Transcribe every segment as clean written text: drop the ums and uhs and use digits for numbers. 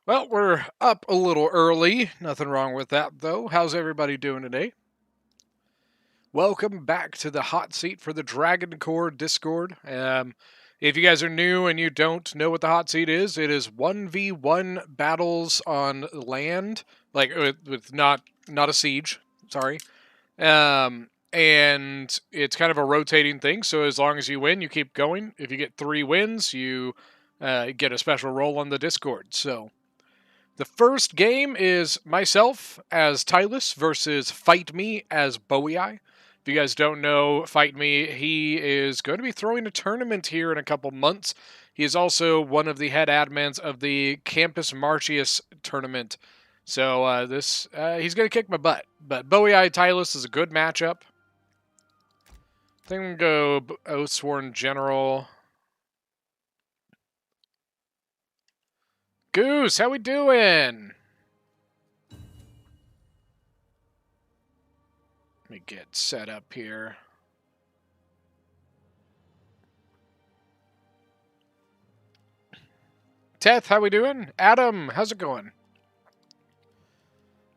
Well, we're up a little early. Nothing wrong with that, though. How's everybody doing today? Welcome back to the hot seat for the Dragon Core Discord. If you guys are new and you don't know what the hot seat is, it is 1v1 battles on land, like with not a siege. Sorry. And it's kind of a rotating thing. So as long as you win, you keep going. If you get 3 wins, you get a special role on the Discord. So the first game is myself as Tylus versus Fight Me as Bowie. If you guys don't know Fight Me, he is going to be throwing a tournament here in a couple months. He is also one of the head admins of the Campus Martius tournament. So he's going to kick my butt. But Bowie Tylus is a good matchup. I think I'm going to go Oathsworn General. Goose, how we doing? Let me get set up here. Teth, how we doing? Adam, how's it going?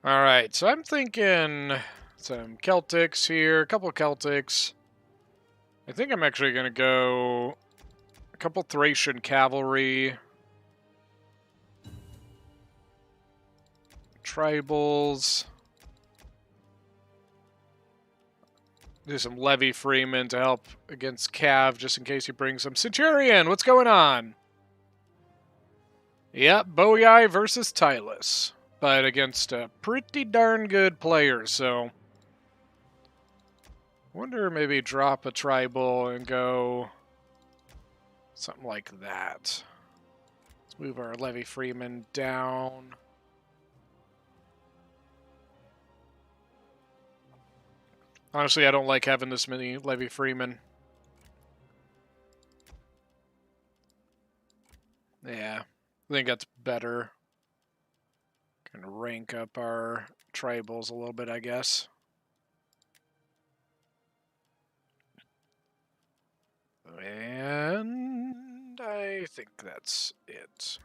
Alright, so I'm thinking some Celtics here, a couple of Celtics. I think I'm actually going to go a couple Thracian cavalry. Tribals. Do some Levy Freeman to help against Cav, just in case he brings some Centurion. What's going on? Yep, Bowie versus Tylus, but against a pretty darn good player, so wonder maybe drop a tribal and go something like that. Let's move our Levy Freeman down. Honestly, I don't like having this many Levy Freeman. Yeah, I think that's better. Kind of rank up our tribals a little bit, I guess. And I think that's it.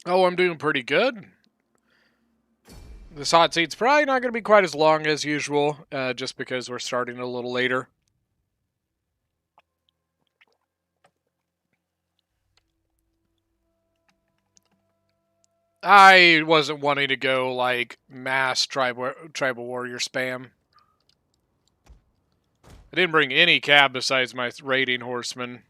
Oh, I'm doing pretty good. This hot seat's probably not going to be quite as long as usual, just because we're starting a little later. I wasn't wanting to go, like, mass tribal warrior spam. I didn't bring any cab besides my raiding horsemen.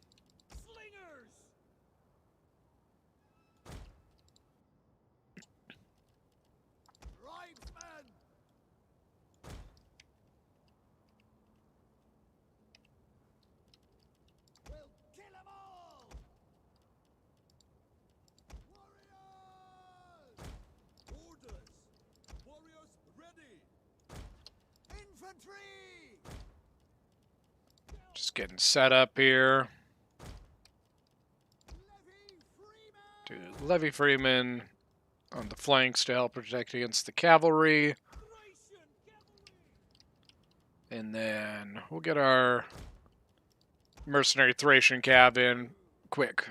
Just getting set up here. Do Levy Freeman on the flanks to help protect against the cavalry. And then we'll get our mercenary Thracian cav in quick.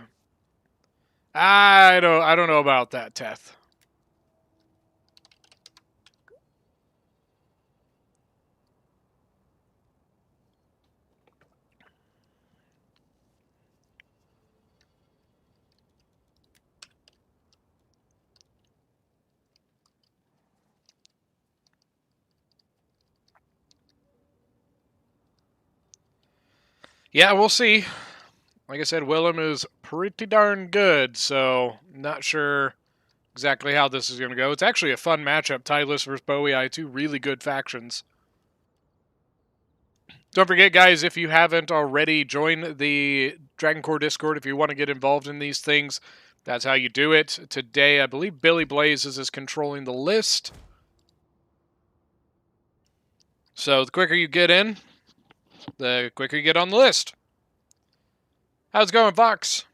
I don't know about that, Teth. Yeah, we'll see. Like I said, Willem is pretty darn good, so not sure exactly how this is going to go. It's actually a fun matchup, Tylus versus Bowie, two really good factions. Don't forget, guys, if you haven't already, join the Dragon Core Discord if you want to get involved in these things. That's how you do it. Today, I believe Billy Blazes is controlling the list. So the quicker you get in, the quicker you get on the list. How's it going, Fox?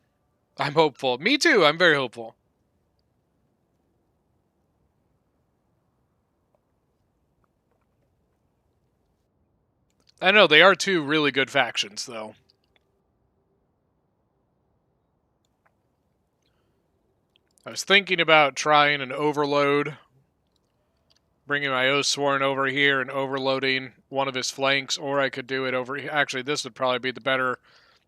I'm hopeful. Me too. I'm very hopeful. I know, they are two really good factions, though. I was thinking about trying an overload, bringing my Oathsworn over here and overloading one of his flanks, or I could do it over here. Actually, this would probably be the better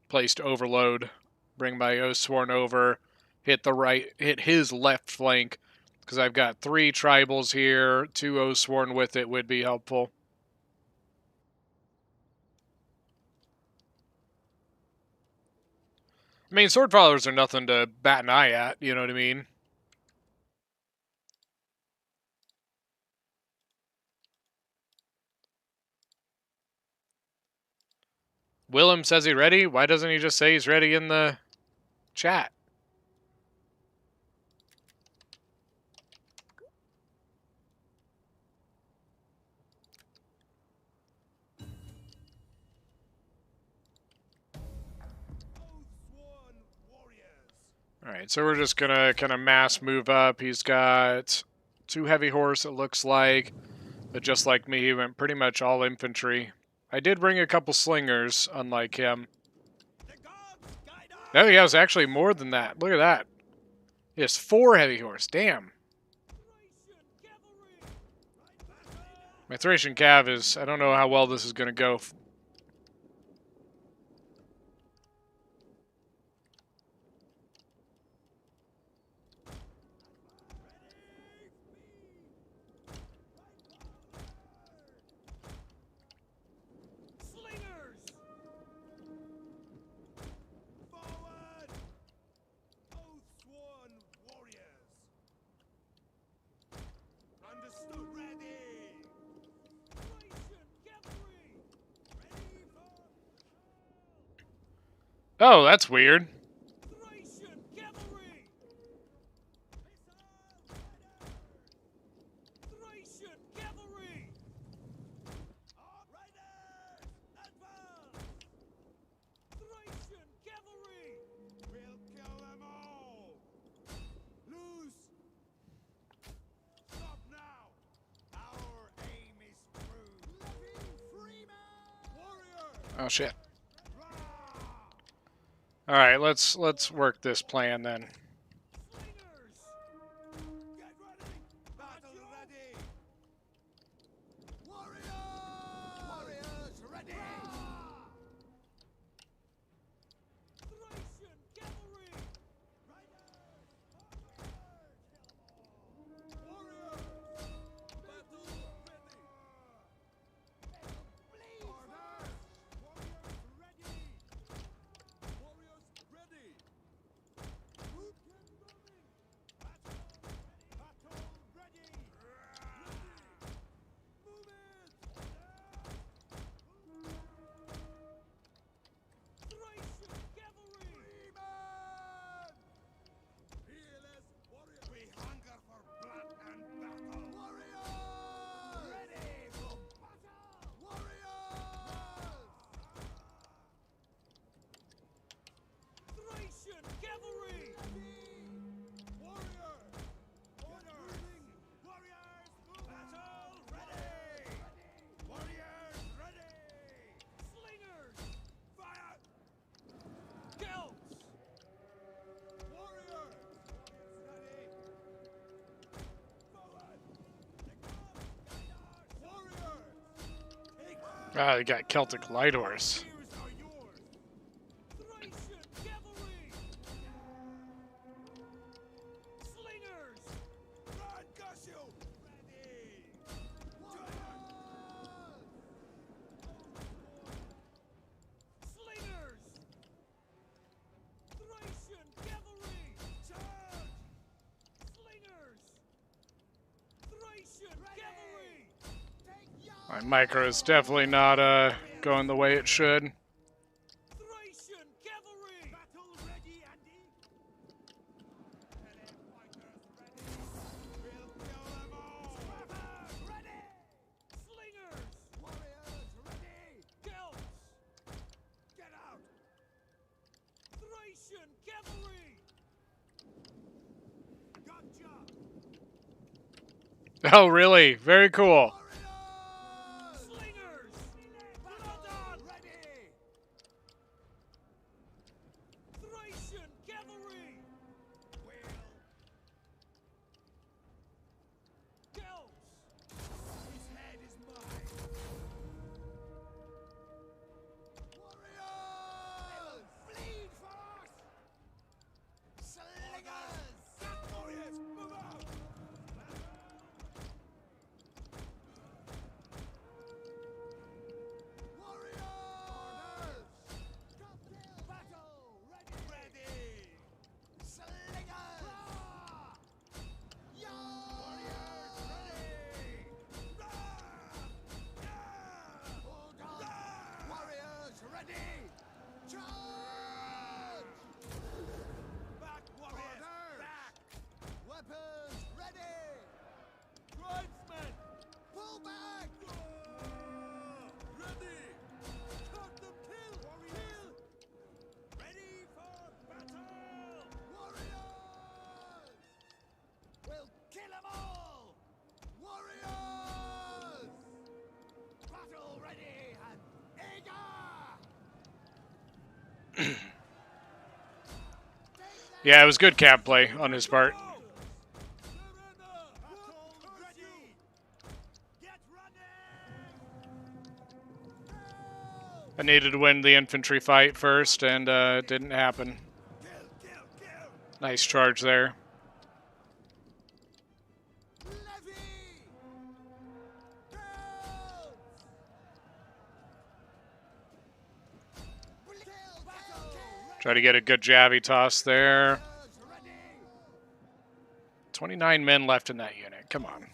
place to overload. Bring my Oathsworn over, hit his left flank, because I've got 3 tribals here, 2 Oathsworn with it would be helpful. I mean, sword followers are nothing to bat an eye at, you know what I mean? Willem says he ready. Why doesn't he just say he's ready in the chat? Alright, so we're just gonna kind of mass move up. He's got 2 heavy horse, it looks like. But just like me, he went pretty much all infantry. I did bring a couple slingers, unlike him. No, he has actually more than that. Look at that. He has 4 heavy horse. Damn. My Thracian Cav is... I don't know how well this is going to go. Oh, that's weird. Oh shit. All right, let's work this plan then. Ah, they got Celtic Light Horse. My micro is definitely not going the way it should. Oh, really? Very cool. Yeah, it was good camp play on his part. I needed to win the infantry fight first, and it didn't happen. Nice charge there. Try to get a good jabby toss there. 29 men left in that unit. Come on.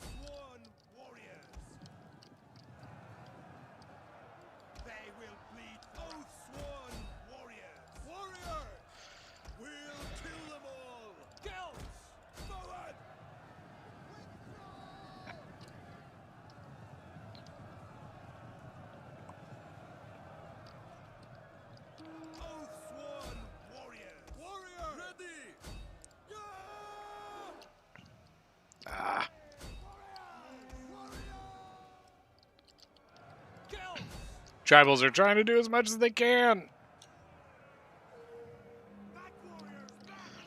Tribals are trying to do as much as they can.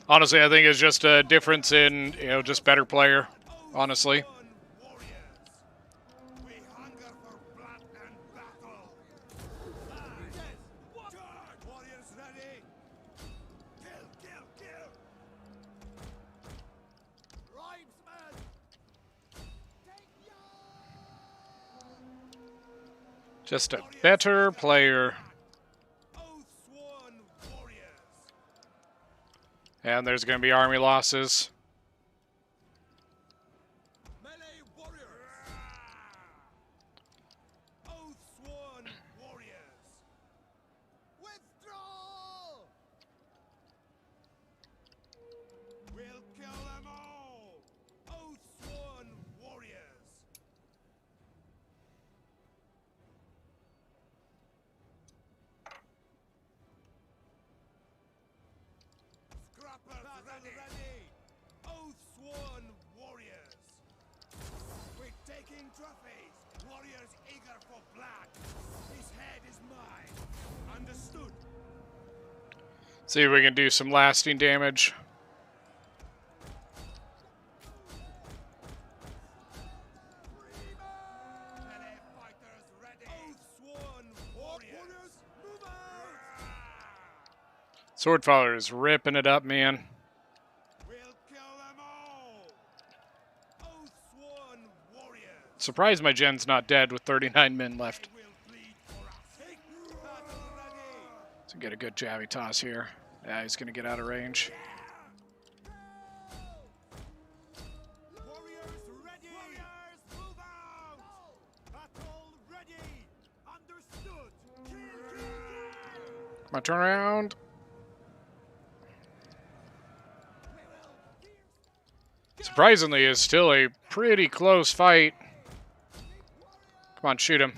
Honestly, I think it's just a difference in, just better player, honestly. Just a better player. And there's going to be army losses. See if we can do some lasting damage. Swordfather is ripping it up, man. Surprised my gen's not dead with 39 men left. So get a good jabby toss here. Yeah, he's going to get out of range. Come on, turn around. Surprisingly, it's still a pretty close fight. Come on, shoot him.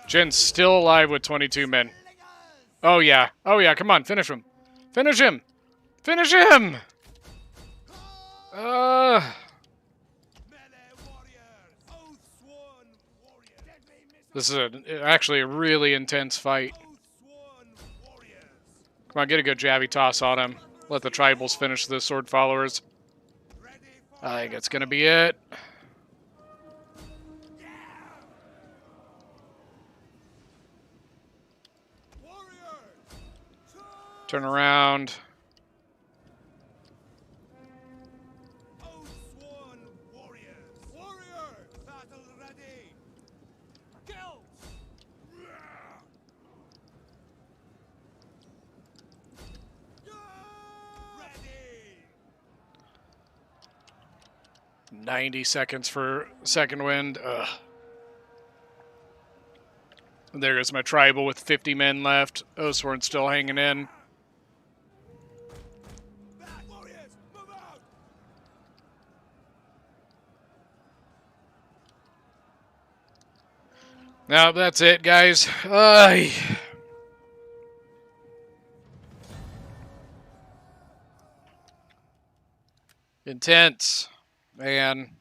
Jen's still alive with 22 men. Oh, yeah. Oh, yeah. Come on. Finish him. Finish him. Finish him! This is actually a really intense fight. Come on, get a good jabby toss on him. Let the tribals finish the sword followers. I think it's going to be it. Turn around. Ready. 90 seconds for second wind. Ugh. There goes my tribal with 50 men left. Osworn's still hanging in. No, that's it, guys. Intense, man.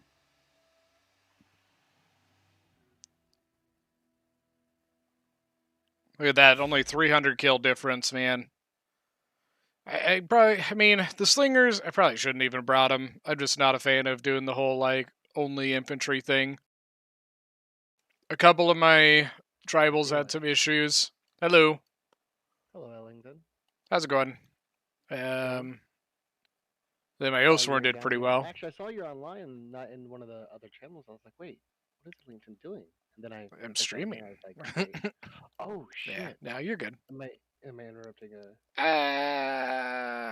Look at that, only 300 kill difference, man. I mean, the slingers, I probably shouldn't even have brought them. I'm just not a fan of doing the whole, like, only infantry thing. A couple of my tribals had some issues. Hello. Hello, Ellington. How's it going? Then my Oathsworn did pretty well. Actually, I saw you online, not in one of the other channels. I was like, wait, what is Ellington doing? And then I'm streaming. I was like, wait. Oh shit! Yeah, now you're good. Am I interrupting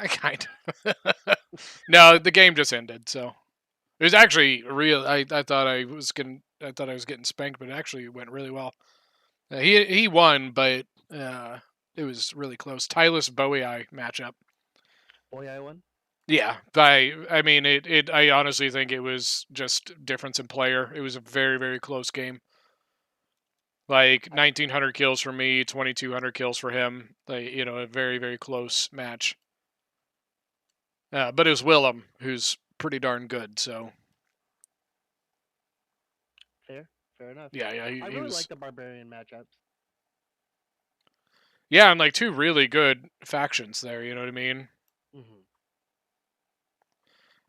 Kind of. No, the game just ended, so it was actually real. I thought I was getting spanked, but it actually went really well. He won, but it was really close. Tylus Bowie matchup. Bowie won? Yeah, I mean I honestly think it was just difference in player. It was a very, very close game. Like 1,900 kills for me, 2,200 kills for him. Like, a very, very close match. But it was Willem, who's pretty darn good. So fair enough. Yeah, I really like the barbarian matchups. Yeah, and like two really good factions there. You know what I mean? Mm-hmm.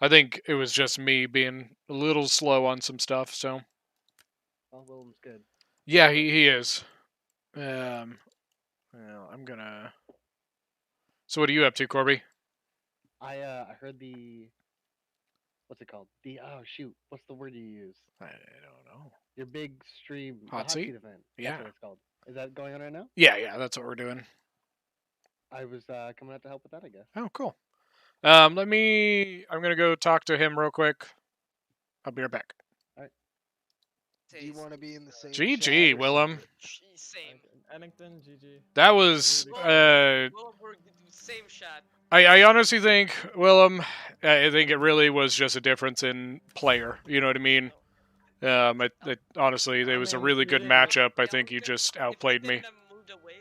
I think it was just me being a little slow on some stuff. So. Well, Willem's good. Yeah, he is. Well, I'm gonna. So what are you up to, Corby? I heard the. What's it called? What's the word you use? I don't know. Your big stream Hotseat event. Yeah. That's what it's called. Is that going on right now? Yeah, that's what we're doing. I was coming out to help with that, I guess. Oh, cool. I'm gonna go talk to him real quick. I'll be right back. All right. Do you want to be in the same? GG, Willem. Same. Ellington, GG. That was Willem, we're the same shot. I honestly think Willem. I think it really was just a difference in player. You know what I mean? Honestly, it was a really good matchup. I think you just outplayed me. If you didn't move away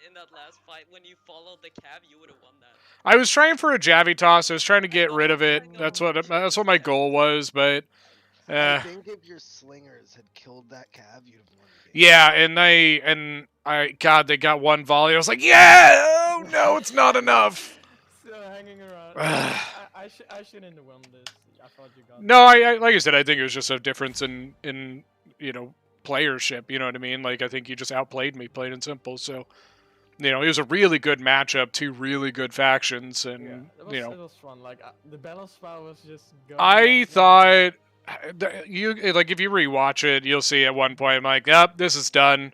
in that last fight, when you followed the cab, you would have won that. I was trying for a Javi toss. I was trying to get rid of it. That's what my goal was. But I think if your slingers had killed that cab, you'd have won the game. Yeah, God, they got one volley. I was like, yeah, oh no, it's not enough. Still hanging around. I shouldn't have won this. I thought you got. No, I like I said, I think it was just a difference in playership. You know what I mean? Like I think you just outplayed me, plain and simple. So. It was a really good matchup, two really good factions, and it was fun. Like the battle spot was just. I thought if you rewatch it, you'll see at one point I'm like, "Yep, this is done."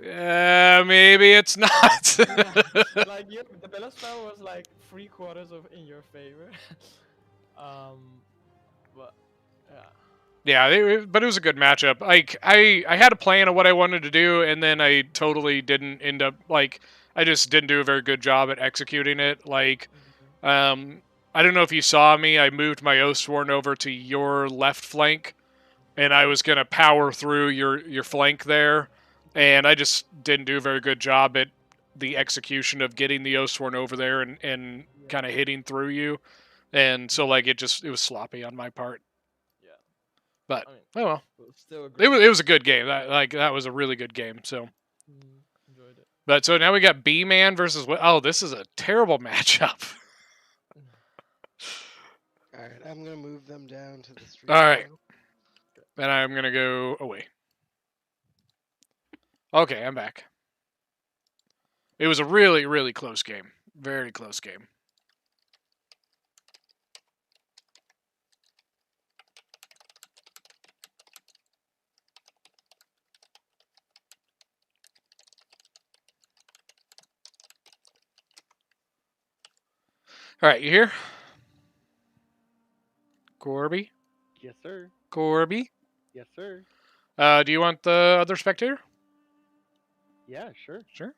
Yeah. Maybe it's not. Like the battle spot was like 3/4 in your favor. But yeah. Yeah, but it was a good matchup. Like I had a plan of what I wanted to do, and then I totally didn't end up I just didn't do a very good job at executing it. Like, I don't know if you saw me. I moved my Oathsworn over to your left flank, and I was gonna power through your flank there, and I just didn't do a very good job at the execution of getting the Oathsworn over there and kind of hitting through you, and so like it was sloppy on my part. But oh well, it was a good game. That was a really good game. So, enjoyed it. But so now we got B-Man versus this is a terrible matchup. All right, I'm gonna move them down to the street. All right, then I'm gonna go away. Okay, I'm back. It was a really, really close game. Very close game. All right, you here? Corby? Yes, sir. Corby? Yes, sir. Do you want the other spectator? Yeah, sure. Sure.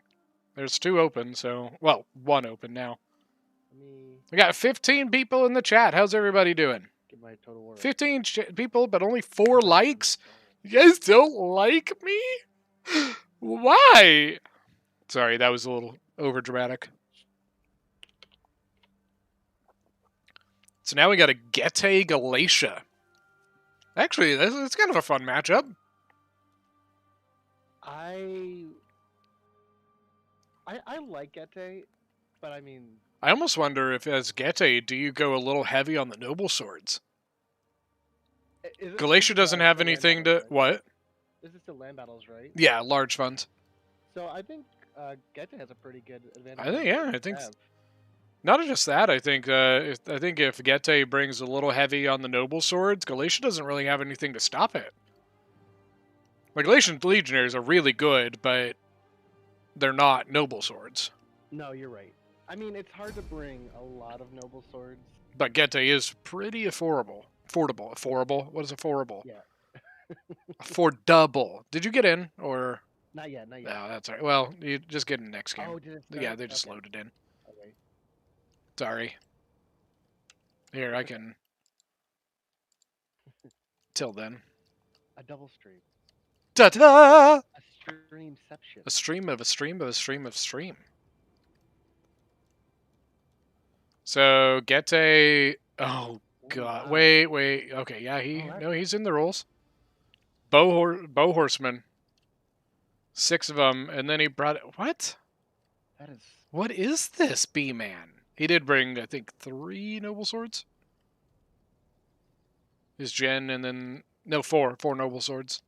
There's two open, so... Well, one open now. We Me... got 15 people in the chat. How's everybody doing? Get my total world. 15 people, but only 4 likes? You guys don't like me? Why? Sorry, that was a little overdramatic. So now we got a Gete Galatia. Actually, it's kind of a fun matchup. I I like Gete, but I mean, I almost wonder if, as Gete, do you go a little heavy on the noble swords? Galatia doesn't have anything to... What? This is still land battles, right? Yeah, large funds. So I think Gete has a pretty good advantage. I think, yeah, I think... Cav. Not just that, I think if Gete brings a little heavy on the noble swords, Galatia doesn't really have anything to stop it. Like, Galatian legionaries are really good, but they're not noble swords. No, you're right. I mean, it's hard to bring a lot of noble swords. But Gete is pretty affordable. Affordable? What is affordable? Yeah. Affordable. Did you get in, or... Not yet, not yet. No, that's all right. Well, you just get in next game. Oh, did it start? Yeah, they just Okay. loaded in. Okay. Sorry. Here, I can... Till then. A double stream. Da-da! A streamception. A stream of a stream of a stream of stream. So, Gete... Oh, God. Wow. Wait. Okay, yeah, he's in the rules. Bow Horseman. 6 of them, and then he brought... What? That is... What is this, B-Man? He did bring, I think, 3 noble swords. His gen, and then... No, 4 noble swords.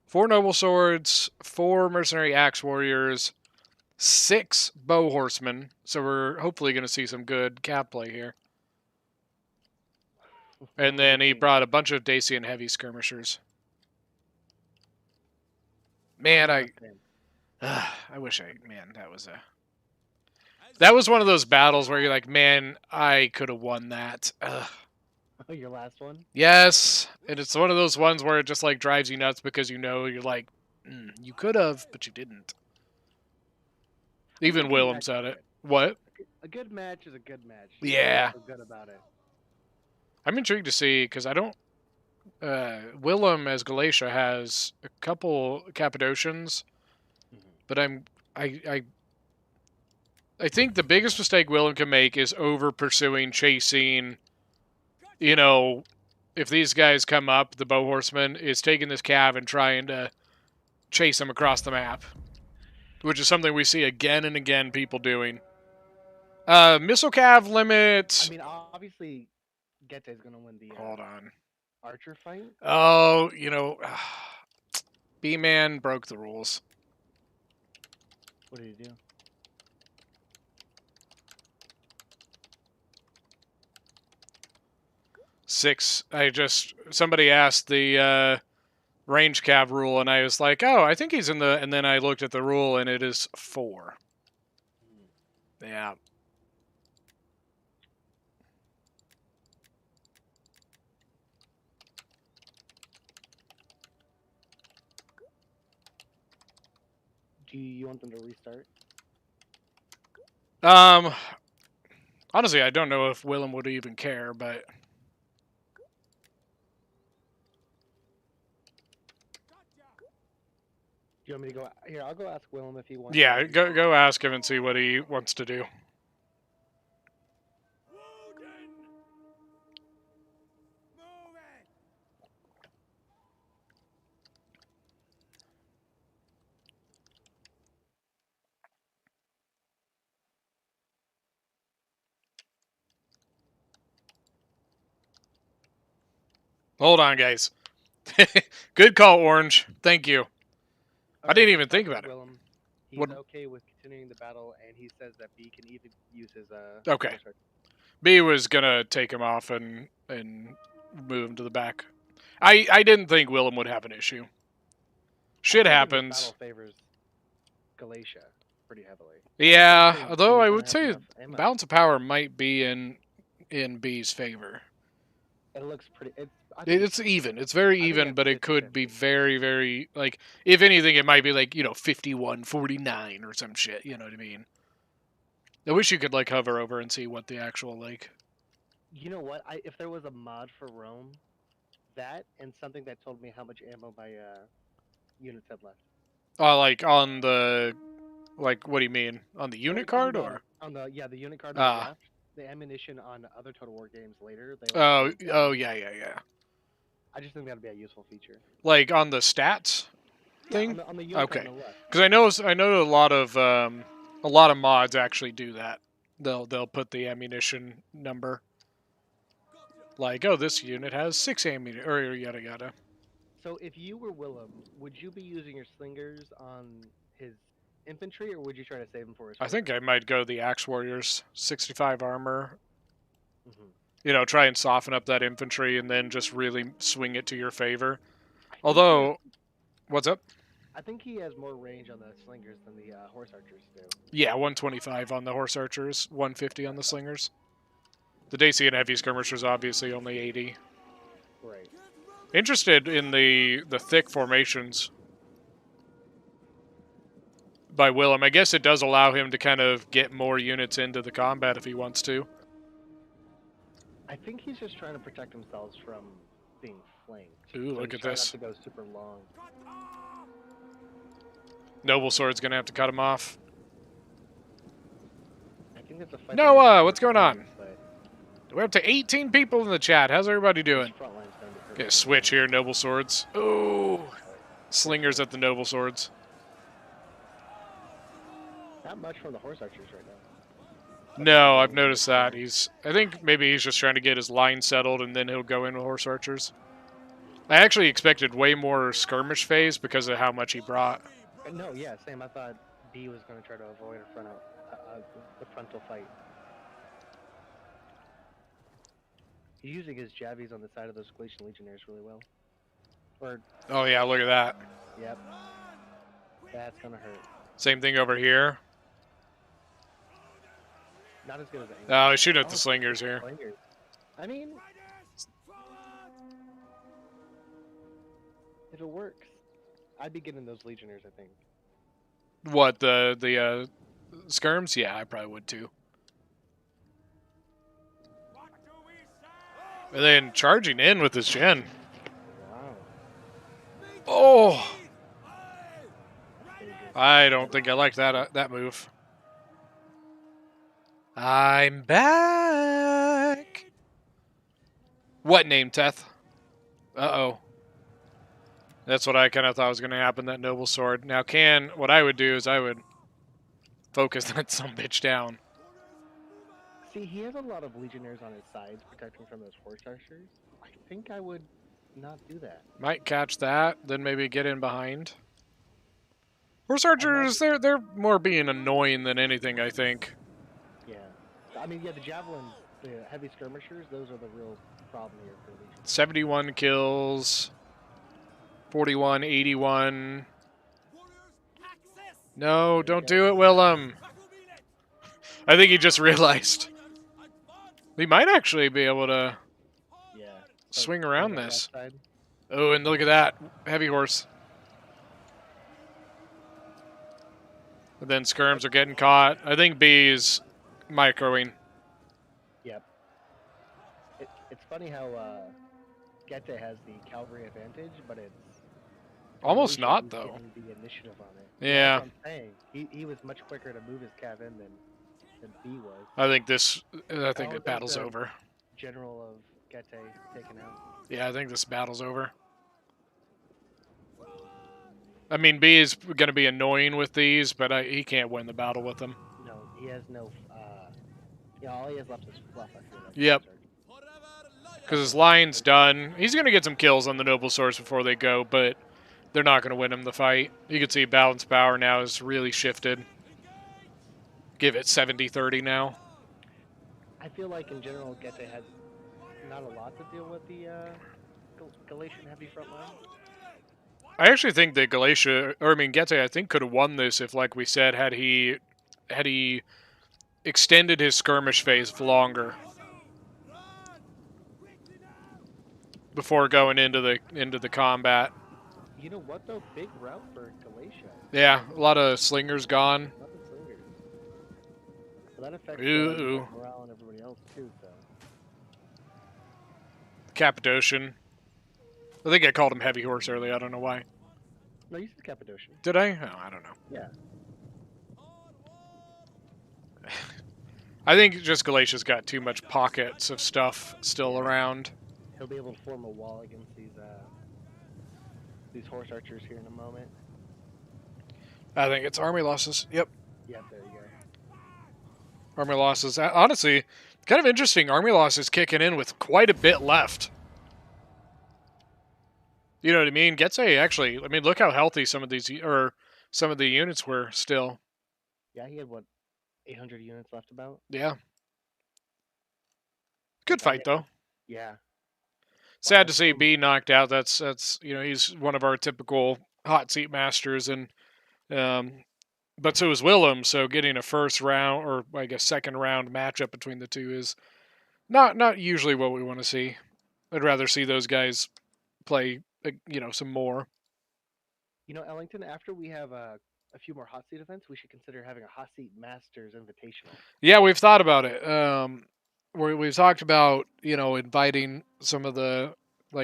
4 noble swords, 4 mercenary axe warriors, 6 bow horsemen. So we're hopefully going to see some good cap play here. And then he brought a bunch of Dacian heavy skirmishers. Man, I wish that was one of those battles where you're like, man, I could have won that. Ugh. Oh, your last one? Yes, and it's one of those ones where it just like drives you nuts because you know you're like, you could have, but you didn't. Even Willem said it. What? A good match is a good match. Yeah. So good about it. I'm intrigued to see because I don't. Willem as Galatia has a couple Cappadocians, but I think the biggest mistake Willem can make is over pursuing, chasing. You know, if these guys come up, the bow horseman is taking this cav and trying to chase them across the map, which is something we see again and again people doing. Missile cav limit. I mean, obviously, Gete's gonna win the Hold on. archer fight. Oh, you know, B-Man broke the rules. What did he do? Somebody asked the range cav rule, and I was like, oh, I think he's in the, and then I looked at the rule, and it is 4. Yeah. Do you want them to restart? Honestly, I don't know if Willem would even care, but... Do you want me to go? Here, I'll go ask Willem if he wants. Yeah, go ask him and see what he wants to do. Hold on, guys. Good call, Orange. Thank you. I didn't even think about it. Willem. He's What- okay with continuing the battle, and he says that B can even use his. Okay. research. B was gonna take him off and move him to the back. I didn't think Willem would have an issue. Shit I think this happens. Battle favors Galatia pretty heavily. Yeah, think although B's I gonna would have say enough ammo. balance of power might be in B's favor. It looks pretty. I think It's even. It's very think even, it's but it could 50-50. be very, very, like, if anything, it might be like, 51-49 or some shit, you know what I mean? I wish you could, like, hover over and see what the actual, like... You know what? If there was a mod for Rome, that and something that told me how much ammo my units had left. like, on the... Like, what do you mean? On the unit card, or...? On the the unit card Ah. on the left. The ammunition on other Total War games later. They Oh, yeah. I just think that'd be a useful feature. Like, on the stats? thing? Yeah, on the yoke Okay. on the left. Because I know a lot of mods actually do that. They'll put the ammunition number. Like, oh, this unit has 6 ammunition, or yada yada. So if you were Willem, would you be using your slingers on his infantry, or would you try to save him for his? I think I might go the Axe Warriors, 65 armor. Mm-hmm. You know, try and soften up that infantry, and then just really swing it to your favor. Although, what's up? I think he has more range on the slingers than the horse archers do. Yeah, 125 on the horse archers, 150 on the slingers. The Dacian heavy skirmishers obviously only 80. Right. Interested in the thick formations by Willem. I guess it does allow him to kind of get more units into the combat if he wants to. I think he's just trying to protect himself from being flanked. Ooh, So look he's at trying this. Not to go super long. Noble Sword's gonna have to cut him off. I think that's a fight. Noah, what's going on? But We're up to 18 people in the chat. How's everybody his doing? front line's gonna be Get a pretty switch good. here, Noble Swords. Ooh, slingers at the Noble Swords. Not much from the horse archers right now. No, I've noticed that. I think maybe he's just trying to get his line settled and then he'll go in with horse archers. I actually expected way more skirmish phase because of how much he brought. No, yeah, same. I thought B was going to try to avoid the frontal fight. He's using his jabbies on the side of those Galatian legionnaires really well. Or, Oh yeah, look at that. yep. That's going to hurt. Same thing over here. Not as good as Oh, he's shooting at the slingers here. Slingers. I mean, if it works, I'd be getting those legionnaires, I think. What, the skirms? Yeah, I probably would too. And then charging in with his gen. Wow. Oh, That's dangerous. I don't think I like that move. I'm back. What name, Teth? Uh-oh. That's what I kind of thought was going to happen, that Noble Sword. Now, what I would do is I would focus that sumbitch down. See, he has a lot of legionnaires on his sides protecting from those horse archers. I think I would not do that. Might catch that, then maybe get in behind. Horse archers, they're more being annoying than anything, I think. Yeah. I mean, yeah, the javelins, the heavy skirmishers, those are the real problem here for Legion. 71 kills. 41, 81. No, don't do it, Willem. I think he just realized. We might actually be able to Yeah. swing On around that this. left side. Oh, and look at that. Heavy horse. And then skirms are getting caught. I think B's microing. Yep. It's funny how Gete has the cavalry advantage, but it's Almost Lucian not, who's though. getting the initiative on it. Yeah. That's what I'm saying. He was much quicker to move his cav in than B was. I think the Oh, battle's there's a- over. General of Gete taken out. Yeah, I think this battle's over. I mean, B is going to be annoying with these, but he can't win the battle with them. No, he has no. All he has left is fluff. I feel like. Yep. Because his line's done. He's going to get some kills on the Noble Swords before they go, but they're not going to win him the fight. You can see balance power now is really shifted. Give it 70-30 now. I feel like in general, Gete has not a lot to deal with the Galatian heavy front line. I actually think that Gete, I think could have won this if, like we said, had he extended his skirmish phase longer before going into the combat. You know what though? Big route for Galatia. Yeah, a lot of slingers gone. Nothing slingers. But that affects Ooh. morale and everybody else too. So. Cappadocian. I think I called him heavy horse earlier. I don't know why. No, you said Cappadocian. Did I? Oh, I don't know. Yeah. I think just Galatia's got too much pockets of stuff still around. He'll be able to form a wall against these horse archers here in a moment. I think it's army losses. Yep, Yep, there you go. army losses. Honestly, kind of interesting. Army losses kicking in with quite a bit left. You know what I mean? Getsy actually. I mean, look how healthy some of these or some of the units were still. Yeah, he had what, 800 units left about. Yeah. Good Like, fight though. Yeah. Sad Wow, to see so- B knocked out. That's he's one of our typical hot seat masters, and but so is Willem. So getting a first round or I guess second round matchup between the two is not usually what we want to see. I'd rather see those guys play some more. Ellington, after we have a few more hot seat events, we should consider having a hot seat Masters Invitational. Yeah, we've thought about it. We've talked about inviting some of the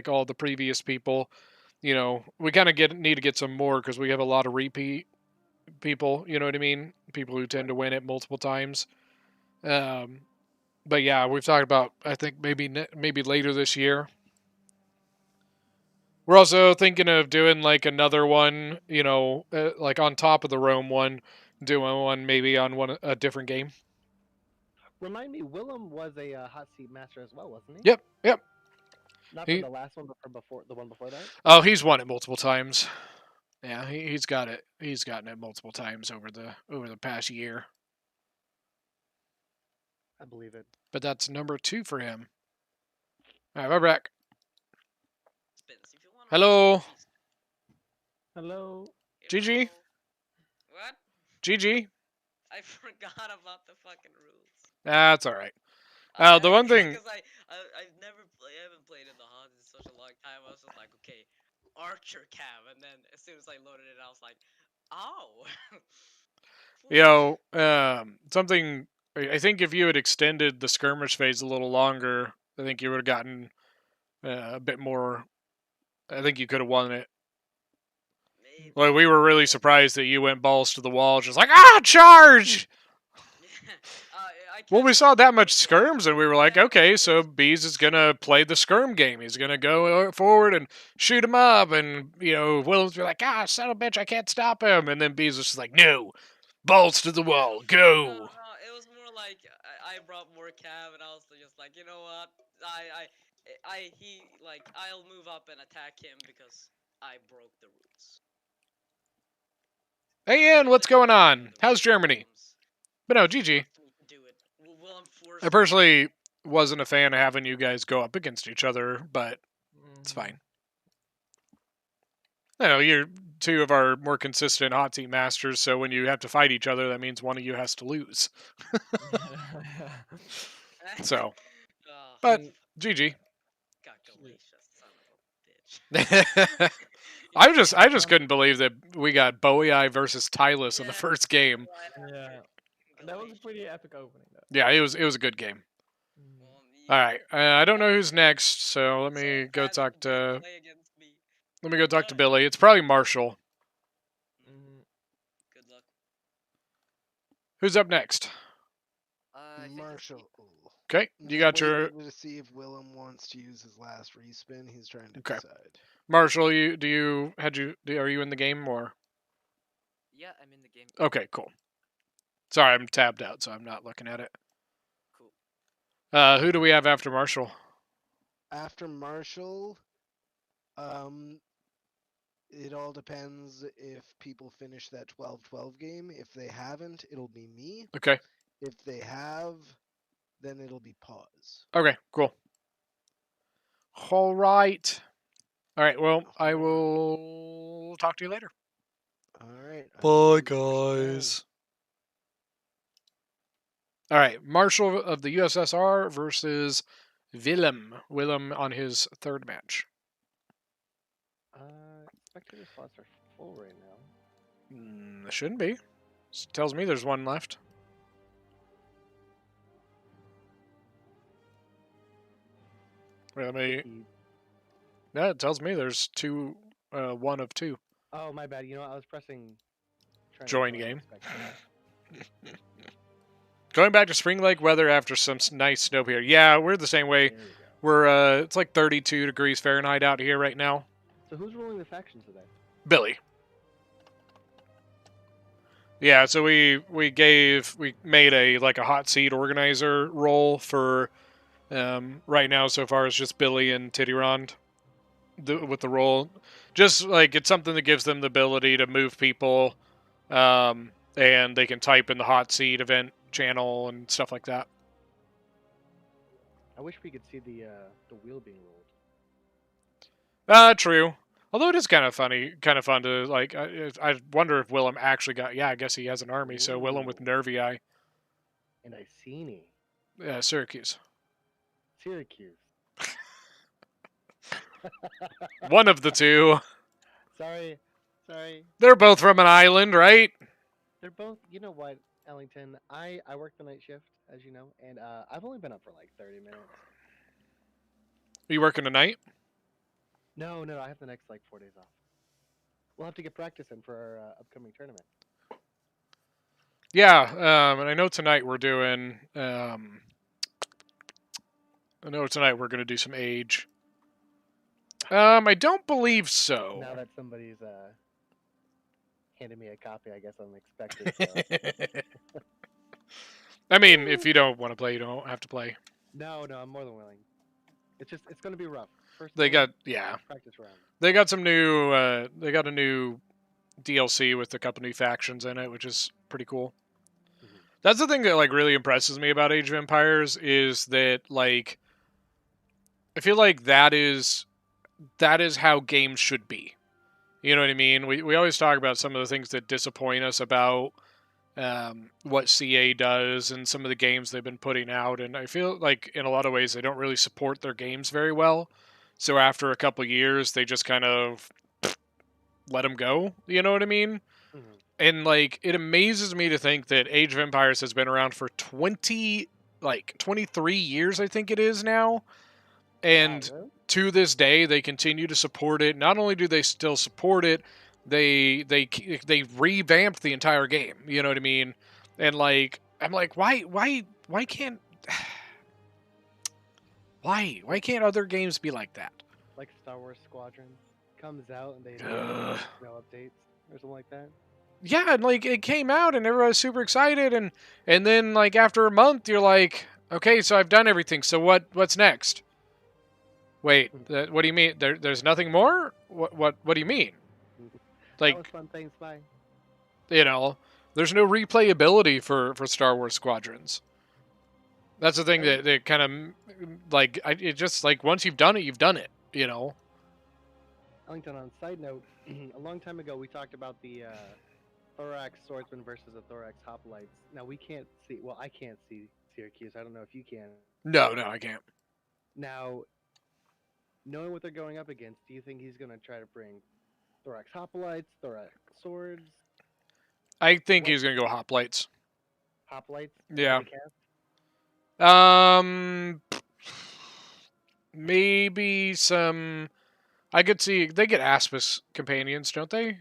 all the previous people. We kind of need to get some more because we have a lot of repeat people. You know what I mean? People who tend to win it multiple times. But yeah, we've talked about I think maybe later this year. We're also thinking of doing another one, on top of the Rome one, doing one maybe on a different game. Remind me, Willem was a hot seat master as well, wasn't he? Yep, yep. Not from the last one, but from the one before that. Oh, he's won it multiple times. Yeah, he's got it. He's gotten it multiple times over the past year. I believe it. But that's number 2 for him. All right, we're back. Spins, if you wanna Hello. race, Hello. you GG. know. What? GG. I forgot about the fucking rules. That's all right. I- The one thing. Because I haven't played in the HUD in such a long time. I was just like, okay, Archer Cam, and then as soon as I loaded it, I was like, oh. Something. I think if you had extended the skirmish phase a little longer, I think you would have gotten a bit more. I think you could have won it. Maybe. Well, we were really surprised that you went balls to the wall, just like charge. Well, we saw that much skirms, and we were like, okay, so Bees is gonna play the skirm game. He's gonna go forward and shoot him up, and Willem's be like, son of a bitch, I can't stop him. And then Bees was just like, no, balls to the wall, go. No, it was more like I brought more Cav, and I was just like, you know what, I'll move up and attack him because I broke the rules. Hey, Ian, what's going on? How's Germany? But no, GG. I personally wasn't a fan of having you guys go up against each other, but it's fine. I know you're two of our more consistent hot seat masters, so when you have to fight each other, that means one of you has to lose. So, but GG. I just couldn't believe that we got Bowie versus Tylus in the first game. Yeah, that was a pretty epic opening, though. Yeah, it was a good game. All right, I don't know who's next, so let me go talk to Billy. It's probably Marshall. Good luck. Who's up next? Marshall. Okay, you got your To see if Willem wants to use his last respin. He's trying to Okay. decide. Marshall. Are you in the game or? Yeah, I'm in the game. Okay, cool. Sorry, I'm tabbed out, so I'm not looking at it. Cool. Who do we have after Marshall? After Marshall, it all depends if people finish that 12-12 game. If they haven't, it'll be me. Okay. If they have, then it'll be pause. Okay, cool. All right. All right, well, I will talk to you later. All right. Bye, guys. All right, Marshall of the USSR versus Willem. Willem on his third match. Spectator slots are full right now. It shouldn't be. Tells me there's one left. Wait, let me. Yeah, it tells me there's two. One of two. Oh, my bad. I was pressing. Join game. Going back to Spring Lake weather after some nice snow here. Yeah, we're the same way. We're it's like 32 degrees Fahrenheit out here right now. So who's ruling the factions today? Billy. Yeah, so we made a Hotseat organizer role for right now. So far, it's just Billy and Tityrond with the role. Just like it's something that gives them the ability to move people, and they can type in the Hotseat event channel and stuff like that. I wish we could see the wheel being rolled. True. Although it is kind of funny, kind of fun to like. I wonder if Willem actually got. Yeah, I guess he has an army. So Willem with Ooh. Nervii, And Iceni. Syracuse. Syracuse. One of the two. Sorry. They're both from an island, right? They're both. You know what, Ellington? I work the night shift, as you know, and I've only been up for like 30 minutes. Are you working tonight? No, I have the next like 4 days off. We'll have to get practice in for our upcoming tournament. Yeah, and I know tonight we're doing. I know tonight we're going to do some age. I don't believe so. Now that somebody's handed me a copy, I guess I'm expected. So. I mean, if you don't want to play, you don't have to play. No, I'm more than willing. It's going to be rough. First They one, got practice round. They got some new. They got a new DLC with a couple new factions in it, which is pretty cool. Mm-hmm. That's the thing that like really impresses me about Age of Empires is that like I feel like that is how games should be. You know what I mean? We always talk about some of the things that disappoint us about what CA does and some of the games they've been putting out, and I feel like in a lot of ways they don't really support their games very well. So after a couple years, they just kind of let them go. You know what I mean? Mm-hmm. And like it amazes me to think that Age of Empires has been around for 23 years, I think it is now. And Wow, really? to this day, they continue to support it. Not only do they still support it, they revamped the entire game. You know what I mean? And like I'm like, why can't why can't other games be like that? Like Star Wars Squadrons comes out and they Ugh. no updates or something like that. Yeah, and like it came out and everybody was super excited, and then like after a month, you're like, okay, so I've done everything. So what's next? Wait, what do you mean? There's nothing more? What do you mean? Like, that was fun. Thanks. Bye. you know, there's no replayability for Star Wars Squadrons. That's the thing that kind of like it just like once you've done it, you've done it. You know. Ellington, on a side note, a long time ago we talked about the Thorax Swordsman versus the Thorax Hoplites. Now we can't see. Well, I can't see Syracuse. I don't know if you can. No, I can't. Now, knowing what they're going up against, do you think he's going to try to bring Thorax Hoplites, Thorax Swords, I think he's gonna go Hoplites. Hoplites? Yeah. Cast? Maybe some. I could see they get Aspis companions, don't they?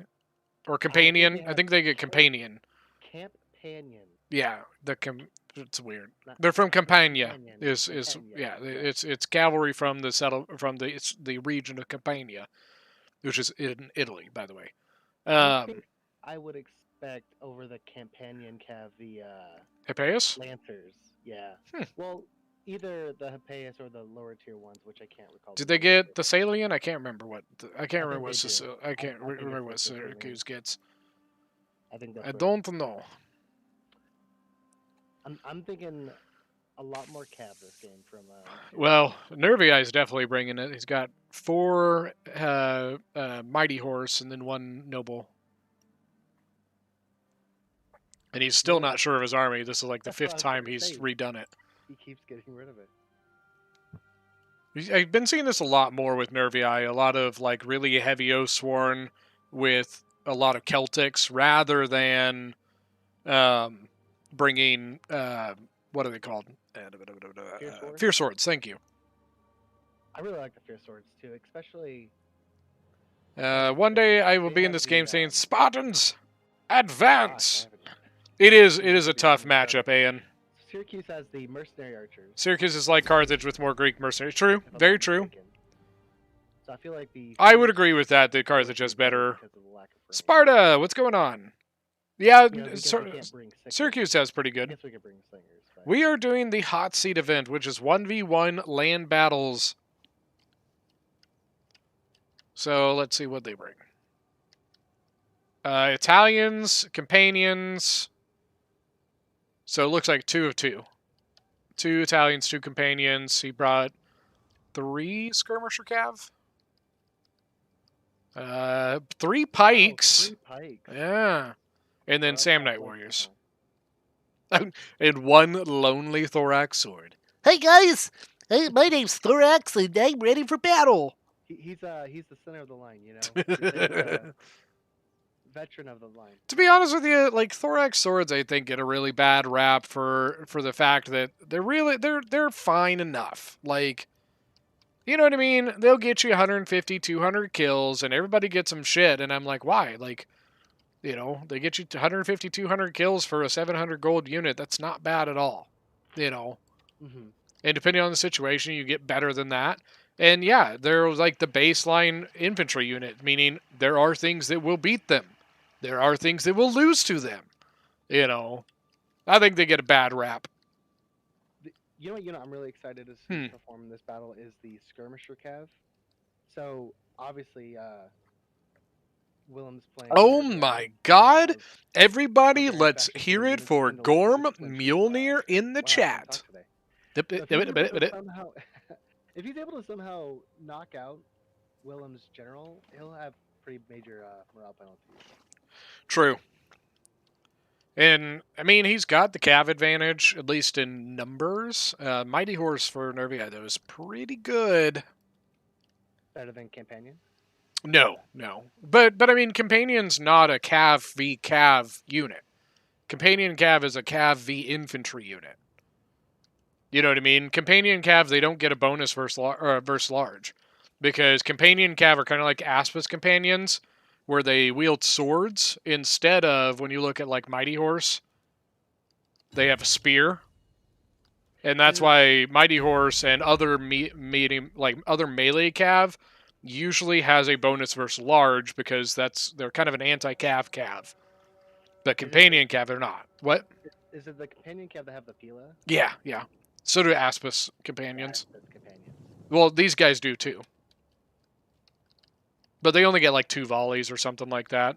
Or companion? they I have think they get companion. Companion. Yeah, it's weird. Not They're from Campania. Companion. Is Campania, yeah, yeah. it's cavalry from the region of Campania, which is in Italy, by the way. I think I would expect over the Companion cav the Hippeus? Lancers. Yeah. Hmm. Well, either the Hippeus or the lower tier ones, which I can't recall. Did the they names get of. the Salian? I can't remember what. I can't remember think what. they do. I can't I think remember what it's the Salian. Syracuse gets. I think that's I right. don't know. I'm thinking a lot more cav this game from. Well, Nervii is definitely bringing it. He's got 4 mighty horse and then 1 noble. And he's still not sure of his army. This is like the That's what 5th I was time gonna he's say. redone it. He keeps getting rid of it. I've been seeing this a lot more with Nervii. A lot of like really heavy Oathsworn with a lot of Celtics rather than bringing what are they called? Fierce swords. Thank you. I really like the Fierce Swords too, especially. One day I will be in this game saying, "Spartans, advance!" Gosh, It is a tough matchup, Ian. Syracuse has the mercenary archers. Syracuse is like Carthage with more Greek mercenaries. True, if I'm very not true. mistaken. So I feel like the. I would agree with that. That Carthage has better. Because of the lack of range. Sparta, what's going on? Yeah, You know, because we can't bring six. Syracuse has pretty I good. guess we could bring slingers. But... We are doing the Hotseat event, which is 1v1 land battles. So let's see what they bring. Italians, companions. So it looks like 2 of 2. 2 Italians, 2 companions. He brought 3 skirmisher cav. 3 pikes. 3 pikes. Yeah. And then Well, Samnite warriors. And 1 lonely thorax sword. Hey guys! Hey, my name's Thorax and I'm ready for battle. He's the center of the line, you know. He's the veteran of the line. To be honest with you, like thorax swords, I think get a really bad rap for the fact that they're fine enough. Like, you know what I mean? They'll get you 150, 200 kills, and everybody gets some shit. And I'm like, why? Like, you know, they get you 150, 200 kills for a 700 gold unit. That's not bad at all. You know. Mm-hmm. And depending on the situation, you get better than that. And yeah, they're like the baseline infantry unit, meaning there are things that will beat them. There are things that will lose to them. You know, I think they get a bad rap. You know, I'm really excited to see perform in this battle is the skirmisher cav. So obviously, Willem's playing. Oh my God! Everybody, let's hear it for Gorm Mjolnir in the chat. If he's able to somehow knock out Willem's general, he'll have pretty major morale penalties. True. And, I mean, he's got the cav advantage, at least in numbers. Mighty Horse for Nervii, though, is pretty good. Better than Companion? No. But I mean, Companion's not a cav v cav unit. Companion cav is a cav v infantry unit. You know what I mean? Companion cav, they don't get a bonus versus large. Because Companion cav are kind of like Aspis companions, where they wield swords instead of, when you look at like Mighty Horse, they have a spear. And that's why Mighty Horse and other other melee cav usually has a bonus versus large, because they're kind of an anti-cav. But Companion cav, they're not. What? Is it the Companion cav that have the Pila? Yeah. So do Aspis companions. Well, these guys do too. But they only get like 2 volleys or something like that.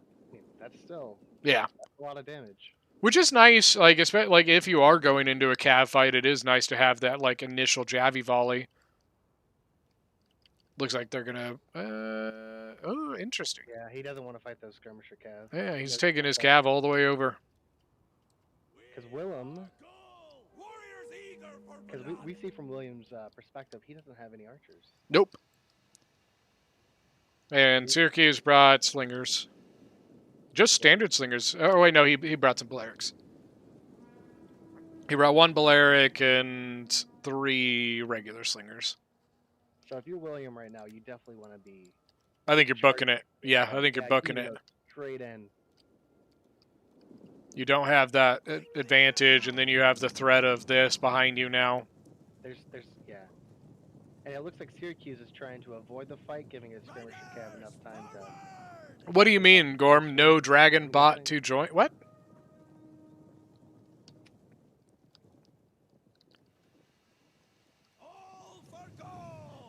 That's still a lot of damage. Which is nice, like especially like if you are going into a cav fight, it is nice to have that like initial Javi volley. Looks like they're gonna. Oh, interesting. Yeah, he doesn't want to fight those skirmisher cav. Yeah, he's taking his cav all the way over. Because Willem. Because we see from William's perspective, he doesn't have any archers. Nope. And Syracuse brought slingers. Just standard slingers. Oh, wait, no, he brought some Balearics. He brought 1 Balearic and 3 regular slingers. So if you're William right now, you definitely want to be... I think you're booking it. Yeah, I think you're booking it. Straight in. You don't have that advantage, and then you have the threat of this behind you now. Yeah. And it looks like Syracuse is trying to avoid the fight, giving his skirmisher cav enough time to... What do you mean, Gorm? No dragon bot to join? What?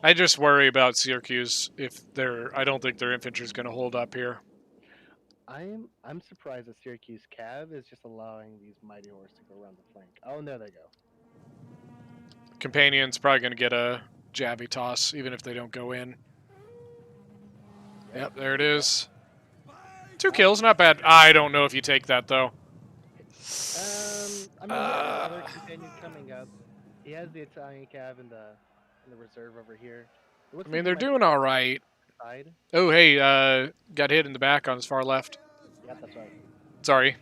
I just worry about Syracuse if I don't think their infantry is going to hold up here. I'm surprised that Syracuse cav is just allowing these Mighty Horse to go around the flank. Oh, and there they go. Companion's probably going to get a Javi toss, even if they don't go in. Yep, there it is. 2 kills, not bad. I don't know if you take that, though. I mean, another companion coming up. He has the Italian cav in the reserve over here. I mean, they're doing all right. Oh, hey, got hit in the back on his far left. Yep, that's right. Sorry.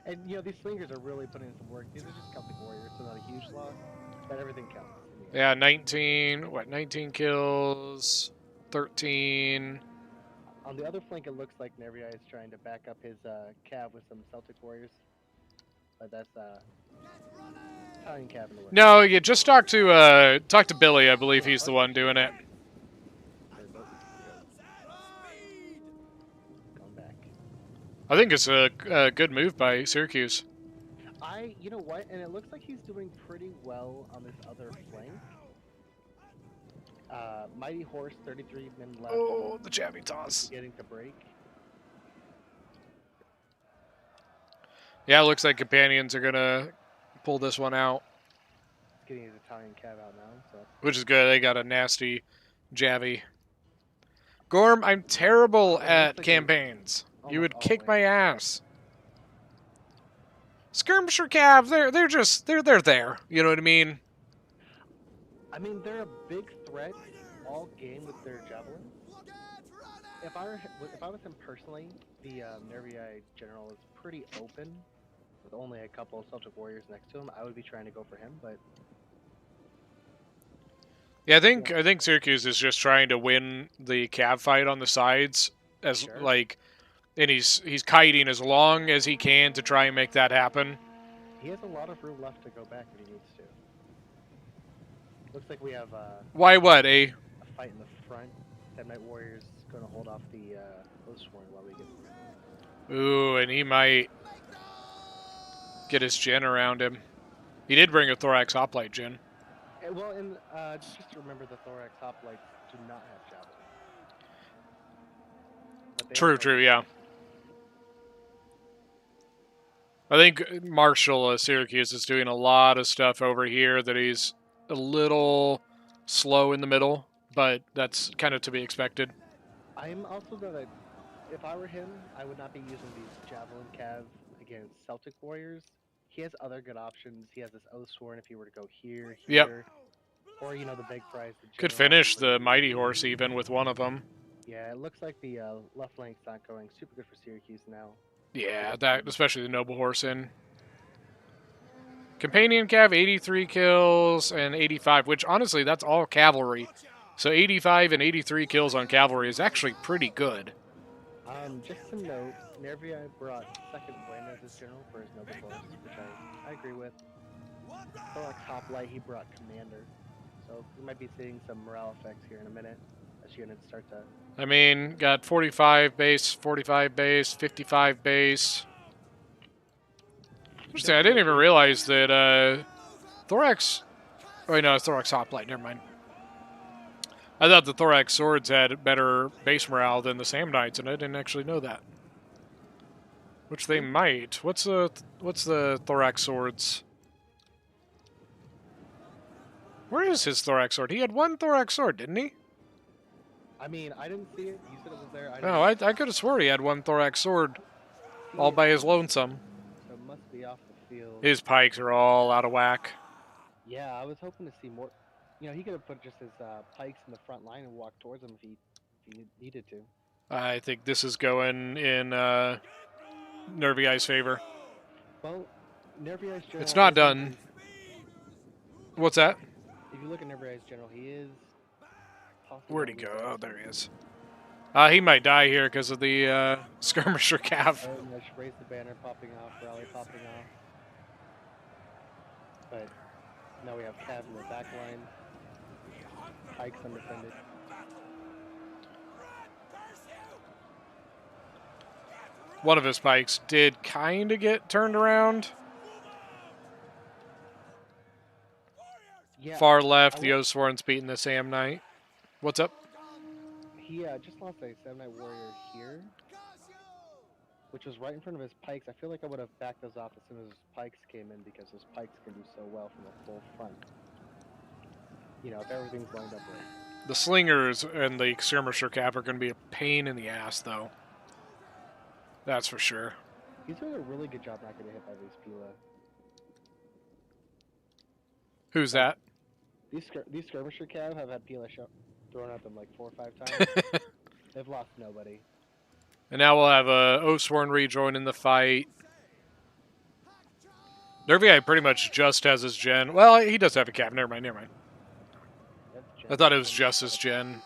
And, you know, these slingers are really putting in some work. These are just Celtic warriors, so not a huge loss, but everything counts. Yeah, 19 kills, 13. On the other flank, it looks like Nervii is trying to back up his cav with some Celtic warriors. But that's Italian cav in the way. No, you just talk to Billy. I believe he's the one doing it. Going back. I think it's a good move by Syracuse. You know what? And it looks like he's doing pretty well on this other flank. Mighty Horse, 33 men left. Oh, the jabbing toss. Getting to break. Yeah, it looks like companions are gonna pull this one out, Getting his Italian cav out now. So. which is good. They got a nasty Javi. Gorm, I'm terrible at like campaigns. You would almost kick always. my ass. Skirmisher Cav, they're there. You know what I mean? I mean, they're a big threat all game with their javelins. If I was him personally, the Nervii general is pretty open, with only a couple of Celtic warriors next to him. I would be trying to go for him, but Yeah, I think Syracuse is just trying to win the Cav fight on the sides as Sure. and he's kiting as long as he can to try and make that happen. he has a lot of room left to go back if he needs to. Looks like we have Why what, eh? a fight in the front. Dead Knight Warriors going to hold off the Oathsworn while we get. Ooh, and he might get his gen around him. He did bring a Thorax Hoplite gen. Well, and just to remember, the Thorax Hoplites do not have javelins. But they True, have true, yeah. I think Marshall Syracuse is doing a lot of stuff over here that he's a little slow in the middle, but that's kind of to be expected. I'm also gonna, if I were him, I would not be using these Javelin Cav against Celtic Warriors. He has other good options. He has this Oathsworn if he were to go here, Yep. here. Or, you know, the big prize. The Could General finish Artillery. the Mighty Horse even with one of them. Yeah, it looks like the left flank's not going super good for Syracuse now. Yeah, that especially the Noble Horse in. Companion Cav, 83 kills and 85, which honestly, that's all cavalry. So 85 and 83 kills on cavalry is actually pretty good. Just to note, Nervii brought second win as his general for his Noble Horse, which I agree with. Thorax Hoplite, he brought commander. So we might be seeing some morale effects here in a minute as units start to. I mean, got 45 base, 45 base, 55 base. Interesting, I didn't even realize that Thorax... Oh, wait, no, it's Thorax Hoplite, never mind. I thought the Thorax Swords had better base morale than the Sam Knights, and I didn't actually know that. Which they might. What's the Thorax Swords? Where is his Thorax Sword? He had one Thorax Sword, didn't he? I mean, I didn't see it. You said it was there. No, I could have swore he had one Thorax Sword all by his lonesome. So it must be off the field. His pikes are all out of whack. Yeah, I was hoping to see more. You know, he could have put just his pikes in the front line and walked towards them if he needed to. I think this is going in Nervii's favor. Well, Nervii's general. It's not is done. something- What's that? If you look at Nervii's general, he is. possibly Where'd he gonna go? lose Oh, that there he fight. is. He might die here because of the skirmisher calf. Oh, and raise the banner popping off, rally popping off. But now we have Cav in the back line. Pikes undefended. One of his pikes did kind of get turned around. Yeah, Far left, I the will- Oathsworn's beating the Sam Knight. What's up? he just lost a 7-Knight warrior here, which was right in front of his pikes. I feel like I would have backed those off as soon as his pikes came in because his pikes can do so well from a full front. You know, if everything's lined up right. The slingers and the skirmisher cap are going to be a pain in the ass, though. That's for sure. He's doing a really good job not getting hit by these Pila. Who's that? These skirmisher cav have had Pila thrown at them like 4 or 5 times. They've lost nobody. And now we'll have a Oathsworn rejoin in the fight. Nervii pretty much just has his gen. Well, he does have a cap. Never mind, never mind. I thought it was just his gen.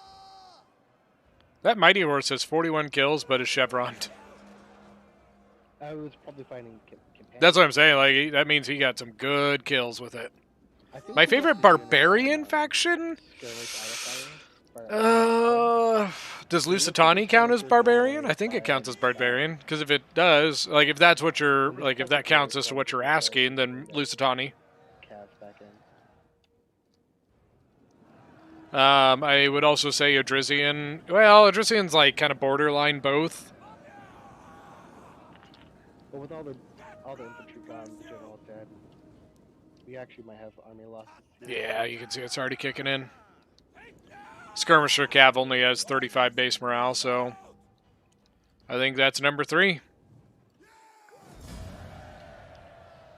That Mighty Horse has 41 kills, but is chevroned. I was probably finding companions. That's what I'm saying. Like that means he got some good kills with it. I think My we might favorite be seeing barbarian faction? skirmish Idlefighter, Does It looks like Lucitani it's count going as for barbarian? I think it by, counts as barbarian because if it does, like if that's what you're it looks like, if like that it's counts as to going what you're for asking, then the Lucitani. Cavs back in. I would also say Adrisian. Well, Adrisian's like kind of borderline both. But with all the infantry gone, the general dead, we actually might have army losses here. Yeah, you can see it's already kicking in. Skirmisher Cav only has 35 base morale, so I think that's number 3.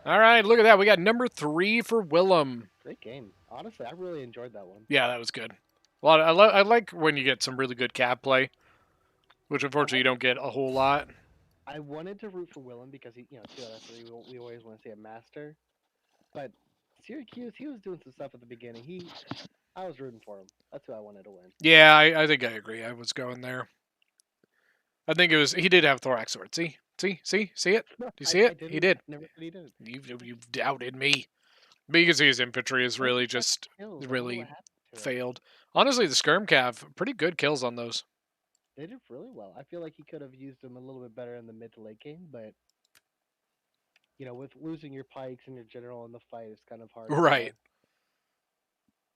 All right, look at that. We got number 3 for Willem. Great game. Honestly, I really enjoyed that one. Yeah, that was good. Well, I like when you get some really good Cav play, which unfortunately you don't get a whole lot. I wanted to root for Willem because he, 2 out of 3. We always want to see a master, but Syracuse, he was doing some stuff at the beginning. I was rooting for him. That's who I wanted to win. Yeah, I think I agree. I was going there. I think it was he did have thorax sword. See it? No, Do you see it? I didn't. He did. Never said he didn't. You've doubted me. But you can see his infantry is really Look at just the kills. I don't know really what happened to him. failed. Honestly, the Skirm Cav, pretty good kills on those. They did really well. I feel like he could have used them a little bit better in the mid to late game, but with losing your pikes and your general in the fight, it's kind of hard. Right.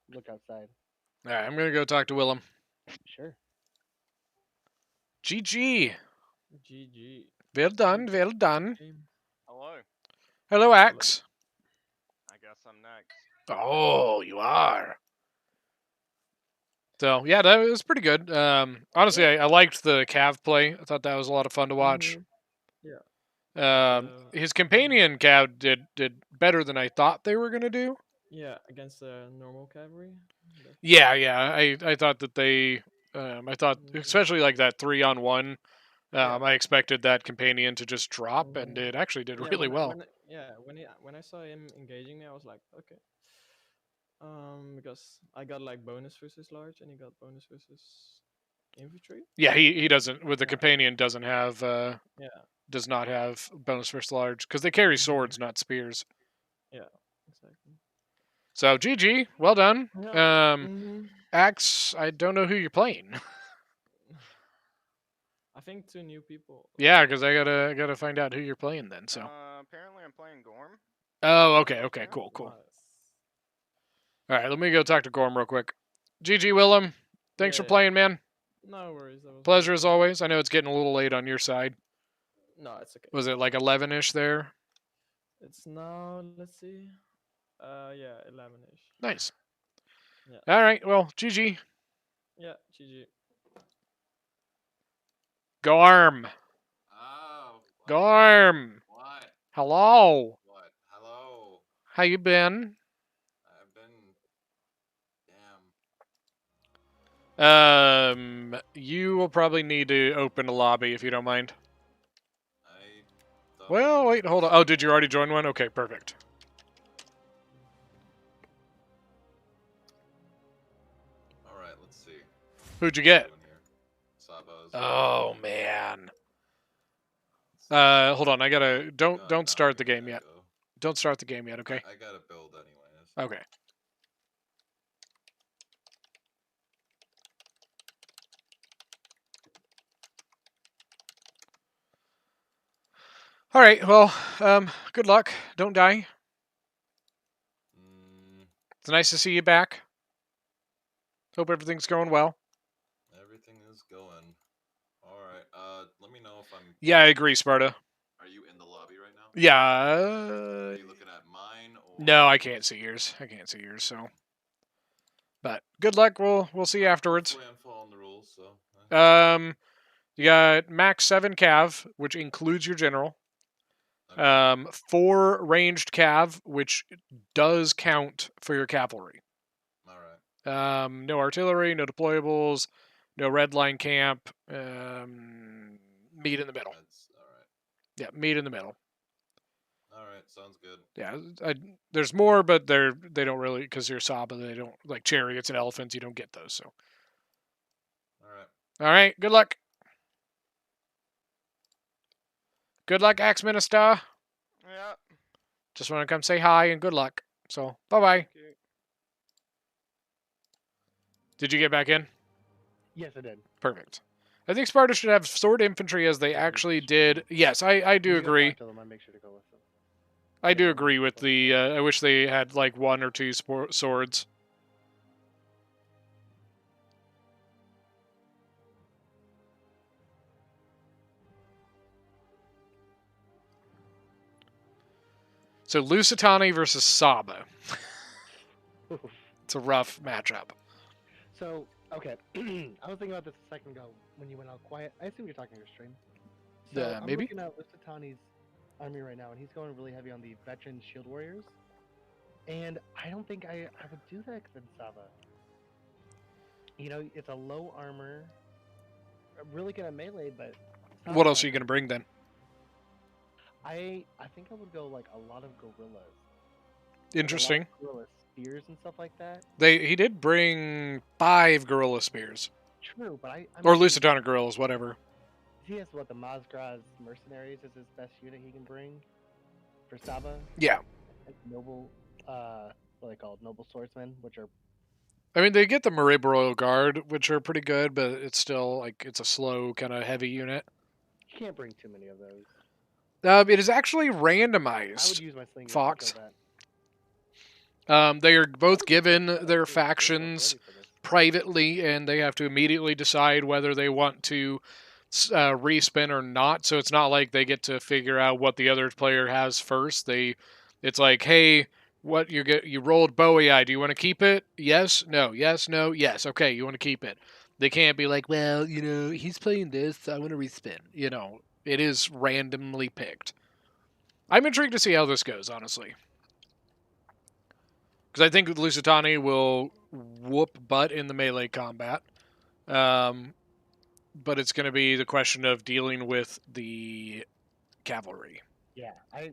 To look outside. All right, I'm gonna go talk to Willem. Sure. GG. GG. Well done. Well done. Hello. Hello, Axe. I guess I'm next. Oh, you are. So yeah, that was pretty good. Honestly, I liked the Cav play. I thought that was a lot of fun to watch. His companion Cav did better than I thought they were gonna do. Yeah, against the normal cavalry. Yeah. I thought that they. I thought especially like that 3-on-1. I expected that companion to just drop, and it actually did really well. When I saw him engaging me, I was like, okay. Because I got like bonus versus large, and he got bonus versus infantry. Yeah, he doesn't with the companion doesn't have does not have bonus versus large because they carry swords, not spears. Yeah, exactly. So GG, well done. Yeah. Axe, I don't know who you're playing. I think 2 new people. Yeah, because I gotta find out who you're playing then. So Apparently I'm playing Gorm. oh, okay, cool. Nice. All right, let me go talk to Gorm real quick. GG, Willem. Thanks for playing, man. No worries. That was Pleasure as always. I know it's getting a little late on your side. No, it's okay. Was it like 11-ish there? It's now, let's see. Yeah, 11-ish. Nice. Yeah. All right, well, GG. Yeah, GG. Gorm. Oh. Gorm. What? Hello. What? Hello. How you been? I've been. Damn. You will probably need to open a lobby if you don't mind. I. Well, wait, hold on. Oh, did you already join one? Okay, perfect. All right. Let's see. Who'd you get? Saba's. Oh man. Hold on. I gotta. Don't start the game yet. Don't start the game yet. Okay. I gotta build anyways. Okay. All right. Well, good luck. Don't die. It's nice to see you back. Hope everything's going well. Everything is going. All right. Let me know if I'm. Yeah, I agree, Sparta. Are you in the lobby right now? Yeah. Are you looking at mine or? No, I can't see yours. So. But good luck. We'll see you afterwards. Hopefully I'm following the rules, so. You got max 7 cav, which includes your general. Okay. 4 ranged cav, which does count for your cavalry. All right. No artillery, no deployables, no red line camp. Meet in the middle. That's all right. Yeah, meet in the middle. All right. Sounds good. Yeah, there's more, but they don't really because you're Saba. They don't like chariots and elephants. You don't get those. So. All right. All right. Good luck. Good luck, Axe Minister. Yeah. Just want to come say hi and good luck. So, bye-bye. Okay. Did you get back in? Yes, it did. Perfect. I think Sparta should have sword infantry as they Yeah, actually it's did. Yes, I do When you go agree. talk to them, I make sure to go with them. I Yeah, do they're agree with wonderful. the. I wish they had like 1 or 2 swords. So Lucitani versus Saba. It's a rough matchup. So, okay, I was thinking about this a second ago when you went all quiet. I assume you're talking your stream. So I'm Maybe? looking at Lucitani's army right now, and he's going really heavy on the veteran shield warriors. And I don't think I would do that against Saba. You know, it's a low armor, really good at melee, but What else are Saba, you going to bring then? I think I would go like a lot of gorillas. Like, a lot of Interesting. gorilla spears and stuff like that. He did bring 5 gorilla spears. True, but I'm Or thinking Lusitana gorillas, whatever. he has what the Mazgraz mercenaries is his best unit he can bring for Saba. Yeah. And noble, what are they called? Noble swordsmen, which are I mean, they get the Marib Royal Guard, which are pretty good, but it's still, like, it's a slow, kind of heavy unit. you can't bring too many of those. It is actually I would randomized. use my sling gun Fox. to kill that. They are I both would given consider their that. factions Ready for this. privately, and they have to immediately decide whether they want to respin or not. So it's not like they get to figure out what the other player has first. It's like, hey, what you rolled Bowie eye. Do you want to keep it? Yes, no, yes, no, yes. Okay, you want to keep it. They can't be like, well, he's playing this, so I want to respin. It is randomly picked. I'm intrigued to see how this goes, honestly. Because I think Lusitani will whoop butt in the melee combat. But it's going to be the question of dealing with the cavalry. Yeah, I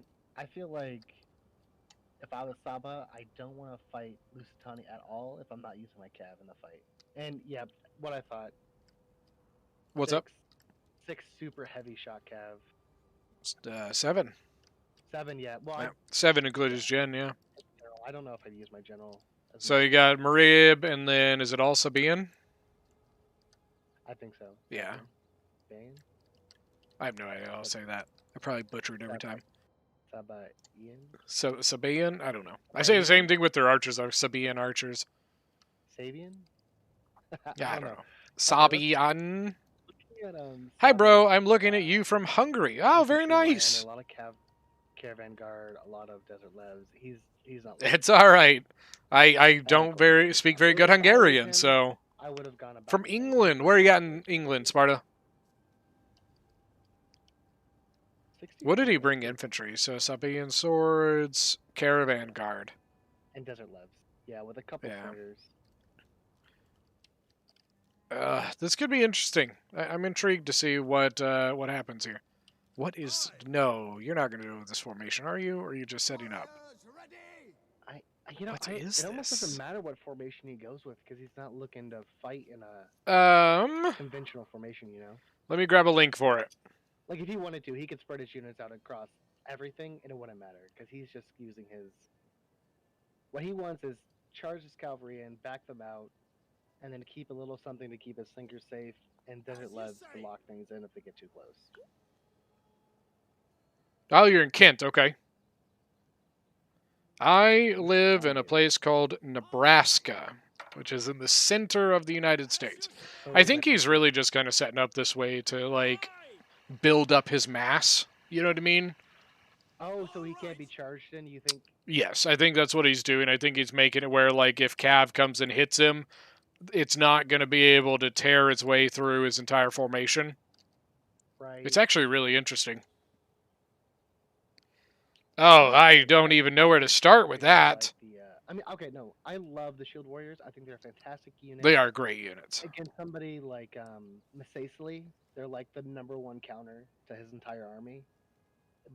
feel like if I was Saba, I don't want to fight Lusitani at all if I'm not using my cav in the fight. And yeah, what I thought. What's up? 6 super heavy shot cav. 7. 7, yeah. Well, Yeah. 7 includes his gen, yeah. I don't know if I'd use my general. So you got Marib, and then is it all Sabian? I think so. Yeah. Bane? I have no idea how to say that. I probably butchered every time. Saba Ian? So Sabian? I don't know. I say the same thing with their archers, are Sabian archers. Sabian? Yeah, I don't know. Okay, Sabian. At, Hi, Saba, bro. I'm looking at you from Hungary. Oh, very infantry land, nice. A lot of caravan guard, a lot of desert levs. He's not. It's all right. I don't speak very good Hungarian, so. I would have gone about From England. Where are you at in England, Sparta? 60 What did he bring infantry? So Sabian swords, caravan guard. and desert levs. Yeah, with a couple Yeah. fighters. This could be interesting. I'm intrigued to see what happens here. What is... No, you're not going to do this formation, are you? Or are you just setting up? What is it almost this? doesn't matter what formation he goes with because he's not looking to fight in a conventional formation, Let me grab a link for it. Like, if he wanted to, he could spread his units out across everything, and it wouldn't matter, because he's just using his... What he wants is charge his cavalry in, back them out, and then keep a little something to keep his sinkers safe, and desert levs to lock things in if they get too close. Oh, you're in Kent, okay. I live in a place called Nebraska, which is in the center of the United States. I think he's really just kind of setting up this way to, like, build up his mass. You know what I mean? Oh, so he can't be charged in, you think? Yes, I think that's what he's doing. I think he's making it where, like, if Cav comes and hits him, it's not going to be able to tear its way through his entire formation. Right. It's actually really interesting. Oh, I don't even know where to start with that. I mean, okay, no, I love the Shield Warriors. I think they're a fantastic unit. They are great units. Against somebody like Masasili, they're like the #1 counter to his entire army.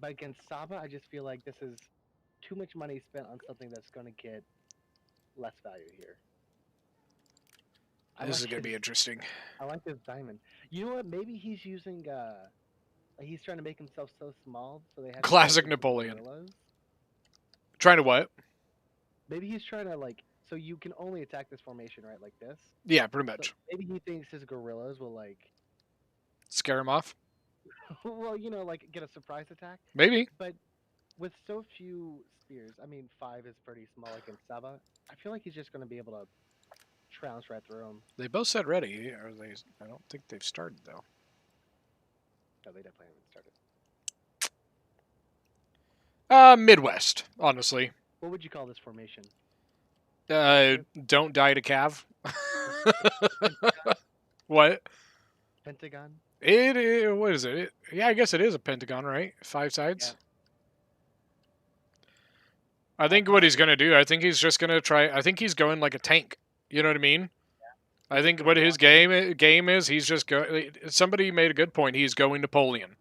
But against Saba, I just feel like this is too much money spent on something that's going to get less value here. This is going to be interesting. I like this diamond. You know what? Maybe he's using he's trying to make himself so small so they have Classic Napoleon. Trying to what? Maybe he's trying to so you can only attack this formation, right? Like this. Yeah, pretty So much. maybe he thinks his gorillas will like, Scare him off? well, like get a surprise attack. Maybe. But with so few spears, I mean, 5 is pretty small, like in Saba. I feel like he's just going to be able to trounce right through him. They both said ready. Are they? I don't think they've started, though. No, they definitely haven't started. Midwest, honestly. What would you call this formation? Don't die to Cav. What? Pentagon? What is it? Yeah, I guess it is a pentagon, right? 5 sides. Yeah. I think what he's gonna do, I think he's just gonna try. I think he's going like a tank. You know what I mean? I think what his game is, he's just go. Somebody made a good point. He's going Napoleon.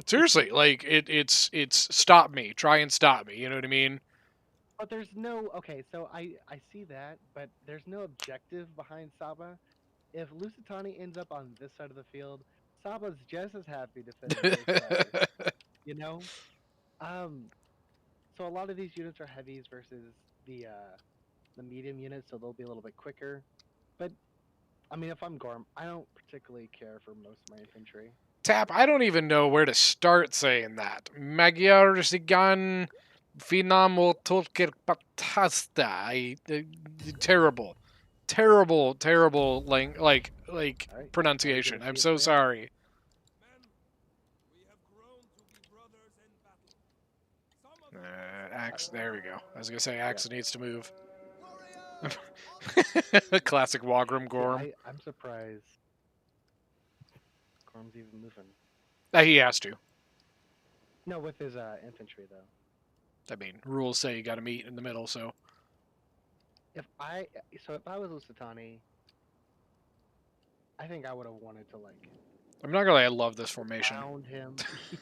Seriously, like it's stop me, try and stop me. You know what I mean? But there's no so I see that, but there's no objective behind Saba. If Lucitani ends up on this side of the field, Saba's just as happy to finish this side. You know? So a lot of these units are heavies versus the medium units, so they'll be a little bit quicker. But I mean, if I'm Gorm, I don't particularly care for most of my infantry. Tap, I don't even know where to start saying that. Magyar sigan finamo tolker patasta. Terrible. Like Right. pronunciation. Gonna I'm see it so play out. sorry. Axe, there we go. I was gonna say Axe needs to move. Classic Wagram See, Gorm. I'm surprised Gorm's even moving. He has to. No, with his infantry though. I mean, rules say you got to meet in the middle, so. If I was Lucitani, I think I would have wanted to like I'm not gonna lie, I love this formation. round him.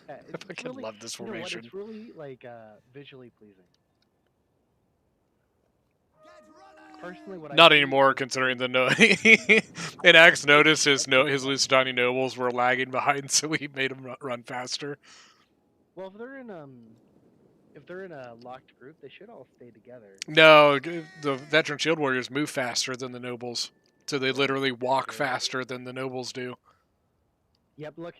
Yeah, I fucking love this you know what, formation. it's really like visually pleasing. Personally, what Not I anymore, considering the no. And Axe noticed his Lucitani nobles were lagging behind, so he made them run faster. Well, if they're in a locked group, they should all stay together. No, the veteran shield warriors move faster than the nobles, so they literally walk faster than the nobles do. Yep, look.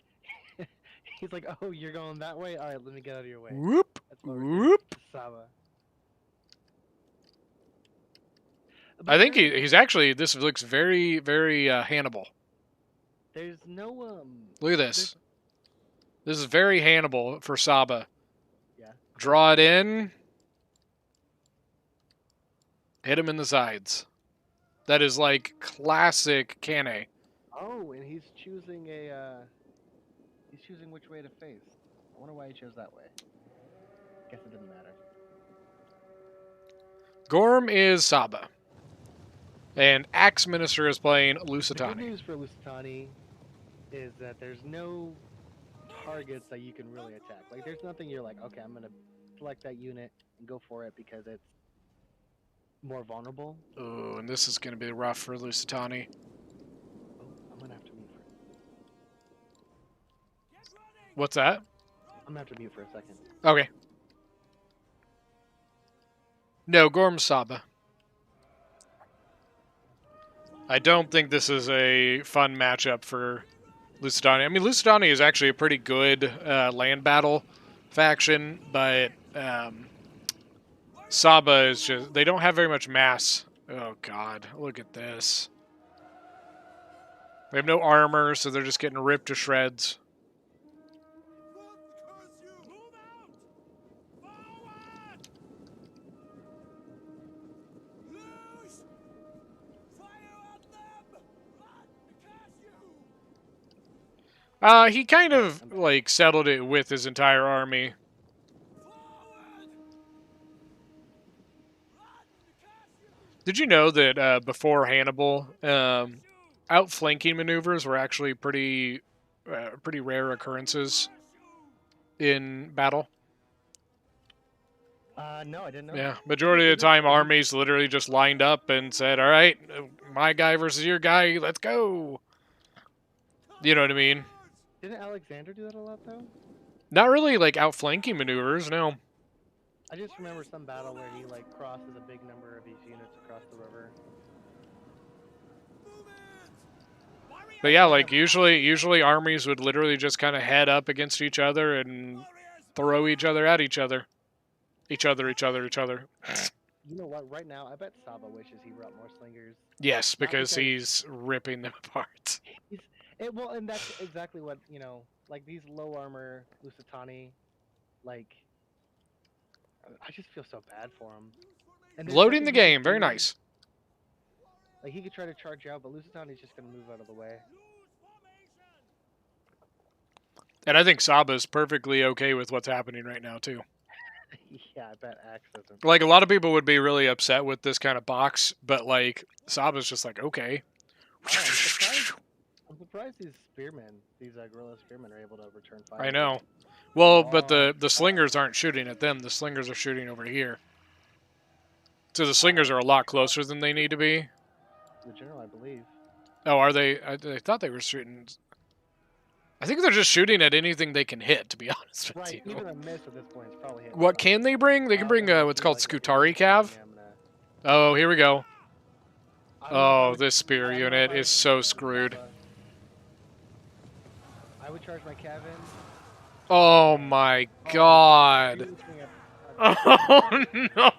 He's like, oh, you're going that way? All right, let me get out of your way. Whoop, That's what we're doing. whoop. Saba. I think he's actually. This looks very, very Hannibal. There's no Look at this. This is very Hannibal for Saba. Yeah. Draw it in. Hit him in the sides. That is like classic Kane. Oh, and he's choosing he's choosing which way to face. I wonder why he chose that way. Guess it didn't matter. Gorm is Saba. And Axe Minister is playing The good Lucitani. news for Lucitani is that there's no targets that you can really attack. Like, there's nothing you're like, okay, I'm gonna select that unit and go for it because it's more vulnerable. Ooh, and this is going to be rough for Lucitani. Oh, I'm gonna have to mute for. What's that? I'm gonna have to mute for a second. Okay. No, Gorm Saba. I don't think this is a fun matchup for Lucitani. I mean, Lucitani is actually a pretty good land battle faction, but Saba is just... They don't have very much mass. Oh, God. Look at this. They have no armor, so they're just getting ripped to shreds. He kind of, like, settled it with his entire army. Did you know that before Hannibal, outflanking maneuvers were actually pretty rare occurrences in battle? No, I didn't know. Yeah, majority of the time, armies literally just lined up and said, all right, my guy versus your guy, let's go. You know what I mean? Didn't Alexander do that a lot though? Not really like outflanking maneuvers, no. I just remember some battle where he like crosses a big number of these units across the river. But yeah, like usually armies would literally just kind of head up against each other and throw each other at each other. Each other. You know what? Right now, I bet Saba wishes he brought more slingers. Yes, because because- he's ripping them apart. Well, and that's exactly what like these low armor Lucitani, like I just feel so bad for him. And there's Loading the nothing he game, can very do. nice. Like he could try to charge out, but Lucitani's just gonna move out of the way. And I think Saba's perfectly okay with what's happening right now too. Yeah, I bet Axe doesn't. Like a lot of people would be really upset with this kind of box, but like Saba's just like, okay. Oh, I'm surprised these spearmen, these guerrilla spearmen, are able to return fire. I know. Well, but Oh, the slingers aren't shooting at them. The slingers are shooting over here. So the slingers are a lot closer than they need to be. The general, I believe. Oh, are they? I thought they were shooting. I think they're just shooting at anything they can hit, to be honest with Right, you. even a miss at this point is probably hitting. What can they bring? They can bring what's called Scutari Cav. Oh, here we go. Oh, this spear unit is so screwed. I would charge my cabin. Oh my god. Oh no.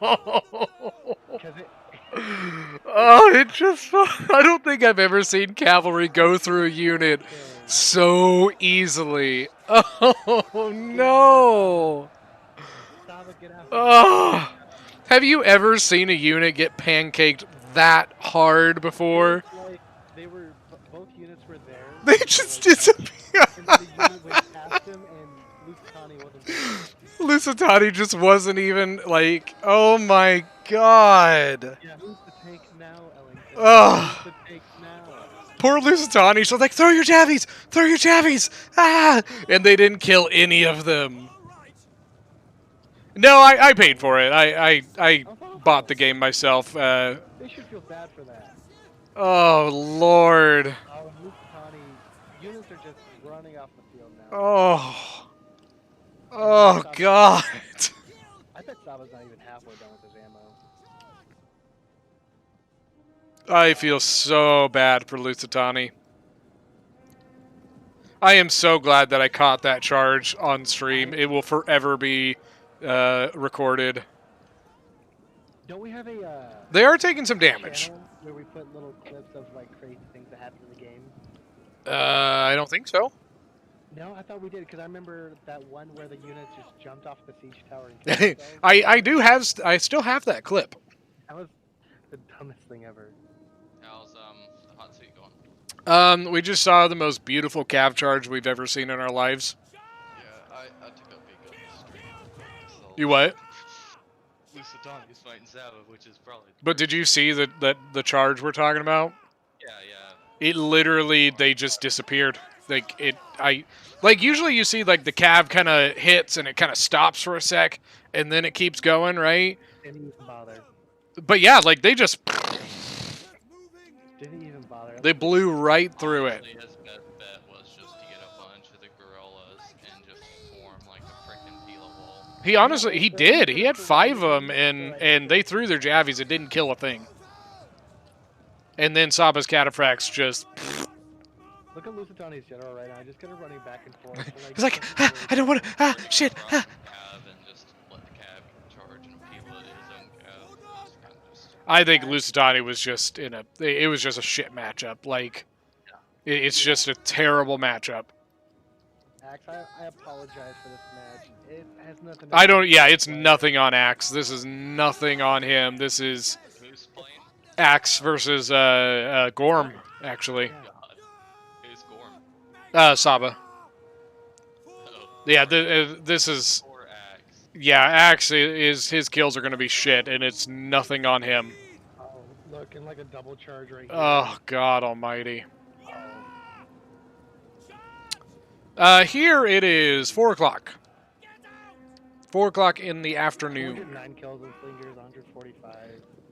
Oh, it just. I don't think I've ever seen cavalry go through a unit so easily. Oh no. Oh. Have you ever seen a unit get pancaked that hard before? Like, both units were there. They just disappear. And then the unit went past him, and Lucitani wasn't there. Lucitani just wasn't even like, oh my god. Yeah, who's the tank now, Ellington? Ugh. Who's the tank now? Poor Lucitani, she's like, throw your jabbies, ah! And they didn't kill any of them. No, I paid for it. I bought the game myself. They should feel bad for that. Oh, Lord. Oh, Lucitani, units are just running off the field now. Oh. Oh, God. I bet Saba's not even halfway done with his ammo. I feel so bad for Lucitani. I am so glad that I caught that charge on stream. It will forever be recorded. Don't we have a They are taking some damage. channel where we put little clips of like crazy things that happen in the game? I don't think so. No, I thought we did because I remember that one where the units just jumped off the siege tower and killed themselves. I still have that clip. That was the dumbest thing ever. How's the Hotseat going? We just saw the most beautiful cav charge we've ever seen in our lives. Yeah, I took a peek on the stream. So You what? Lucitani's fighting Saba, which is probably. But did you see the charge we're talking about? Yeah, yeah. It literally, they just disappeared. Like usually you see like the cav kind of hits and it kind of stops for a sec and then it keeps going, right? Didn't even bother. But yeah, like they just Didn't even bother. they blew right through it. Honestly, his best bet was just to get a bunch of the guerrillas and just form like a freaking pila wall. He honestly, he did. He had 5 of them and they threw their javies. It didn't kill a thing. And then Saba's cataphracts just. Look at Lusitani's general right now. Just kind of running back and forth. He's like, I don't want to. Shit. Cav and just let the cav charge and pila his own cav. Just kind of just. I think Lucitani was just in a. It was just a shit matchup. Like, it's just a terrible matchup. Axe, I apologize for this match. It has nothing. I don't. Yeah, it's nothing on Axe. This is nothing on him. This is Who's playing? Axe versus Gorm, actually. God. Who's Gorm? Saba. Oh, Yeah, this is. poor Axe. Yeah, Axe is his kills are gonna be shit, and it's nothing on him. Oh, look, and like a double charge right here. Oh God Almighty. Oh. Here it is 4 o'clock. 4 o'clock in the afternoon. 209 kills and slingers, 145.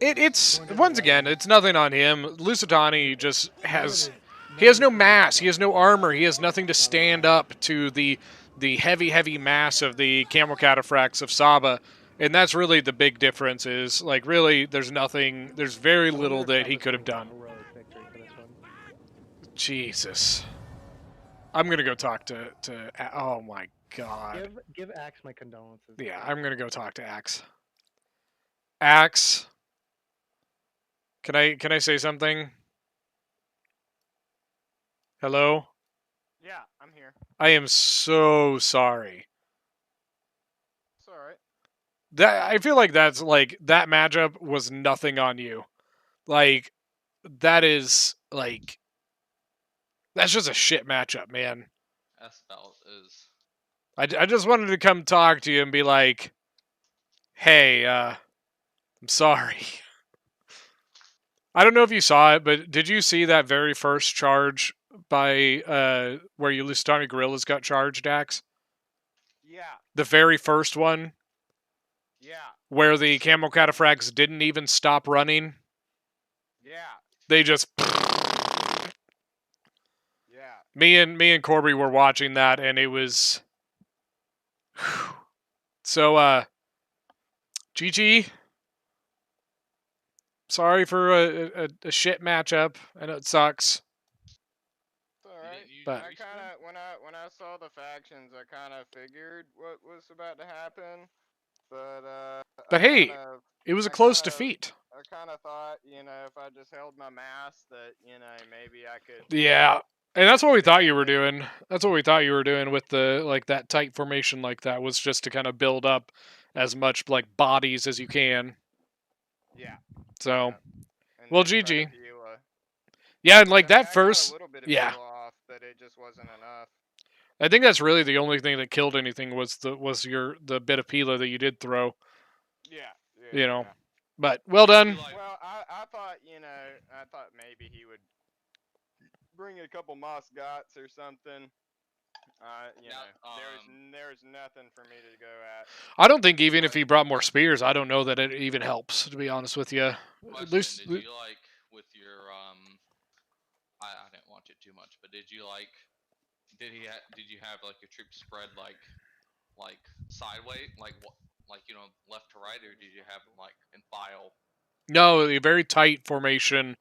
It's once again, it's nothing on him. Lucitani just has. He has no mass. He has no armor. He has nothing to stand up to the heavy mass of the camel cataphracts of Saba. And that's really the big difference. Is like really, there's nothing. There's very I wonder little if that Kev he is could have going done. for a heroic victory for this one. Jesus. I'm gonna go talk to. Oh my god. Give Axe my condolences. Yeah, please. I'm gonna go talk to Axe. Axe. Can I say something? Hello? Yeah, I'm here. I am so sorry. It's alright. That I feel like that's like that matchup was nothing on you. Like that is like that's just a shit matchup, man. Asphalt is. I just wanted to come talk to you and be like, "Hey, I'm sorry." I don't know if you saw it, but did you see that very first charge by where you Lucitani Gorillas got charged, Dax? Yeah, The very first one yeah, where the Camel Cataphracts didn't even stop running. yeah, They just yeah. me and Corby were watching that, and it was so. GG. Sorry for a shit matchup. I know it sucks. It's alright. use But- I kind of when I saw the factions, I kind of figured what was about to happen, but But I hey, kinda, it was a I close kinda- defeat. I kind of thought, if I just held my mass, that maybe I could. Yeah. And that's what we thought you were Maybe. doing. That's what we thought you were doing with the like that tight formation like that was just to kind of build up as much like bodies as you can. Yeah. So, Yeah. And well, then try to GG. View, Yeah, and like I mean, that I got first, a little bit of yeah. view off, but it just wasn't enough. I think that's really the only thing that killed anything was the bit of Pila that you did throw. Yeah. You know, Yeah. but well done. Well, I thought, I thought maybe he would bring a couple moss gots or something. There's nothing for me to go at. I don't think even if he brought more spears, I don't know that it even helps. To be honest with you, Question: Did you like with your I didn't watch it too much, but did you like? Did you have like your troops spread like sideways, like what, like left to right, or did you have them like in file? No, a very tight formation.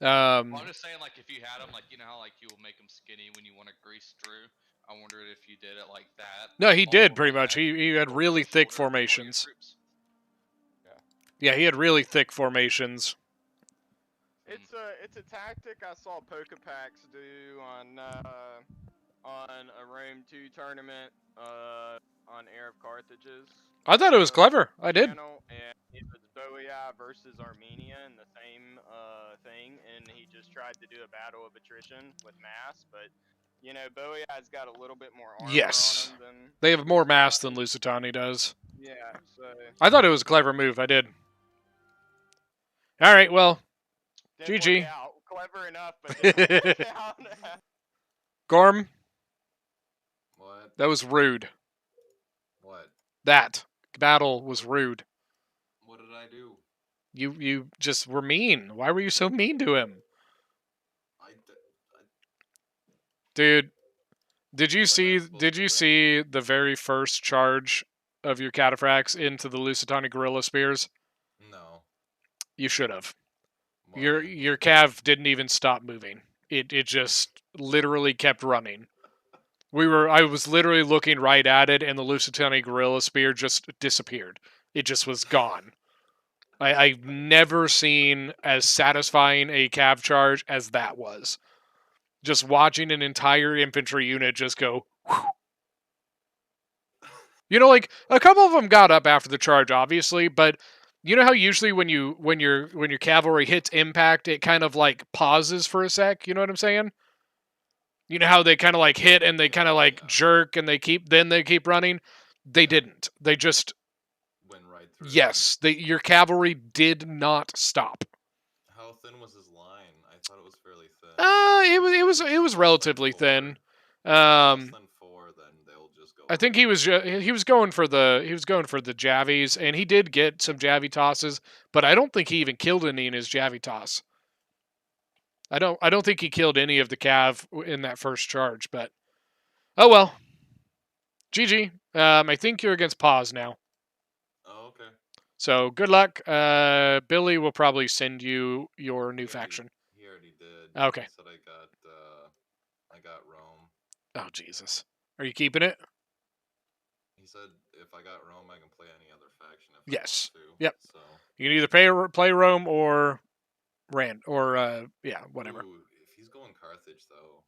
Well, I'm just saying, like if you had them, like how like you will make them skinny when you want to grease through. I wondered if you did it like that. No, he all did of pretty like much. that, He had or really was it thick shorter for all your formations. troops? Yeah, he had really thick formations. It's a tactic I saw Pokepacks do on a Rome 2 tournament on Air of Carthage's. I thought it was clever. I did. Channel, and it was Boia versus Armenia in the same thing, and he just tried to do a battle of attrition with mass, but Boia's got a little bit more armor Yes. on him than They have more mass Lucitani. than Lucitani does. Yeah, so I thought it was a clever move. I did. All right, well, didn't GG. work out. Clever enough, but didn't work out. Gorm, What? that was rude. What? That battle was rude. What did I do? You just were mean. Why were you so mean to him? Dude, did you see the very first charge of your cataphracts into the Lucitani gorilla spears? No. You should have. Why? Your cav didn't even stop moving. It just literally kept running. I was literally looking right at it, and the Lucitani gorilla spear just disappeared. It just was gone. I've never seen as satisfying a cav charge as that was. Just watching an entire infantry unit just go. Whew. Like a couple of them got up after the charge, obviously, but you know how usually when your cavalry hits impact, it kind of like pauses for a sec. You know what I'm saying? You know how they kind of like hit and they kind of like jerk and they keep running. They didn't. They just went right through. Yes, your cavalry did not stop. How thin was his line? I thought it was fairly thin. It was relatively thin. Less than 4, then they'll just go. I think he was going for the javies, and he did get some javy tosses, but I don't think he even killed any in his javy toss. I don't think he killed any of the cav in that first charge, but oh well. GG. I think you're against Paz now. Oh, okay. So good luck. Billy will probably send you your new He already- faction. He already did. Okay. He said I got Rome. Oh Jesus. Are you keeping it? He said if I got Rome, I can play any other faction if Yes. I want to. Yep. So. You can either play Rome or Rand or yeah, whatever. Ooh, if he's going Carthage though.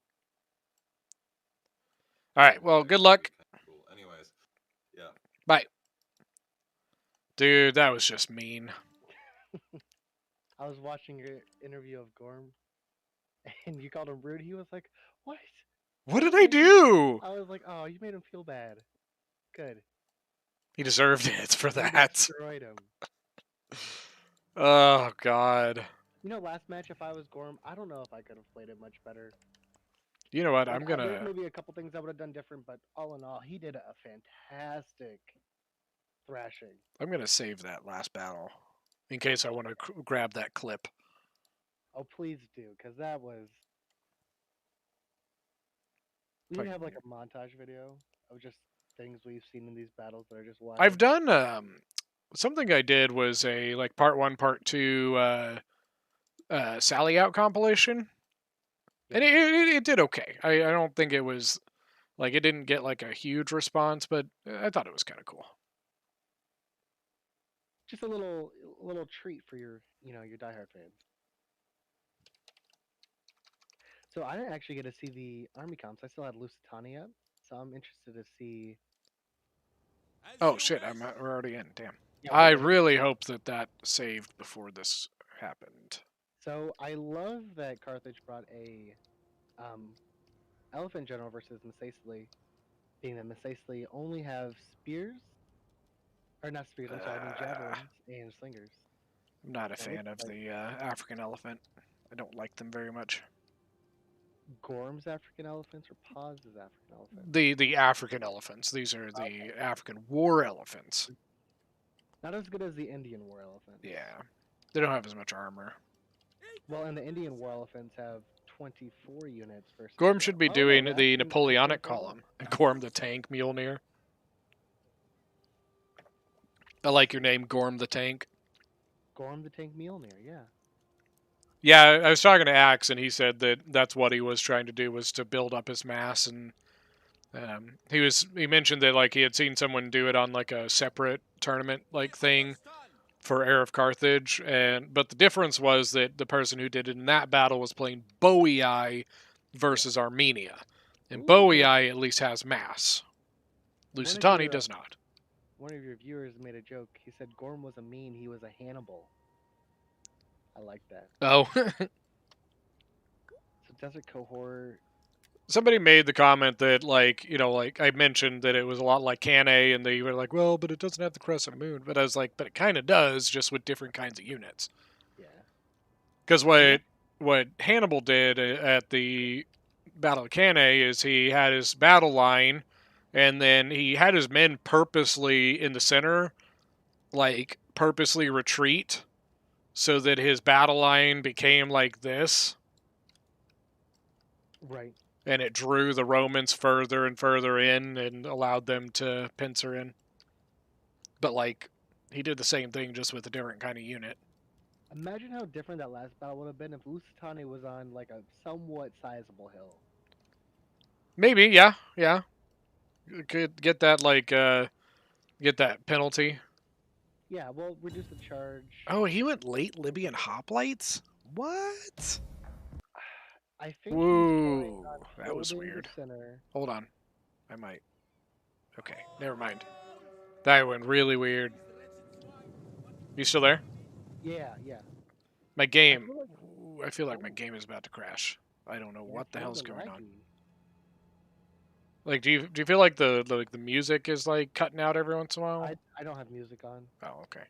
All right. Well, good luck. Cool. Anyways, yeah. Bye. Dude, that was just mean. I was watching your interview of Gorm, and you called him rude. He was like, "What? What did I do? I was like, "Oh, you made him feel bad. Good." He deserved it for You that. destroyed him. Oh God. You know, last match, if I was Gorm, I don't know if I could have played it much better. You know what? Like, I'm there's gonna. maybe a couple things I would have done different, but all in all, he did a fantastic thrashing. I'm gonna save that last battle in case I want to grab that clip. Oh, please do, because that was. We need to have like a montage video of just things we've seen in these battles that are just wild. I've done something I did was a like part 1, part 2 Sally Out compilation. And it did okay. I don't think it was like it didn't get like a huge response, but I thought it was kind of cool. Just a little treat for your your diehard fans. So I didn't actually get to see the army comps. I still had Lucitani up, so I'm interested to see. Oh shit! We're already in. Damn. Yeah, I we're in. really hope that saved before this happened. So I love that Carthage brought a elephant general versus Macesli, being that Macesli only have spears, or not spears. I'm sorry, I mean javelins and slingers. I'm not a That fan of looks like the African elephant. I don't like them very much. Gorm's African elephants or Paz's African elephants. The African elephants. These are the African war elephants. Not as good as the Indian war elephants. Yeah, they don't have as much armor. Well, and the Indian war elephants have 24 units versus. Gorm should be doing no, the actually, Napoleonic hold on. column. Gorm the tank Mjolnir. I like your name, Gorm the tank. Gorm the tank Mjolnir, yeah. Yeah, I was talking to Axe, and he said that that's what he was trying to do, was to build up his mass, and he mentioned that like he had seen someone do it on like a separate tournament like thing for Heir of Carthage, but the difference was that the person who did it in that battle was playing Boii versus Armenia, and Boii at least has mass. Lucitani does not. One of your viewers made a joke. He said Gorm was a mean, he was a Hannibal. I like that. Oh. So Desert Cohort. Somebody made the comment that, like, you know, like I mentioned that it was a lot like Cannae, and they were like, well, but it doesn't have the crescent moon. But I was like, but it kind of does, just with different kinds of units. Yeah. Because what Hannibal did at the Battle of Cannae is he had his battle line, and then he had his men purposely in the center, like purposely retreat, so that his battle line became like this. Right. And it drew the Romans further and further in and allowed them to pincer in. But, like, he did the same thing just with a different kind of unit. Imagine how different that last battle would have been if Lucitani was on, like, a somewhat sizable hill. Maybe, yeah. Could get that, like, get that penalty. Yeah, well, reduce the charge. Oh, he went late Libyan hoplites? What? I think Whoa, that was weird. Center. Hold on. I might. Okay, never mind. That went really weird. You still there? Yeah. My game. I feel like my game is about to crash. I don't know what the hell's going on. Like, do you feel like the music is like cutting out every once in a while? I don't have music on. Oh, okay.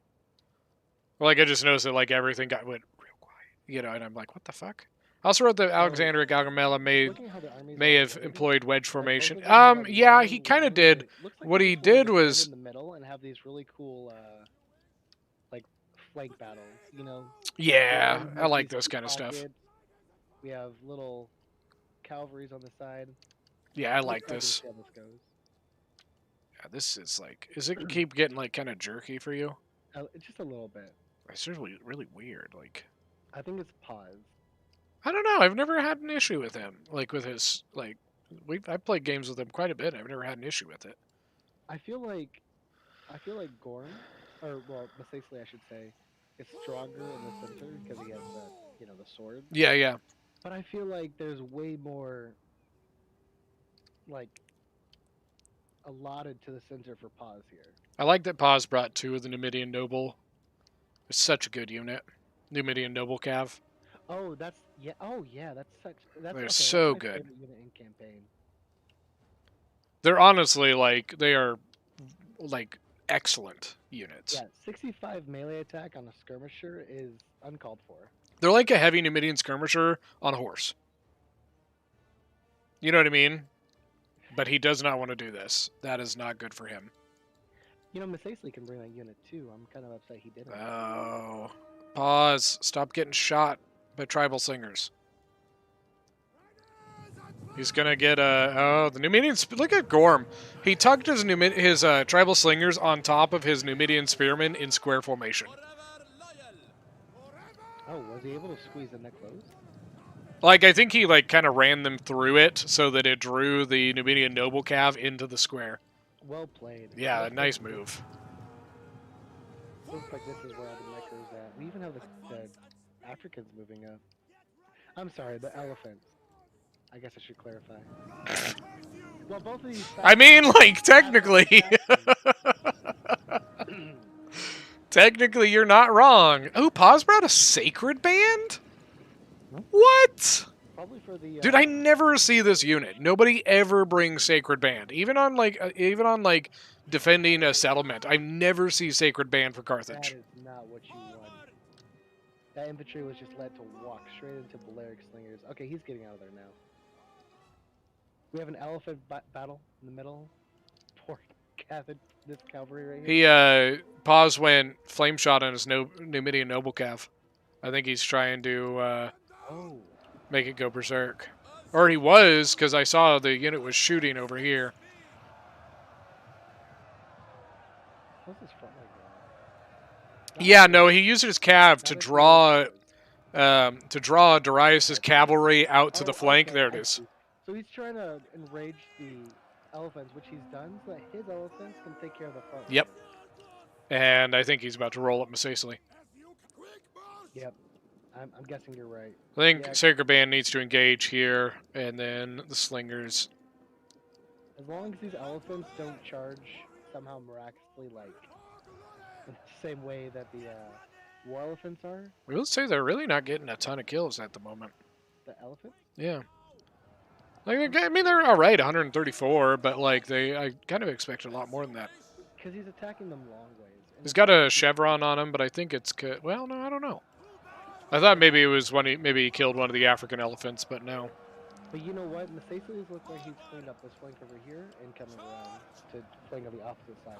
Well, like I just noticed that like everything went real quiet, you know, and I'm like, what the fuck? I also wrote that Alexander Gaugamela may have employed wedge formation. Yeah, he kind of did. What he did was in the middle and have these really cool like flank battles, you know. Yeah, I like this kind of stuff. We have little cavalries on the side. Yeah, I like this. Yeah, this is like, is it keep getting like kind of jerky for you? Just a little bit. It's really, really weird. Like, I think it's pause. I don't know. I've never had an issue with him. Like with his I've played games with him quite a bit. I've never had an issue with it. I feel like Gorm, or well, Masacely I should say, is stronger in the center because he has the sword. Yeah, yeah. But I feel like there's way more like allotted to the center for pause here. I like that Paz brought 2 of the Numidian Noble. It's such a good unit. Numidian Noble Cav. Oh, that's yeah. Oh, yeah. That's They're okay, so that's my good. favorite unit in campaign. They're honestly they are excellent units. Yeah, 65 melee attack on a skirmisher is uncalled for. They're like a heavy Numidian skirmisher on a horse. You know what I mean? But he does not want to do this. That is not good for him. Masacely can bring that unit too. I'm kind of upset he didn't. Oh. Pause. Stop getting shot by tribal singers. He's gonna get the Numidian. Look at Gorm. He tucked his tribal slingers on top of his Numidian spearmen in square formation. Oh, was he able to squeeze in that close? Like, I think he kind of ran them through it so that it drew the Numidian noble cav into the square. Well played. Yeah, nice move. Looks like this is where all the mechas at. We even have the Africans moving up. I'm sorry, the elephants. I guess I should clarify. Well, both of these. I mean, technically. Technically, you're not wrong. Oh, Paz brought a sacred band? What? Probably for the. Dude, I never see this unit. Nobody ever brings sacred band, even on defending a settlement. I never see sacred band for Carthage. That is not what you want. That infantry was just led to walk straight into Balearic slingers. Okay, he's getting out of there now. We have an elephant battle in the middle. Poor this cavalry right here. He Paz went flame shot on his Numidian noble cav. I think he's trying to make it go berserk. Or he was, because I saw the unit was shooting over here. What's his front leg? Yeah, no, he used his cav to draw Darius's cavalry out to the flank. Okay, there it I is. see. So he's trying to enrage the elephants, which he's done, so that his elephants can take care of the front. Yep. And I think he's about to roll up Masacely. Yep. I'm guessing you're right. I think Yeah. Sacred Band needs to engage here, and then the Slingers. As long as these elephants don't charge somehow miraculously, in the same way that the war elephants are. We will say they're really not getting a ton of kills at the moment. The elephants? Yeah. I mean, they're all right, 134, but I kind of expected a lot more than that. Because he's attacking them long ways. He's got a chevron on him, but I think it's well, no, I don't know. I thought maybe it was maybe he killed one of the African elephants, but no. But you know what? Masacely looks like he's cleaned up this flank over here and coming around to flank on the opposite side.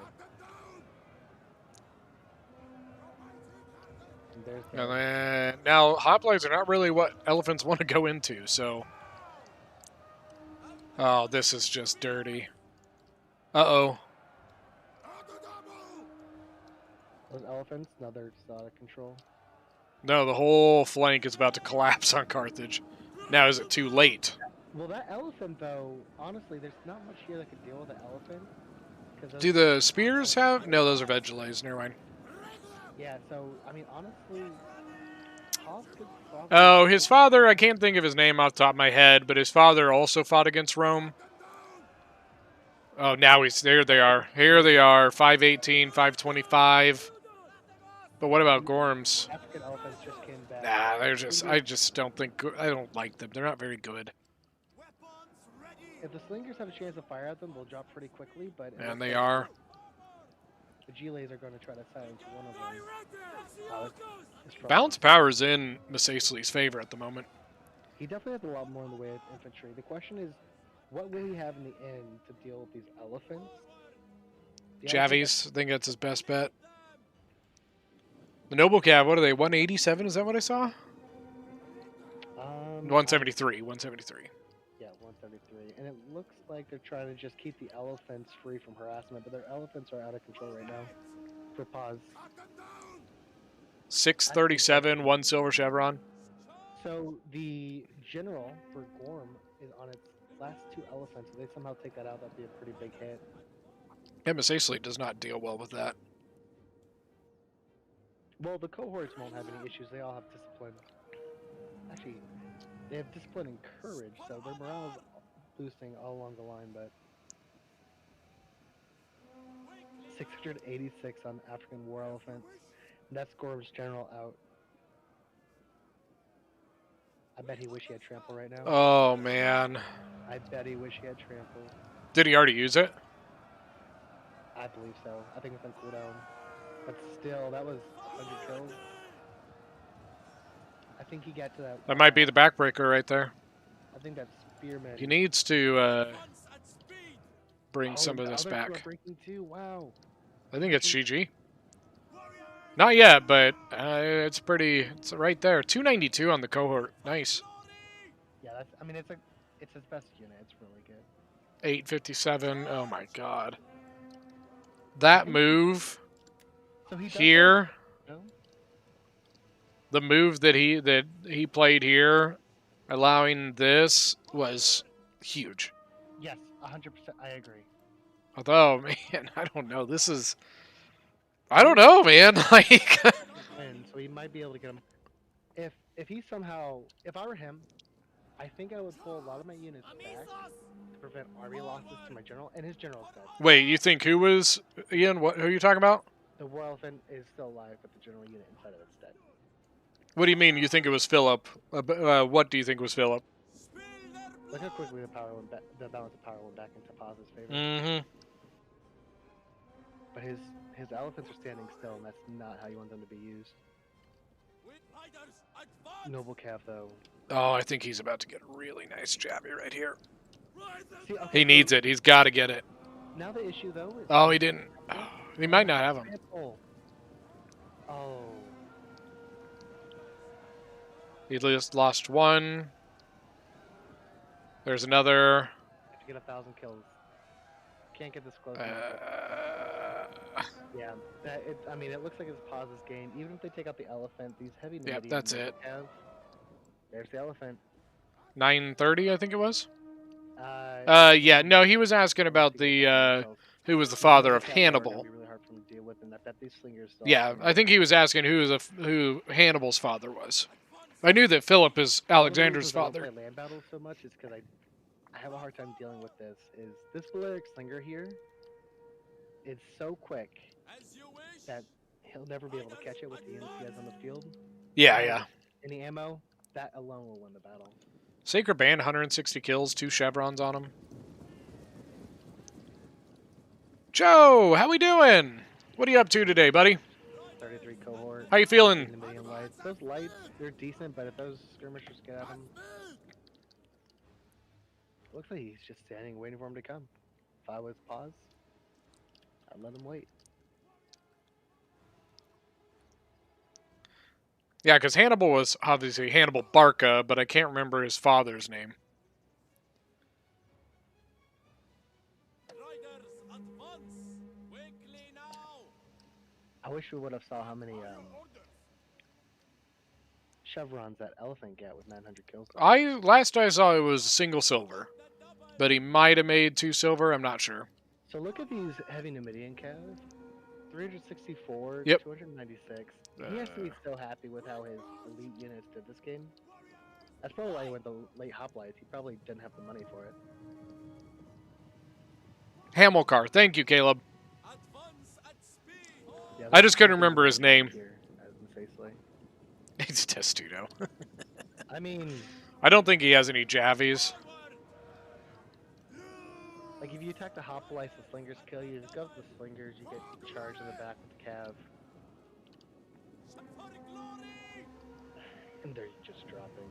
And there's the... And then, now, hoplites are not really what elephants want to go into, so... Oh, this is just dirty. Uh-oh. Those elephants, now they're just out of control. No, the whole flank is about to collapse on Carthage. Now, is it too late? Well, that elephant, though, honestly, there's not much here that could deal with the elephant. Do the spears have... No, those are Vegiles. Never mind. Yeah, so, I mean, honestly... Oh, his father, I can't think of his name off the top of my head, but his father also fought against Rome. Oh, now there they are. Here they are, 518, 525. But what about Gorms? African elephants just came back. Nah, I just don't think, I don't like them. They're not very good. If the slingers have a chance to fire at them, they'll drop pretty quickly, but... And they are. The Giles are going to try to silence one of them. Balance power's in Masacely's favor at the moment. He definitely has a lot more in the way of infantry. The question is, what will he have in the end to deal with these elephants? Javies, I think that's his best bet. The Noble Cav, what are they, 187? Is that what I saw? 173, 173. Yeah, 173. And it looks like they're trying to just keep the elephants free from harassment, but their elephants are out of control right now. for pause. 637, 1 silver chevron. So the general for Gorm is on its last 2 elephants. If they somehow take that out, that'd be a pretty big hit. MSA Slate does not deal well with that. Well, the cohorts won't have any issues. They all have discipline. Actually, they have discipline and courage, so their morale is boosting all along the line, but 686 on African war elephants. And that's Gorm's general out. I bet he wish he had trample right now. Oh, man. I bet he wish he had trample. Did he already use it? I believe so. I think it's on cooldown. But still, that was 100 kills. I think he got to that. That might be the backbreaker right there. I think that spearman. He needs to bring Oh, some of the this other two are back. breaking too. Wow. I think it's GG. Not yet, but it's pretty. It's right there. 292 on the cohort. Nice. Yeah, that's. I mean, it's his best unit. It's really good. 857. Oh my god. That move So he does here, that, no? the move that he played here, allowing this was huge. Yes, 100%. I agree. Although, man, I don't know. This is. I don't know, man. Like. And so he might be able to get him. If he somehow, if I were him, I think I would pull a lot of my units back to prevent army losses to my general, and his general's dead. Wait, you think who was Ian? What? Who are you talking about? The war elephant is still alive, but the general unit inside of it's dead. What do you mean? You think it was Philip? What do you think was Philip? Look how quickly the balance of power went back into Paz's favor. Mm-hmm. But his elephants are standing still, and that's not how you want them to be used. Noble Cav, though. Oh, I think he's about to get a really nice jabby right here. See, okay, He needs it. He's got to get it. Now the issue, though, is... Oh, he didn't. Oh, he might not have him. Oh. He just lost one. There's another. Have to get 1,000 kills. Can't get this close. Yeah, I mean, it looks like it's Paz's game. Even if they take out the elephant, these heavy Yep, Numidians that's it. have... There's the elephant. 930, I think it was. Yeah, No, he was asking about the who was the father of Hannibal. Really hard for him to deal with, and I bet these slingers still Yeah, I think he was asking who Hannibal's father was. I knew that Philip is Alexander's father. I don't play land battles so much is because I have a hard time dealing with this. Is this Valeric slinger here? It's so quick that he'll never be able to catch it with the units he has on the field. Yeah. Any ammo, that alone will win the battle. Sacred Band, 160 kills, 2 chevrons on him. Joe, how we doing? What are you up to today, buddy? 33 cohort. How you feeling? Lights. Those lights, they're decent, but if those skirmishers get at him, looks like he's just standing waiting for him to come. If I was Paz, I'd let him wait. Yeah, because Hannibal was obviously Hannibal Barca, but I can't remember his father's name. I wish we would have saw how many chevrons that elephant get with 900 kills. Last I saw it was single silver, but he might have made 2 silver. I'm not sure. So look at these heavy Numidian calves. 364, Yep. 296. He has to be so happy with how his elite units did this game. That's probably why he went the late hoplites. He probably didn't have the money for it. Hamilcar. Thank you, Caleb. Yeah, I just couldn't remember his name. Here, as in Faceley. He's Testudo. I mean, I don't think he has any Javies. like if you attack the hoplites, the slingers kill you. If you go with the slingers, you get charged in the back with the cav. And they're just dropping.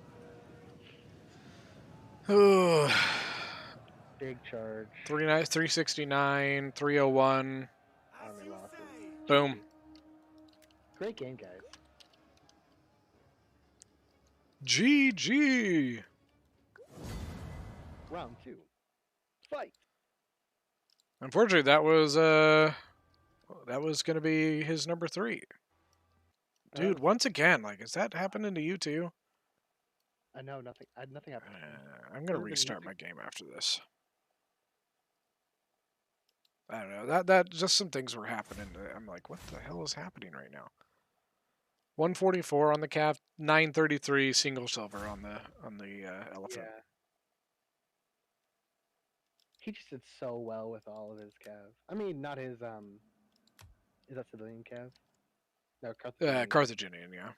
Big charge. 369, 301. Army losses. Boom. Great game, guys. GG. Round 2. Fight. Unfortunately, that was that was going to be his number 3. Dude, was- once again, like, is that happening to you too? I know nothing. Nothing happened. to me. I'm going to Other than restart my music. game after this. I don't know. That just some things were happening. I'm like, what the hell is happening right now? 144 on the calf, 933 single silver on the elephant. Yeah. He just did so well with all of his calves. I mean, not his Is that civilian calves? No, Carthaginian. Carthaginian, yeah.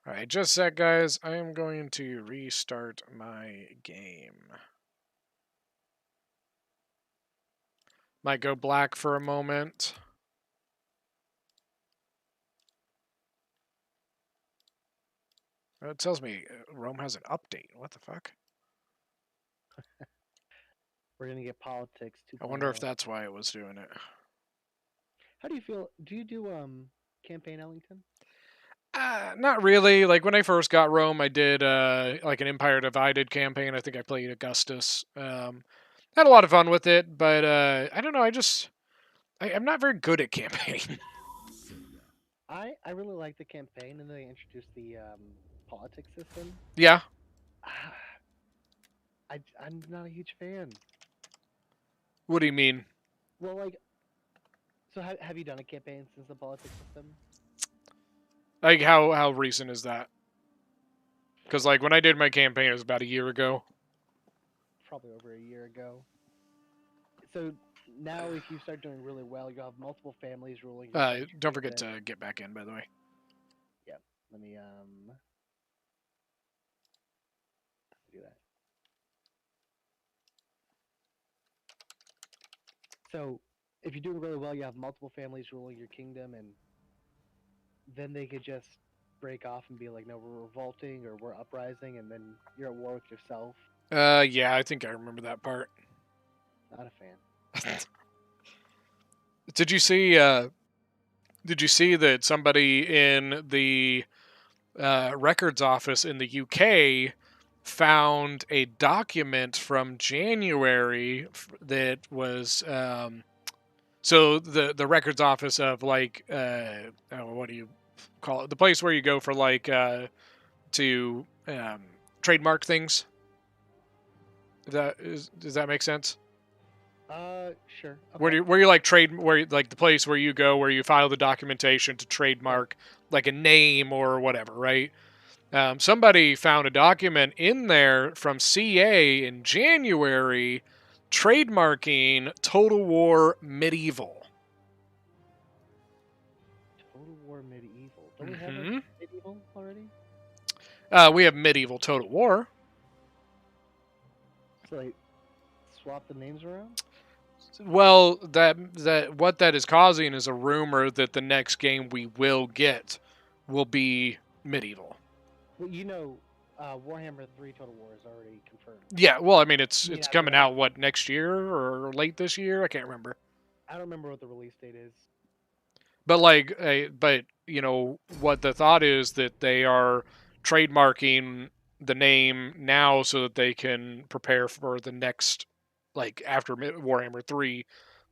All right, just a sec, guys. I am going to restart my game. Might go black for a moment. It tells me Rome has an update. What the fuck? We're gonna get politics 2.0. I wonder if that's why it was doing it. How do you feel? Do you do campaign Ellington? Not really. Like when I first got Rome, I did like an Empire Divided campaign. I think I played Augustus. Had a lot of fun with it, but I don't know. I'm not very good at campaign. I really like the campaign, and then they introduced the politics system. Yeah. I'm not a huge fan. What do you mean? Well, like, so have you done a campaign since the politics system? Like how recent is that? Because like when I did my campaign, it was about a year ago. Probably over a year ago. So now, if you start doing really well, you'll have multiple families ruling. Your country, Don't forget then- to get back in, by the way. Let me do that. So, if you're doing really well, you have multiple families ruling your kingdom, and then they could just break off and be like, "No, we're revolting," or "We're uprising," and then you're at war with yourself. Yeah, I think I remember that part. Not a fan. Did you see? Did you see that somebody in the records office in the UK found a document from January that was so the records office of like what do you call it? The place where you go for like to trademark things. Does that make sense? Sure. Okay. Where you like like the place where you go where you file the documentation to trademark like a name or whatever, right? Somebody found a document in there from CA in January trademarking Total War Medieval. Total War Medieval. Don't we have a medieval already? We have Medieval Total War. So like, swap the names around. Well, that what that is causing is a rumor that the next game we will get will be Medieval. Well, Warhammer 3 Total War is already confirmed. Yeah, well, I mean it's coming that? out what next year or late this year? I can't remember. I don't remember what the release date is. But like, but you know what the thought is that they are trademarking the name now so that they can prepare for the next, like after Warhammer 3,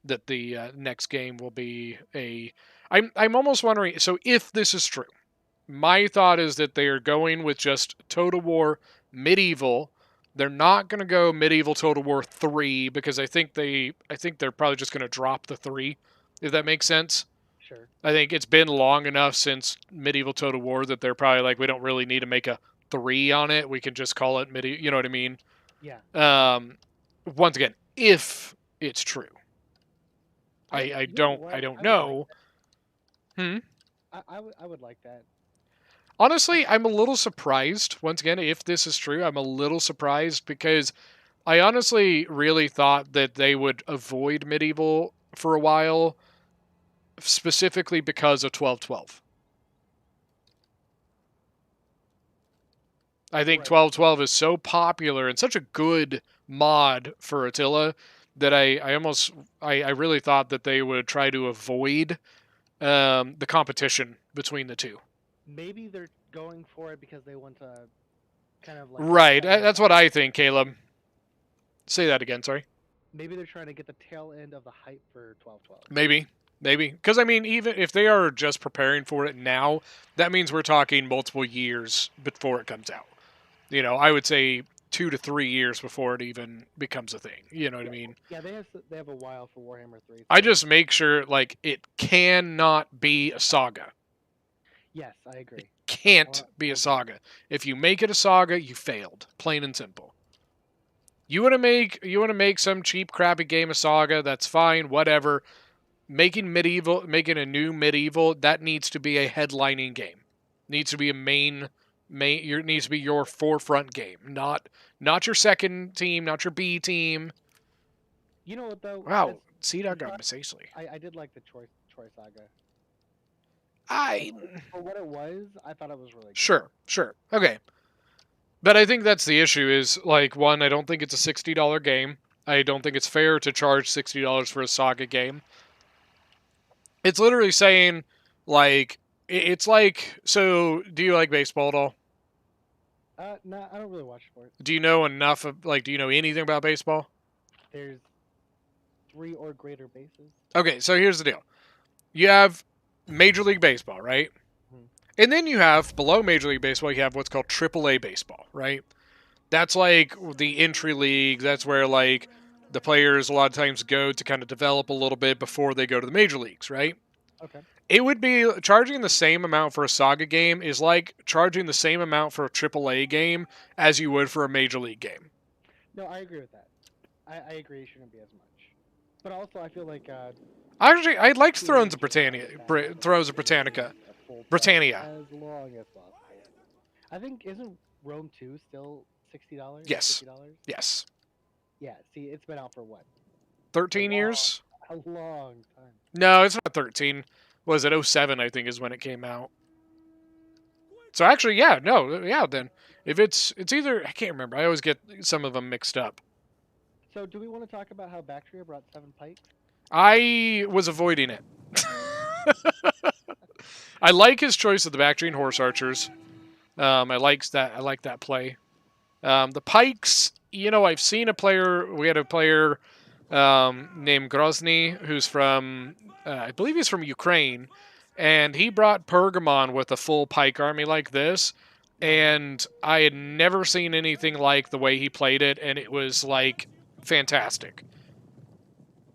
that the next game will be a. I'm almost wondering. So if this is true, my thought is that they are going with just Total War Medieval. They're not going to go Medieval Total War 3 because I think they're probably just going to drop the 3, if that makes sense. Sure. I think it's been long enough since Medieval Total War that they're probably like, we don't really need to make a 3 on it. We can just call it Medieval. You know what I mean? Yeah. Once again, if it's true, I don't know. I would like that. Honestly, I'm a little surprised. Once again, if this is true, I'm a little surprised because I honestly really thought that they would avoid Medieval for a while, specifically because of 1212. I think 1212 is so popular and such a good mod for Attila that I really thought that they would try to avoid the competition between the two. Maybe they're going for it because they want to kind of like. Right, that's what I think, Caleb. Say that again, sorry. Maybe they're trying to get the tail end of the hype for 12-12. Maybe. Because, I mean, even if they are just preparing for it now, that means we're talking multiple years before it comes out. You know, I would say 2 to 3 years before it even becomes a thing. You know what I mean? Yeah, they have a while for Warhammer 3. I so- just make sure, like, it cannot be a saga. Yes, I agree. Can't Well, be a okay. saga. If you make it a saga, you failed. Plain and simple. You want to make some cheap, crappy game a saga, that's fine, whatever. Making a new medieval, that needs to be a headlining game. Needs to be a needs to be your forefront game, not your second team, not your B team. You know what though? Wow, That's- C-Dog that's got not- Masacely. I did like the Troy Saga. I For what it was, I thought it was really good. sure, okay. But I think that's the issue. Is like, one, I don't think it's a $60 game. I don't think it's fair to charge $60 for a saga game. It's literally saying, like, it's like, so do you like baseball at all? No, I don't really watch sports. Do you know enough of, like, do you know anything about baseball? There's 3 or greater bases. Okay, so here's the deal. You have Major League Baseball, right? Mhm. And then you have, below Major League Baseball, you have what's called AAA baseball, right? That's like the entry league. That's where, like, the players a lot of times go to kind of develop a little bit before they go to the major leagues, right? Okay. It would be charging the same amount for a saga game is like charging the same amount for a AAA game as you would for a major league game. No, I agree with that. I agree it shouldn't be as much. But also, I feel like Actually, I liked two Thrones of should Britannia, have that Thrones of for Britannica, a full Britannia. price as long as possible. I think isn't Rome 2 still $60? Yes. $50? Yes, Yeah. See, it's been out for what? 13 Wow. years. A long time. No, it's not 13. Was it 07, I think, is when it came out. So actually, yeah, no, yeah, then. If it's either, I can't remember. I always get some of them mixed up. So, do we want to talk about how Bactria brought 7 pikes? I was avoiding it. I like his choice of the Bactrian horse archers. I like that play. The pikes, you know, I've seen a player. We had a player named Grozny, who's from, I believe he's from Ukraine, and he brought Pergamon with a full pike army like this, and I had never seen anything like the way he played it, and it was like fantastic.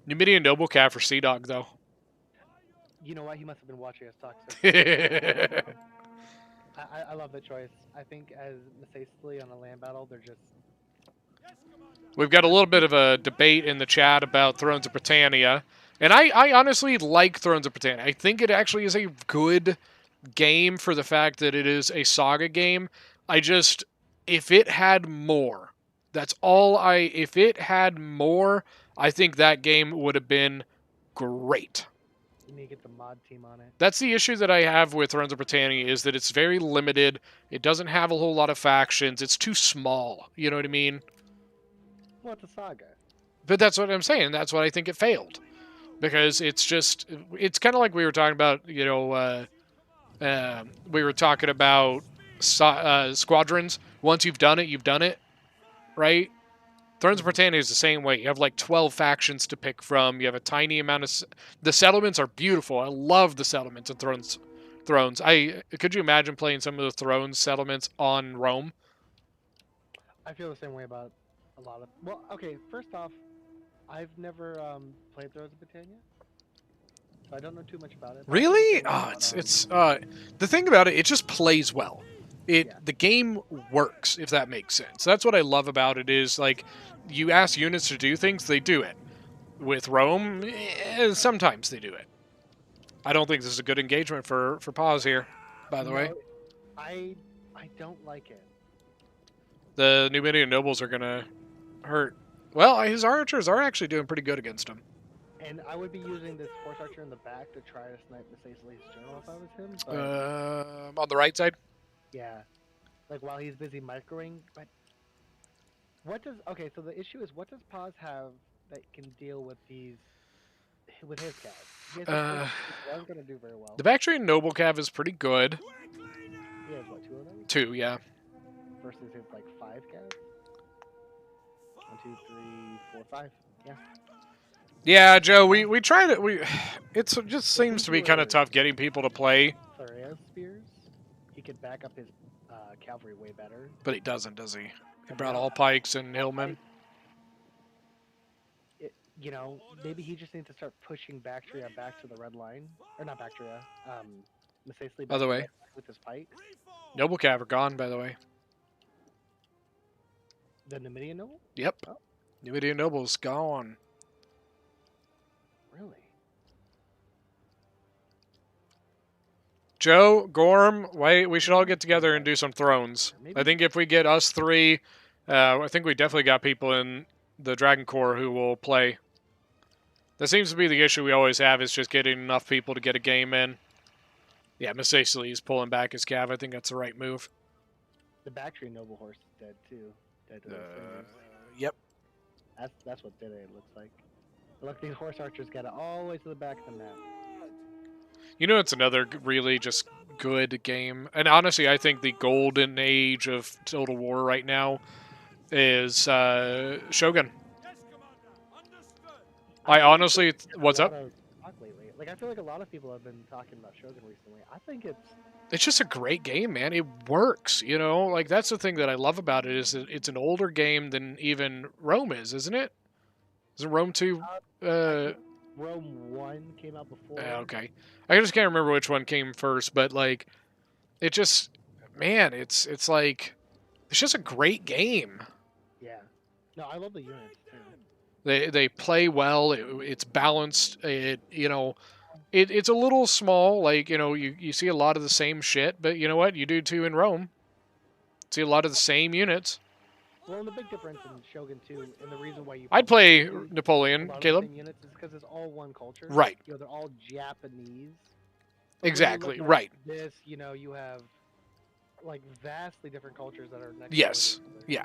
Numidian Noble Cat for Sea-Dog, though. You know what? He must have been watching us talk. So We've I love that choice. I think as Masacely on a land battle, they're just got a little bit of a debate in the chat about Thrones of Britannia, and I honestly like Thrones of Britannia. I think it actually is a good game for the fact that it is a saga game. If it had more, if it had more, I think that game would have been great. you need to get the mod team on it. That's the issue that I have with Thrones of Britannia, is that it's very limited. It doesn't have a whole lot of factions. It's too small. You know what I mean? Well, it's a saga. But that's what I'm saying. That's what I think it failed. Because it's kind of like we were talking about, you know, we were talking about squadrons. Once you've done it, right? Thrones of Britannia is the same way. You have like 12 factions to pick from. You have a tiny amount of... The settlements are beautiful. I love the settlements in Thrones. Could you imagine playing some of the Thrones settlements on Rome? I feel the same way about a lot of. Well, okay. First off, I've never played Thrones of Britannia, so I don't know too much about it. But I feel the Really? same way Oh, about, it's the thing about it just plays well. Yeah. The game works, if that makes sense. That's what I love about it, is like, you ask units to do things, they do it. With Rome, sometimes they do it. I don't think this is a good engagement for pause here, by the way. No, I don't like it. The Numidian nobles are gonna hurt. Well, his archers are actually doing pretty good against him. And I would be using this horse archer in the back to try to snipe Masacely's general if I was him. But On the right side? yeah, like while he's busy microing. But what does? Okay, so the issue is, what does Paz have that can deal with his cats? He has that's gonna do very well. The Bactrian noble cav is pretty good. He has what, 2 of them? 2, yeah. Versus his like 5 cats. 1, 2, 3, 4, 5. Yeah, Joe, we tried it. It just seems he to be kind of were- tough getting people to play, Thoreau's spears, he could back up his cavalry way better. but he doesn't, does he? He And brought now- all pikes and hillmen. You know, maybe he just needs to start pushing Bactria back to the red line, or not Bactria, Macesli By the way. with his pikes. Noble Cav are gone, by the way. The Numidian noble? Yep. Oh. Numidian Noble's gone. Really? Joe, Gorm, wait, we should all get together and do some thrones. Maybe- I think if we get us three, I think we definitely got people in the Dragon Corps who will play. That seems to be the issue we always have, is just getting enough people to get a game in. Yeah, Macesli is pulling back his cav. I think that's the right move. The Bactrian noble horse is dead too. Dead to those things. Yep. That's what did it, it looks like. Look, these horse archers got it all the way to the back of the map. You know, it's another really just good game. And honestly, I think the golden age of Total War right now is Shogun. I honestly, what's A up? lot of talk lately. Like, I feel like a lot of people have been talking about Shogun recently. I think It's just a great game, man. It works, you know? Like, that's the thing that I love about it, is that it's an older game than even Rome is, isn't it? Is it Rome 2? Rome 1 came out before. Okay. I just can't remember which one came first, but, like, it just, man, it's like, it's just a great game. Yeah. No, I love the units too. They play well. It's balanced. It's a little small. Like, you see a lot of the same shit, but you know what? You do too in Rome. See a lot of the same units. Well, and the big difference in Shogun 2, and the reason why you I'd play a Napoleon, lot of the Caleb. same units is because it's all one culture. Right. You know, they're all Japanese. But when you Exactly. look at Right. This, you know, you have like vastly different cultures that are next. Yes. door to each Yeah.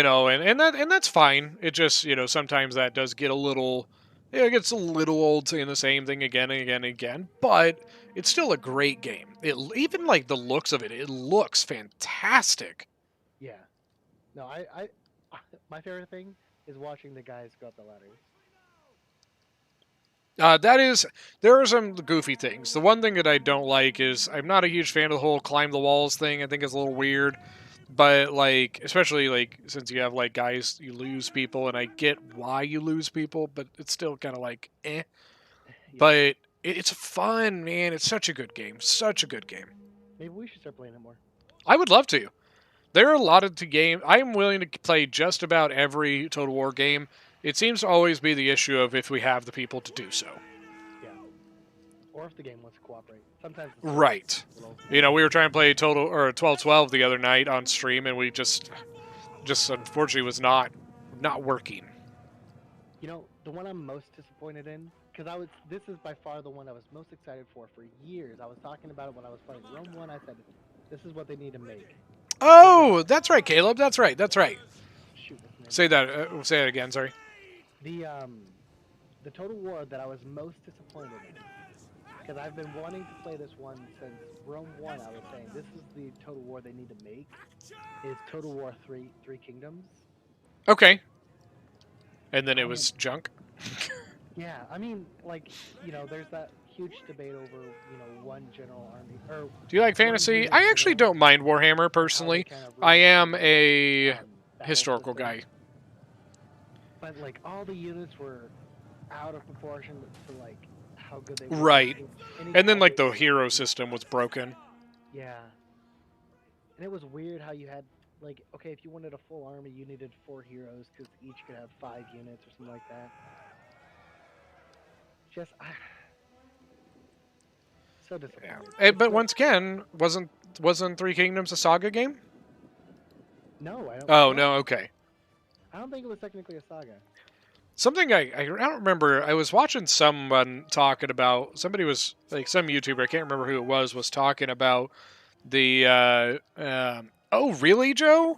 other. And that's fine. It just, sometimes that does get a little, it gets a little old saying the same thing again and again and again, but it's still a great game. Even like the looks of it looks fantastic. Yeah. No, I my favorite thing is watching the guys go up the ladders. There are some goofy things. The one thing that I don't like is I'm not a huge fan of the whole climb the walls thing. I think it's a little weird. But, like, especially, like, since you have, like, guys, you lose people, and I get why you lose people, but it's still kind of like, eh. Yeah. But it's fun, man. It's such a good game. Such a good game. Maybe we should start playing it more. I would love to. There are a lot of games. I'm willing to play just about every Total War game. It seems to always be the issue of if we have the people to do so. Yeah. Or if the game wants to cooperate. Sometimes. It's Right. a little- We were trying to play 12-12 the other night on stream, and we just unfortunately was not working. You know, the one I'm most disappointed in, because this is by far the one I was most excited for years. I was talking about it when I was playing Rome 1. I said, this is what they need to make. Oh, that's right, Caleb. That's right. That's right. Shoot, what's the name? Say that. Say it again. Sorry. The Total War that I was most disappointed in, because I've been wanting to play this one since Rome 1. I was saying this is the Total War they need to make, is Total War 3 Kingdoms. Okay. And then it was junk. Yeah, I mean, like, there's that huge debate over, one general army. Or Do you like one fantasy? unit I actually general, don't mind Warhammer how they personally. kind of I rule, am a battle historical system. guy. But like all the units were out of proportion to like how good they were. Right. And then Anytime like they- the hero system was broken. Yeah. And it was weird how you had like, okay, if you wanted a full army, you needed 4 heroes because each could have 5 units or something like that. Just so disappointed. But once again, wasn't Three Kingdoms a Saga game? No, I don't. Oh well, no. Okay. I don't think it was technically a saga. Something I don't remember. I was watching someone talking about. Somebody was like some YouTuber. I can't remember who it was talking about the. Oh really, Joe?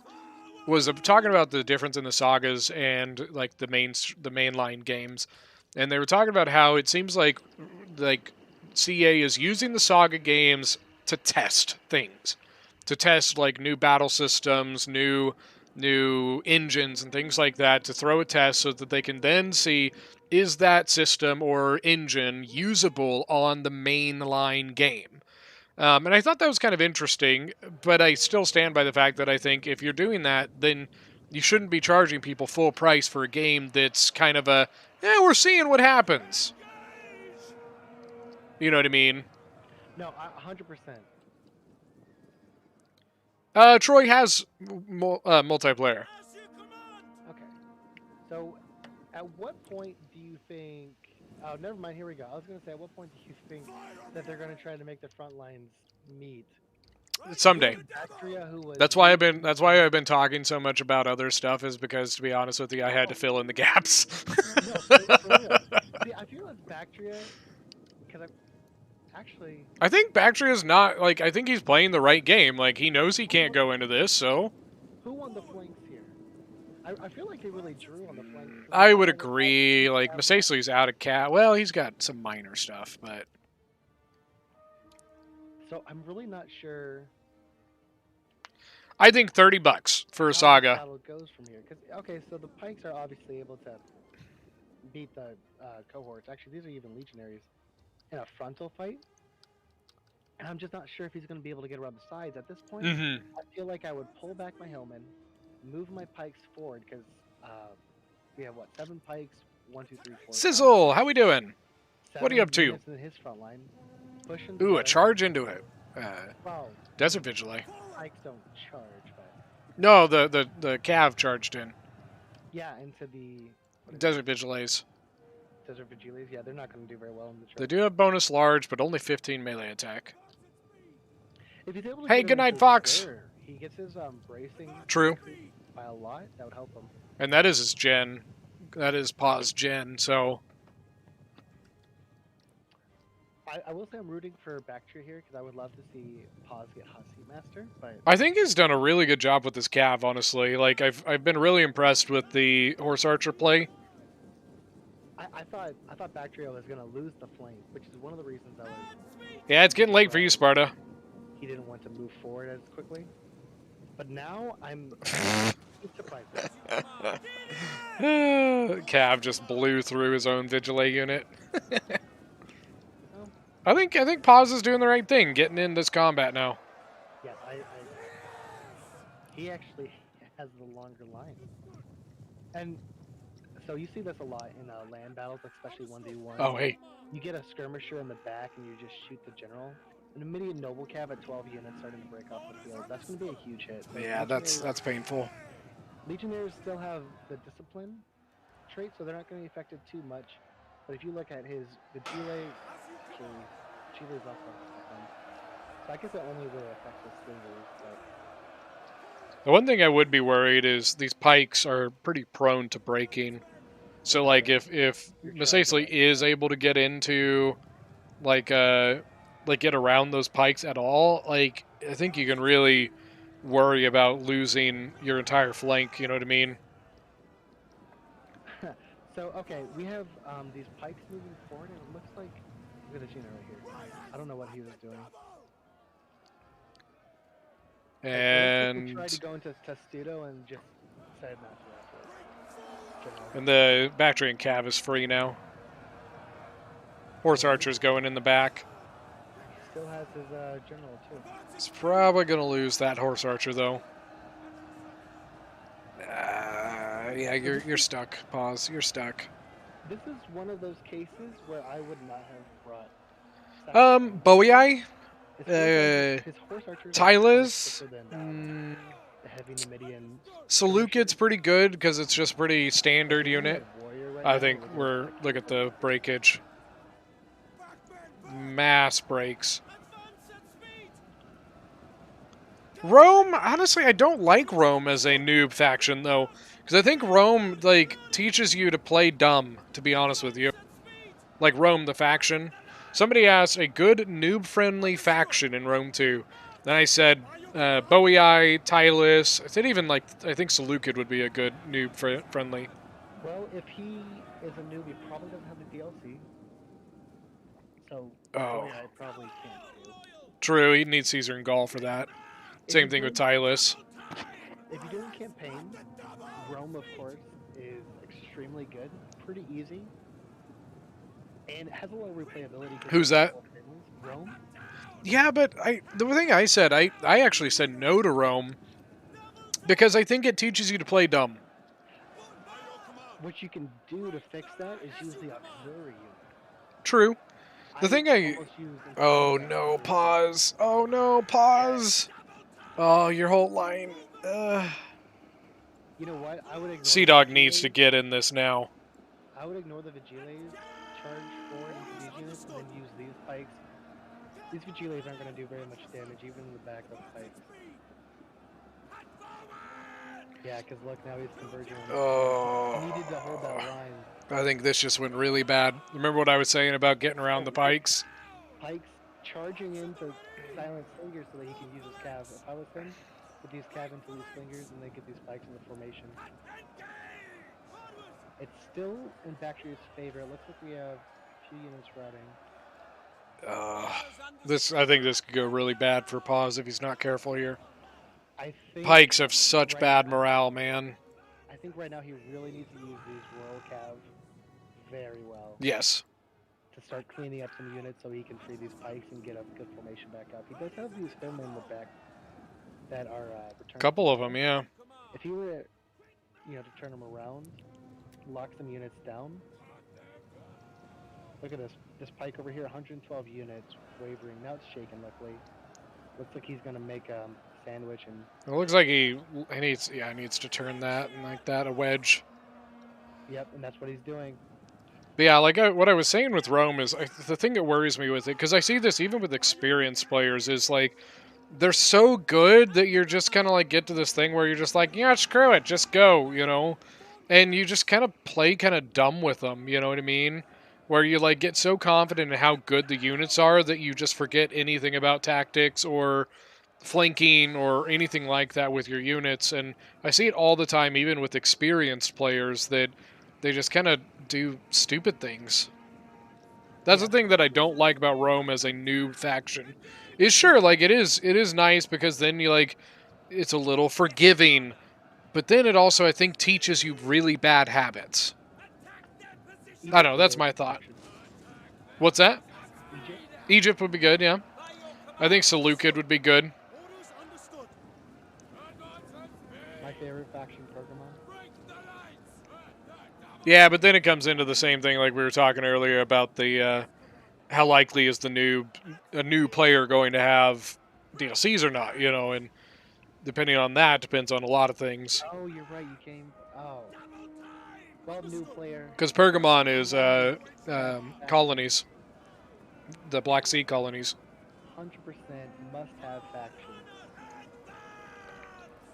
Was talking about the difference in the sagas and like the mainline games, and they were talking about how it seems like CA is using the saga games to test things, to test like new battle systems, new new engines and things like that to throw a test so that they can then see, is that system or engine usable on the mainline game? And I thought that was kind of interesting, but I still stand by the fact that I think if you're doing that, then you shouldn't be charging people full price for a game that's kind of a, we're seeing what happens. You know what I mean? No, 100%. Troy has multiplayer. Okay. So, at what point do you think? Oh, never mind. Here we go. I was going to say, at what point do you think that they're going to try to make the front lines meet? Someday. Bactria, who was That's why I've been talking so much about other stuff, is because, to be honest with you, I had to fill in the gaps. No, for real. See, I feel it's Bactria because I think Bactria's not, like, I think he's playing the right game. Like, he knows he can't go into this, so. Who won the flanks here? I feel like they really drew on the flanks. I would agree. Like, Masasli's out of cat. Well, he's got some minor stuff, but. So I'm really not sure. I think $30 for a Saga. How it goes from here. Okay, so the Pikes are obviously able to beat the cohorts. Actually, these are even legionaries in a frontal fight. And I'm just not sure if he's going to be able to get around the sides at this point. Mm-hmm. I feel like I would pull back my Hillman, move my Pikes forward because we have 7 Pikes, 1, 2, 3, 4. Sizzle, how we doing? What are you up to? In his front line. Ooh, a charge into it. Wow. Desert Vigilante. Pikes don't charge, but no, the Cav charged in. yeah, into the Desert Vigilantes. Desert Vigilantes. Yeah, they're not going to do very well in the charge. They do have bonus large, but only 15 melee attack. If he's able to hey, get good night, into Fox. square, he gets his bracing. True. By a lot, that would help him. And that is his gen. That is Paw's gen. So. I will say I'm rooting for Bactria here because I would love to see Paz get Hotseat Master. But I think he's done a really good job with this Cav. Honestly, like I've been really impressed with the Horse Archer play. I thought Bactria was gonna lose the flank, which is one of the reasons I was. Yeah, it's getting late for you, Sparta. He didn't want to move forward as quickly, but now I'm surprised. Cav just blew through his own Vigilante unit. I think Paz is doing the right thing, getting in this combat now. Yeah, he actually has the longer line, and so you see this a lot in land battles, especially 1v1. Oh, hey. You get a skirmisher in the back and you just shoot the general. An immediate noble cav at 12 units starting to break off the field. That's going to be a huge hit. But Yeah, that's painful. Legionnaires still have the discipline trait, so they're not going to be affected too much. But if you look at his Vigile, Vigile is also discipline. So I guess it only really affects the singles. But The one thing I would be worried is these pikes are pretty prone to breaking. So like if Masasli is able to get into like get around those pikes at all, like I think you can really worry about losing your entire flank, you know what I mean? So okay, we have these pikes moving forward and it looks like look at the Gina right here. I don't know what he was doing. And he tried to go into Testudo and just decided not to afterwards. And the Bactrian Cav is free now. Horse Archer's going in the back. He still has his general too. He's probably going to lose that Horse Archer though. Yeah, you're stuck. Pause. You're stuck. This is one of those cases where I would not have brought. Bowie. His Horse Archer. Tylus. The heavy Numidian. Salukid's pretty good because it's just pretty standard unit. I think look at the breakage. Mass breaks. Rome, honestly, I don't like Rome as a noob faction though, because I think Rome like teaches you to play dumb. To be honest with you, like Rome the faction. Somebody asked a good noob-friendly faction in Rome 2. Then I said Bowie, Tylus. I said even like I think Salukid would be a good noob-friendly. Well, if he is a noob, he probably doesn't have the DLC. So Oh. I probably can't do. True, he'd need Caesar and Gaul for that. Same thing with Tylus. if you're doing campaign, Rome, of course, is extremely good, pretty easy, and it has a lot of replayability. Who's that? Rome. Yeah, but the thing I said, I actually said no to Rome because I think it teaches you to play dumb. What you can do to fix that is use the auxiliary unit. True. The thing I... almost used Oh entirely no, auxiliary pause. Oh no, pause. Oh, your whole line. You know what? I would ignore Sea the Dog needs to Vigiles. get in this now. I would ignore the Vigiles, charge forward into these units, and then use these pikes. These Vigiles aren't going to do very much damage, even in the back of pikes. Yeah, because look, now he's converging on the Oh. He needed to hold that line. I think this just went really bad. Remember what I was saying about getting around the pikes? Pikes charging into silent slingers so that he can use his cav. If I was him, put these cav into these slingers and then get these pikes in the formation. It's still in Bactria's favor. It looks like we have a few units routing. I think this could go really bad for Paz if he's not careful here. I think Pikes have such bad morale, man. I think right now he really needs to use these Royal Cav very well. Yes. To start cleaning up some units so he can free these pikes and get a good formation back up. He does have these Finmen in the back that are returned. Couple of them, yeah. If he were, to turn them around, lock some units down. Look at this. This pike over here, 112 units, wavering. Now it's shaken, luckily. Looks like he's going to make a sandwich and... It looks like he needs to turn that and like that, a wedge. Yep, and that's what he's doing. But yeah, like what I was saying with Rome is the thing that worries me with it, because I see this even with experienced players, is like they're so good that you're just kind of like get to this thing where you're just like, yeah, screw it, just go, and you just kind of play kind of dumb with them, you know what I mean? Where you like get so confident in how good the units are that you just forget anything about tactics or flanking or anything like that with your units. And I see it all the time, even with experienced players, that they just kind of do stupid things. That's the thing that I don't like about Rome as a new faction. Is sure, like it is nice because then you like it's a little forgiving, but then it also I think teaches you really bad habits. I don't know, that's my thought. What's that? Egypt would be good, yeah. I think Seleucid would be good. My favorite faction, Pergamon. Yeah, but then it comes into the same thing like we were talking earlier about the how likely is a new player going to have DLCs or not, and depending on that depends on a lot of things. Oh, you're right, you came... Oh. Well, new player. Because Pergamon is colonies. The Black Sea colonies. 100% must have factions.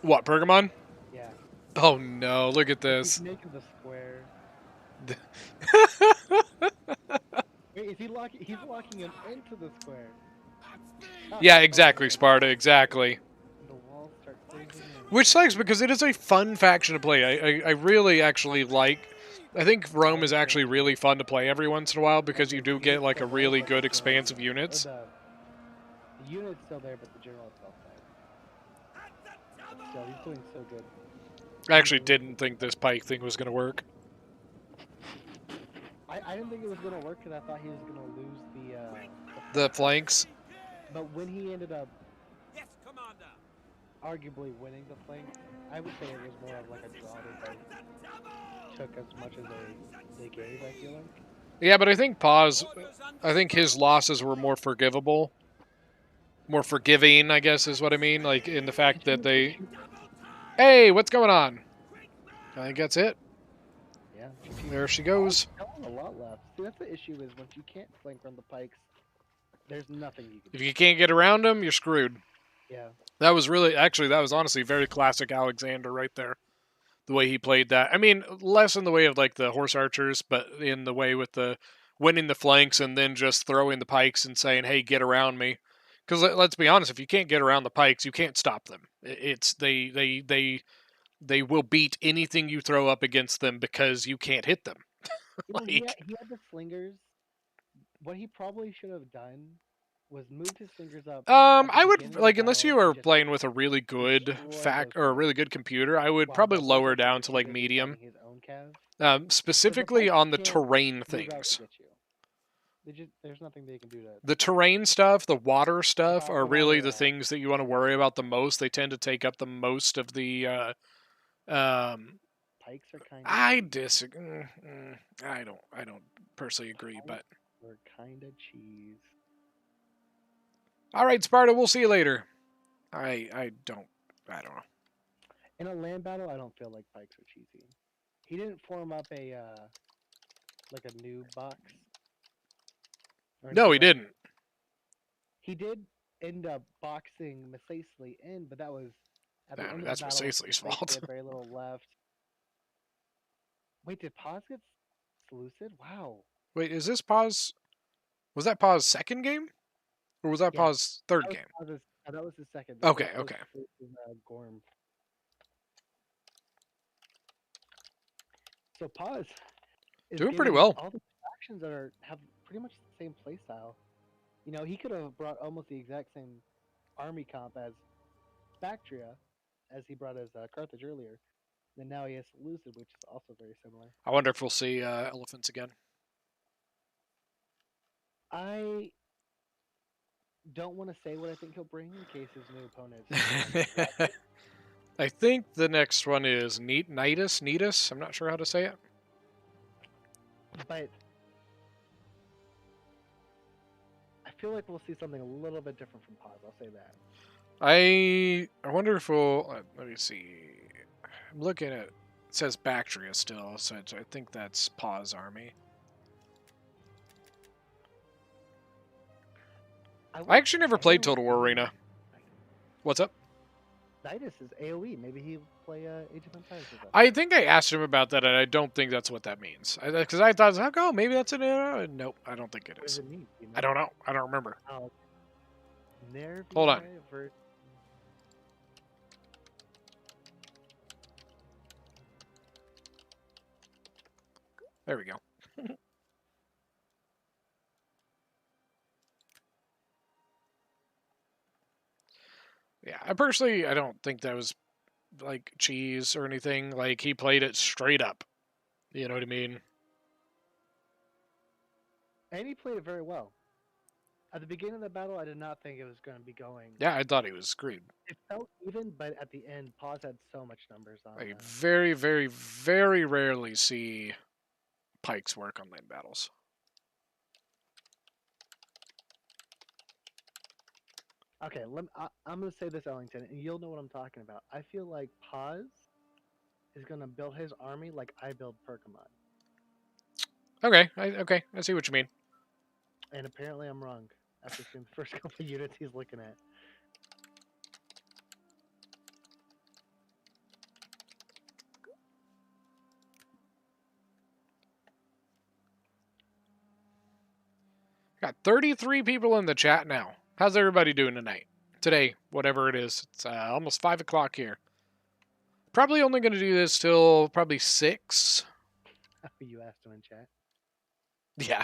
What, Pergamon? Yeah. Oh no, look at this. He's making the square. Wait, is he locking? He's locking him into the square. Yeah, exactly, Sparta, exactly. The walls start closing in. Which sucks because it is a fun faction to play. I really actually like... I think Rome is actually really fun to play every once in a while because you do get like a really good expanse of units. The unit's still there, but the general itself died. But still, he's doing so good. I actually didn't think this pike thing was going to work. I didn't think it was going to work because I thought he was going to lose the flanks. But when he ended up arguably winning the flank, I would say it was more of like a draw that they took as much as they gave, I feel like. Yeah, but I think his losses were more forgivable. More forgiving, I guess is what I mean. Like in the fact that they... Hey, what's going on? I think that's it. Yeah. There she goes. A lot left. See, that's the issue is once you can't flank run the pikes, there's nothing you can do. If you can't get around them, you're screwed. Yeah. That was honestly very classic Alexander right there. The way he played that. I mean, less in the way of like the horse archers, but in the way with the winning the flanks and then just throwing the pikes and saying, hey, get around me. Because let's be honest, if you can't get around the pikes, you can't stop them. They will beat anything you throw up against them because you can't hit them. He had the slingers. What he probably should have done was moved his fingers up. I would beginning of like the unless you battle are and just playing with a really good destroyed those or a really fingers good computer. I would while probably the lower loser player down was to too like busy medium, fighting his own calves. Because the specifically Pikes on the can't terrain move out to things. get you. There's nothing they can do to. The terrain stuff, the water stuff Without, are without really a, the things that you want to worry about the most. They tend to take up the most of the. Pikes are kind of. I disagree. I don't personally agree, but We're kind of cheese. all right, Sparta. We'll see you later. I don't know. In a land battle, I don't feel like Pikes are cheesy. He didn't form up a like a new box. Or No, anything he like. didn't. He did end up boxing Masacely in, but that was at the Nah, end of the that's battle. Masacely's fault. Had very little left. Wait, did Paz get lucid? Wow. Wait, is this pause? Was that pause second game, or was that Yeah, pause third that was game? Paz's, that was his second. Okay, This was okay. Gorm. So Paz is Doing pretty getting well. all the factions that have pretty much the same playstyle. You know, he could have brought almost the exact same army comp as Bactria, as he brought as Carthage earlier. And now he has Lucid, which is also very similar. I wonder if we'll see elephants again. I don't want to say what I think he'll bring in case his new opponent. I think the next one is Nidus. I'm not sure how to say it. But I feel like we'll see something a little bit different from Paz. I'll say that. I wonder if we'll. Let me see. I'm looking at. It says Bactria still, so I think that's Paz Army. I actually never played Total War Arena. What's up? Nidus is AoE. Maybe he'll play Age of Empires with us. I think I asked him about that, and I don't think that's what that means. Because I thought, oh, maybe that's an. Nope, I don't think it What is. does it mean? You know? I don't know. I don't remember. Hold on. There we go. Yeah, I don't think that was like cheese or anything. Like he played it straight up. You know what I mean? And he played it very well. At the beginning of the battle, I did not think it was going to be going. Yeah, I thought he was screwed. It felt even, but at the end, Paz had so much numbers on. I very, very, very rarely see pikes work on land battles. Okay, I'm going to say this, Ellington, and you'll know what I'm talking about. I feel like Paz is going to build his army like I build Pergamon. Okay, I see what you mean. And apparently I'm wrong after seeing the first couple of units he's looking at. Got 33 people in the chat now. How's everybody doing tonight? Today, whatever it is. It's almost 5 o'clock here. Probably only going to do this till probably 6. You asked him in chat. Yeah.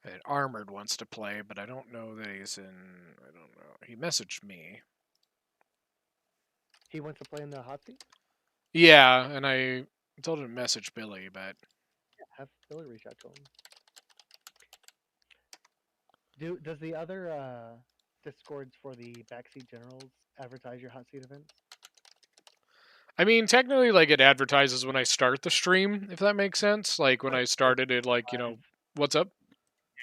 And Armored wants to play, but I don't know that he's in. I don't know. He messaged me. He wants to play in the Hotseat? Yeah, and I told him to message Billy, but Yeah, have Billy reach out to him. Does the other Discords for the Backseat Generals advertise your Hotseat events? I mean, technically, like it advertises when I start the stream, if that makes sense. Like when I started it, like what's up?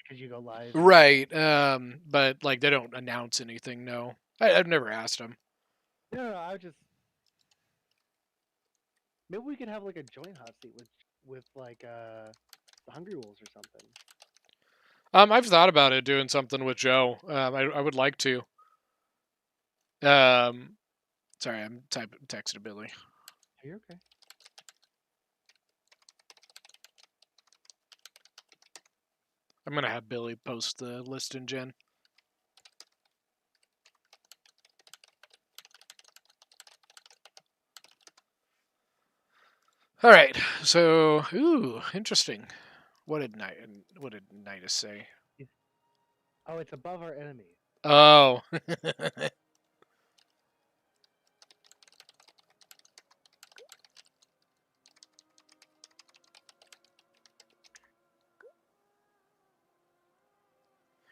Because you go live. Right. But like they don't announce anything. No, I've never asked them. No, I would just. Maybe we could have like a joint Hotseat with like the Hungry Wolves or something. I've thought about it doing something with Joe. I would like to. Sorry, I'm texting Billy. Are you okay? I'm gonna have Billy post the list in Gen. All right. So, interesting. What did Nidus say? Oh, it's above our enemy. Oh.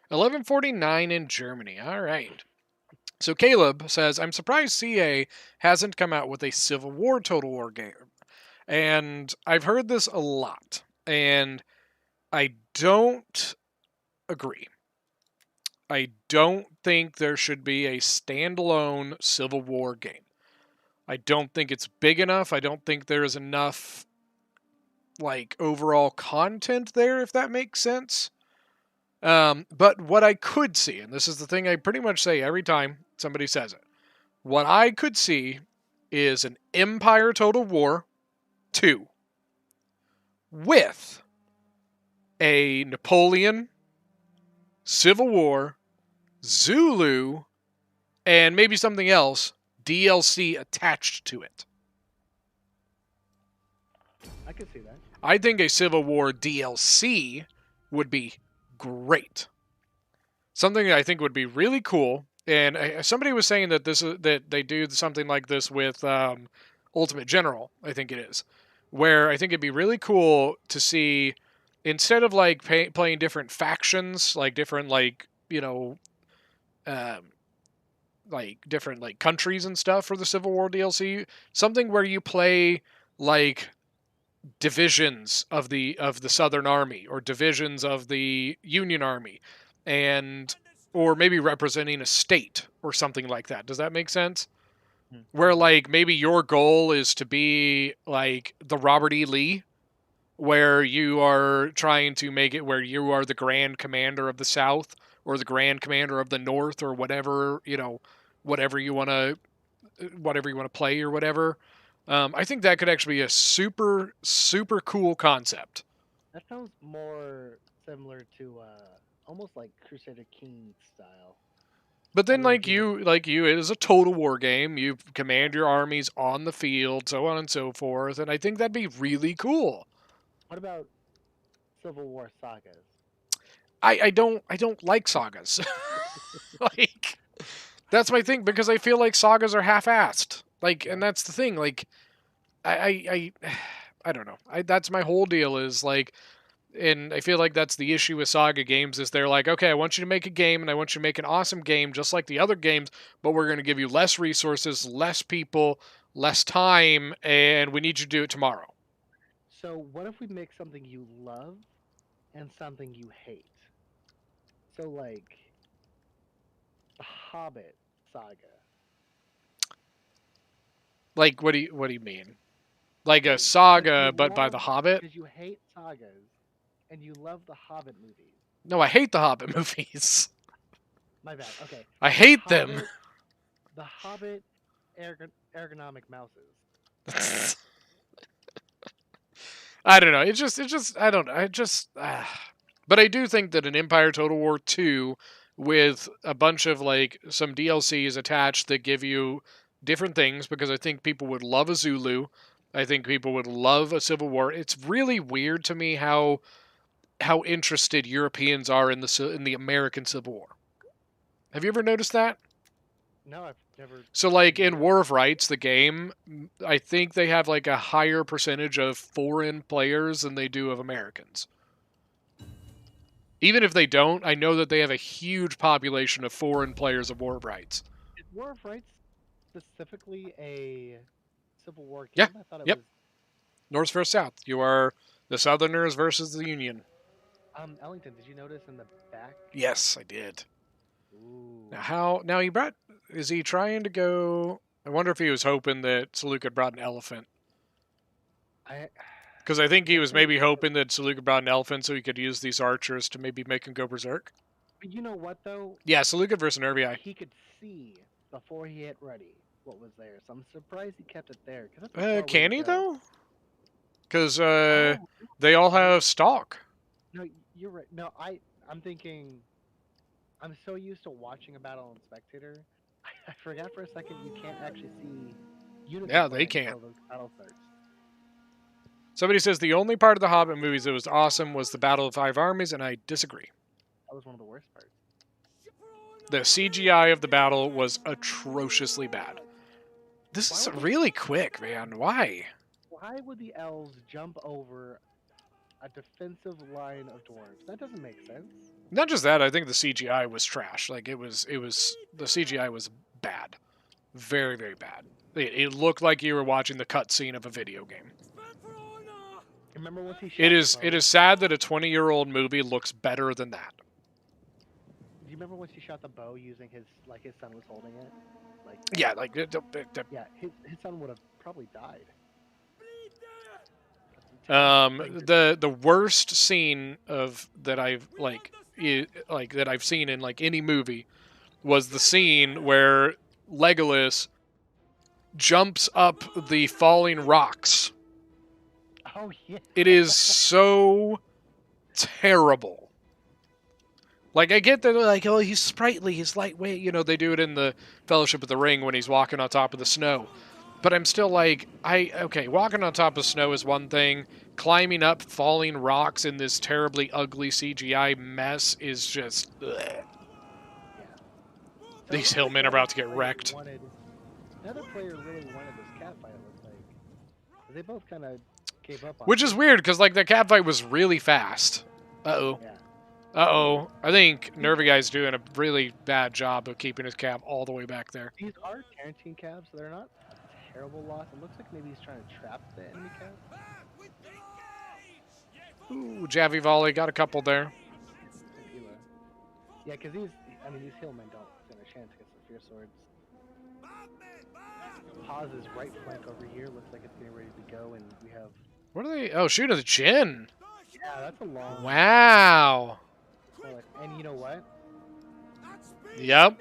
1149 in Germany. All right. So Caleb says, I'm surprised CA hasn't come out with a Civil War Total War game. And I've heard this a lot. And I don't agree. I don't think there should be a standalone Civil War game. I don't think it's big enough. I don't think there's enough like overall content there, if that makes sense. But what I could see, and this is the thing I pretty much say every time somebody says it, what I could see is an Empire Total War 2 with a Napoleon, Civil War, Zulu, and maybe something else DLC attached to it. I could see that. I think a Civil War DLC would be great. Something that I think would be really cool. And somebody was saying that that they do something like this with Ultimate General. I think it is, where I think it'd be really cool to see, instead of like playing different factions, like different um, like different like countries and stuff for the Civil War DLC, something where you play like divisions of the Southern Army or divisions of the Union Army, and or maybe representing a state or something like that. Does that make sense? Where like maybe your goal is to be like the Robert E. Lee, where you are trying to make it where you are the Grand Commander of the South or the Grand Commander of the North or whatever, whatever you want to play or whatever. I think that could actually be a super, super cool concept. That sounds more similar to almost like Crusader King style. But then, Rather than it is a total war game. You command your armies on the field, so on and so forth. And I think that'd be really cool. What about Civil War sagas? I don't like sagas. Like, that's my thing, because I feel like sagas are half-assed. Like, and that's the thing. Like, I don't know. That's my whole deal. Is like, and I feel like that's the issue with saga games. Is they're like, okay, I want you to make a game, and I want you to make an awesome game, just like the other games, but we're going to give you less resources, less people, less time, and we need you to do it tomorrow. So what if we make something you love and something you hate? So like the Hobbit saga. Like, what do you mean? Like a So, saga, but by the Hobbit? Because you hate sagas and you love the Hobbit movies. No, I hate the Hobbit movies. My bad. Okay. I hate them. The Hobbit ergonomic mouses. I don't know. I don't know. But I do think that an Empire Total War 2 with a bunch of like some DLCs attached that give you different things, because I think people would love a Zulu. I think people would love a Civil War. It's really weird to me how interested Europeans are in the American Civil War. Have you ever noticed that? No, I've never. So, like in War of Rights, the game, I think they have like a higher percentage of foreign players than they do of Americans. Even if they don't, I know that they have a huge population of foreign players of War of Rights. Is War of Rights specifically a Civil War game? Yeah. I thought it Yep. was. North versus South. You are the Southerners versus the Union. Ellington, did you notice in the back? Yes, I did. Ooh. Now is he trying to go? I wonder if he was hoping that Saluka brought an elephant. Because I think he was maybe hoping that Saluka brought an elephant so he could use these archers to maybe make him go berserk. But you know what though? Yeah, Saluka versus Nervii. He could see before he hit ready what was there, so I'm surprised he kept it there. Can he though? Because they all have stalk. No, you're right. No, I'm thinking. I'm so used to watching a battle on Spectator, I forgot for a second you can't actually see units. Yeah, they can't. until the battle starts. Somebody says the only part of the Hobbit movies that was awesome was the Battle of Five Armies, and I disagree. That was one of the worst parts. The CGI of the battle was atrociously bad. This is really quick, man. Why? Why would the elves jump over a defensive line of dwarves? That doesn't make sense. Not just that, I think the CGI was trash. Like the CGI was bad. Very, very bad. It looked like you were watching the cutscene of a video game. Remember once he shot It is the bow? it is sad that a 20-year-old movie looks better than that. Do you remember once he shot the bow using his son was holding it? Like Yeah, like yeah, his son would have probably died. the worst scene of that I've that I've seen in like any movie was the scene where Legolas jumps up the falling rocks. Oh yeah. It is so terrible. Like, I get that they're like, oh, he's sprightly, he's lightweight. You know, they do it in the Fellowship of the Ring when he's walking on top of the snow. But I'm still like, okay, walking on top of snow is one thing. Climbing up falling rocks in this terribly ugly CGI mess is just, ugh. These hillmen are about to get wrecked. Another player really wanted this cat fight, it looks like. They both kind of gave up on Which it. is weird, because, like, the cat fight was really fast. Uh-oh. Yeah. Uh-oh. I think Nervy Guy's doing a really bad job of keeping his cap all the way back there. These are Tarantine cabs, so they're not a terrible loss. It looks like maybe he's trying to trap the enemy cab. Ooh, Javi volley, got a couple there. Yeah, because these hillmen don't stand a chance against the Fear Swords. Paz's right flank over here looks like it's getting ready to go, and we have... What are they? Oh, shooting the Jin. Yeah, that's a long... Wow. And you know what? Yep.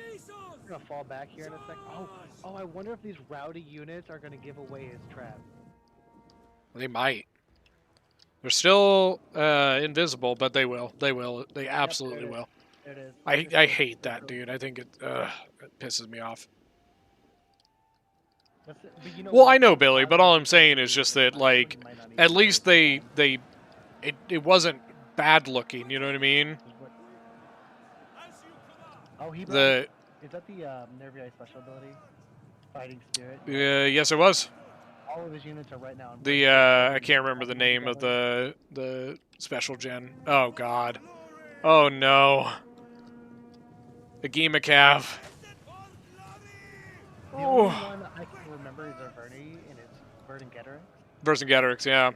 We're going to fall back here in a sec. Oh, I wonder if these rowdy units are going to give away his trap. They might. They're still invisible, but they will. They will. They absolutely will. There it is. I hate that, dude. I think it pisses me off. But you know Well, what? I know, Billy, but all I'm saying is just that, like, at least it wasn't bad looking, you know what I mean? Oh, is The that the Nervii special ability? Fighting Spirit? yes, it was. All of his units are right now. The I can't remember the name of the special gen. Oh God. Oh no. The Gima Cav. The only one I can remember is Averni and it's Vercingetorix. Vercingetorix, yeah.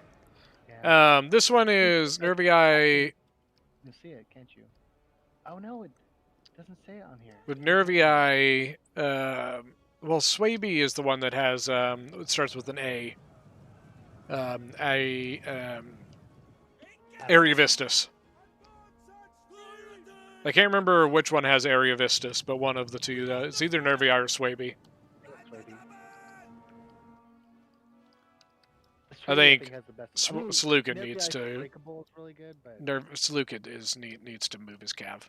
Yeah. This one is Nervii You see it, can't you? Oh no, it doesn't say it on here. with Nervii. Well, Swaby is the one that has it starts with an A. Ariovistus. I can't remember which one has Ariovistus, but one of the two. It's either Nervii or Swaby. I think Seleucid needs to. Really good, but Seleucid needs to move his cav.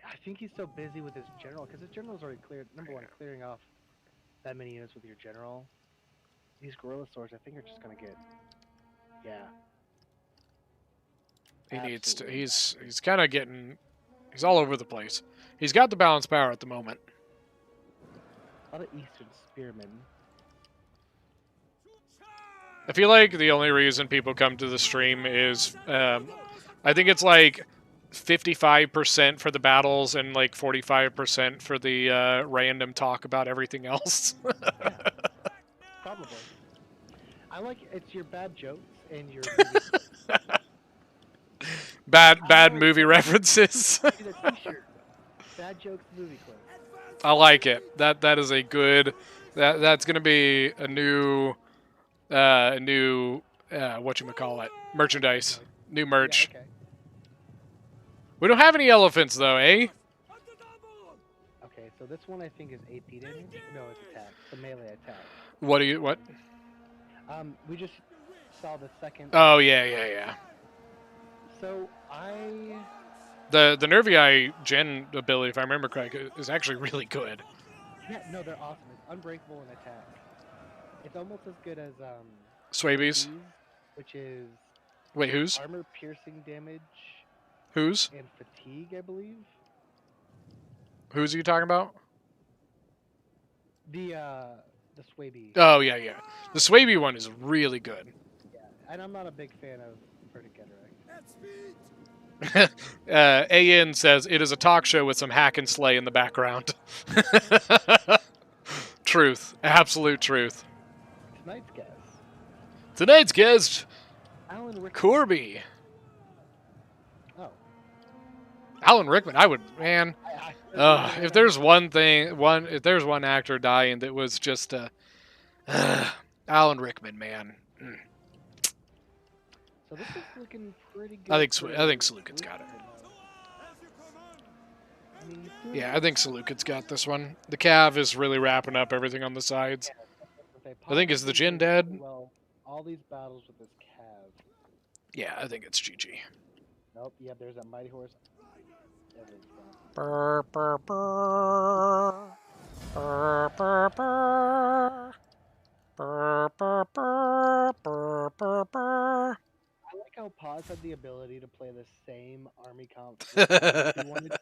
I think he's so busy with his general because his general's already cleared. Number one, clearing off that many units with your general. These gorilla swords, I think, are just gonna get. Yeah. He needs to. Absolutely. He's kind of getting. He's all over the place. He's got the balanced power at the moment. A lot of Eastern spearmen. I feel like the only reason people come to the stream is, I think it's like 55% for the battles and like 45% for the random talk about everything else. Probably. I like it's your bad jokes and your bad movie references. Get a t-shirt. Bad jokes movie clip. I like it. That is a good. That's gonna be a new whatchamacallit, merchandise, new merch. Yeah, okay. We don't have any elephants though, eh? Okay, so this one I think is AP damage. No, it's attack. It's a melee attack. What? We just saw the second. Oh yeah. So The Nervii gen ability, if I remember correctly, is actually really good. Yeah, no, they're awesome. It's unbreakable in attack. It's almost as good as Swabies. which is Wait, whose? armor piercing damage Whose? and fatigue, I believe. Who's are you talking about? The Swaby. Oh, yeah. The Swaby one is really good. And I'm not a big fan of inverted cataract. AN says it is a talk show with some hack and slay in the background. Truth. Absolute truth. Tonight's guest, Tonight's guest, Alan Rickman. Corby. Oh. Alan Rickman, I would, man. If there's one actor dying that was just Alan Rickman, man. So this is looking pretty good. I think Salukid's got it. Yeah, I think Salukid's got this one. The Cav is really wrapping up everything on the sides. I think, is the Jin dead? Well, all these battles with this Cav. Yeah, I think it's GG. Nope. Yeah, there's that mighty horse. Everything's gone. Burr, burr, burr. Burr, burr, burr. Burr, burr, burr. Burr, burr, burr. I like how Paz had the ability to play the same army comp if he wanted to.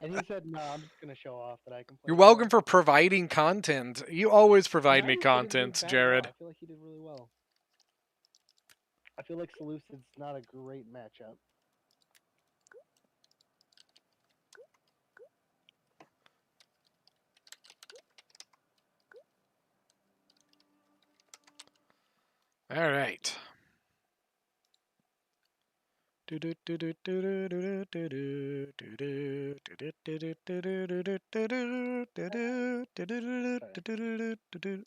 And he said, no, I'm just going to show off that I can play. You're welcome for providing content. You always provide And I me was getting really content, bad Jared. now. I feel like he did really well. I feel like Seleucid's not a great matchup. All right.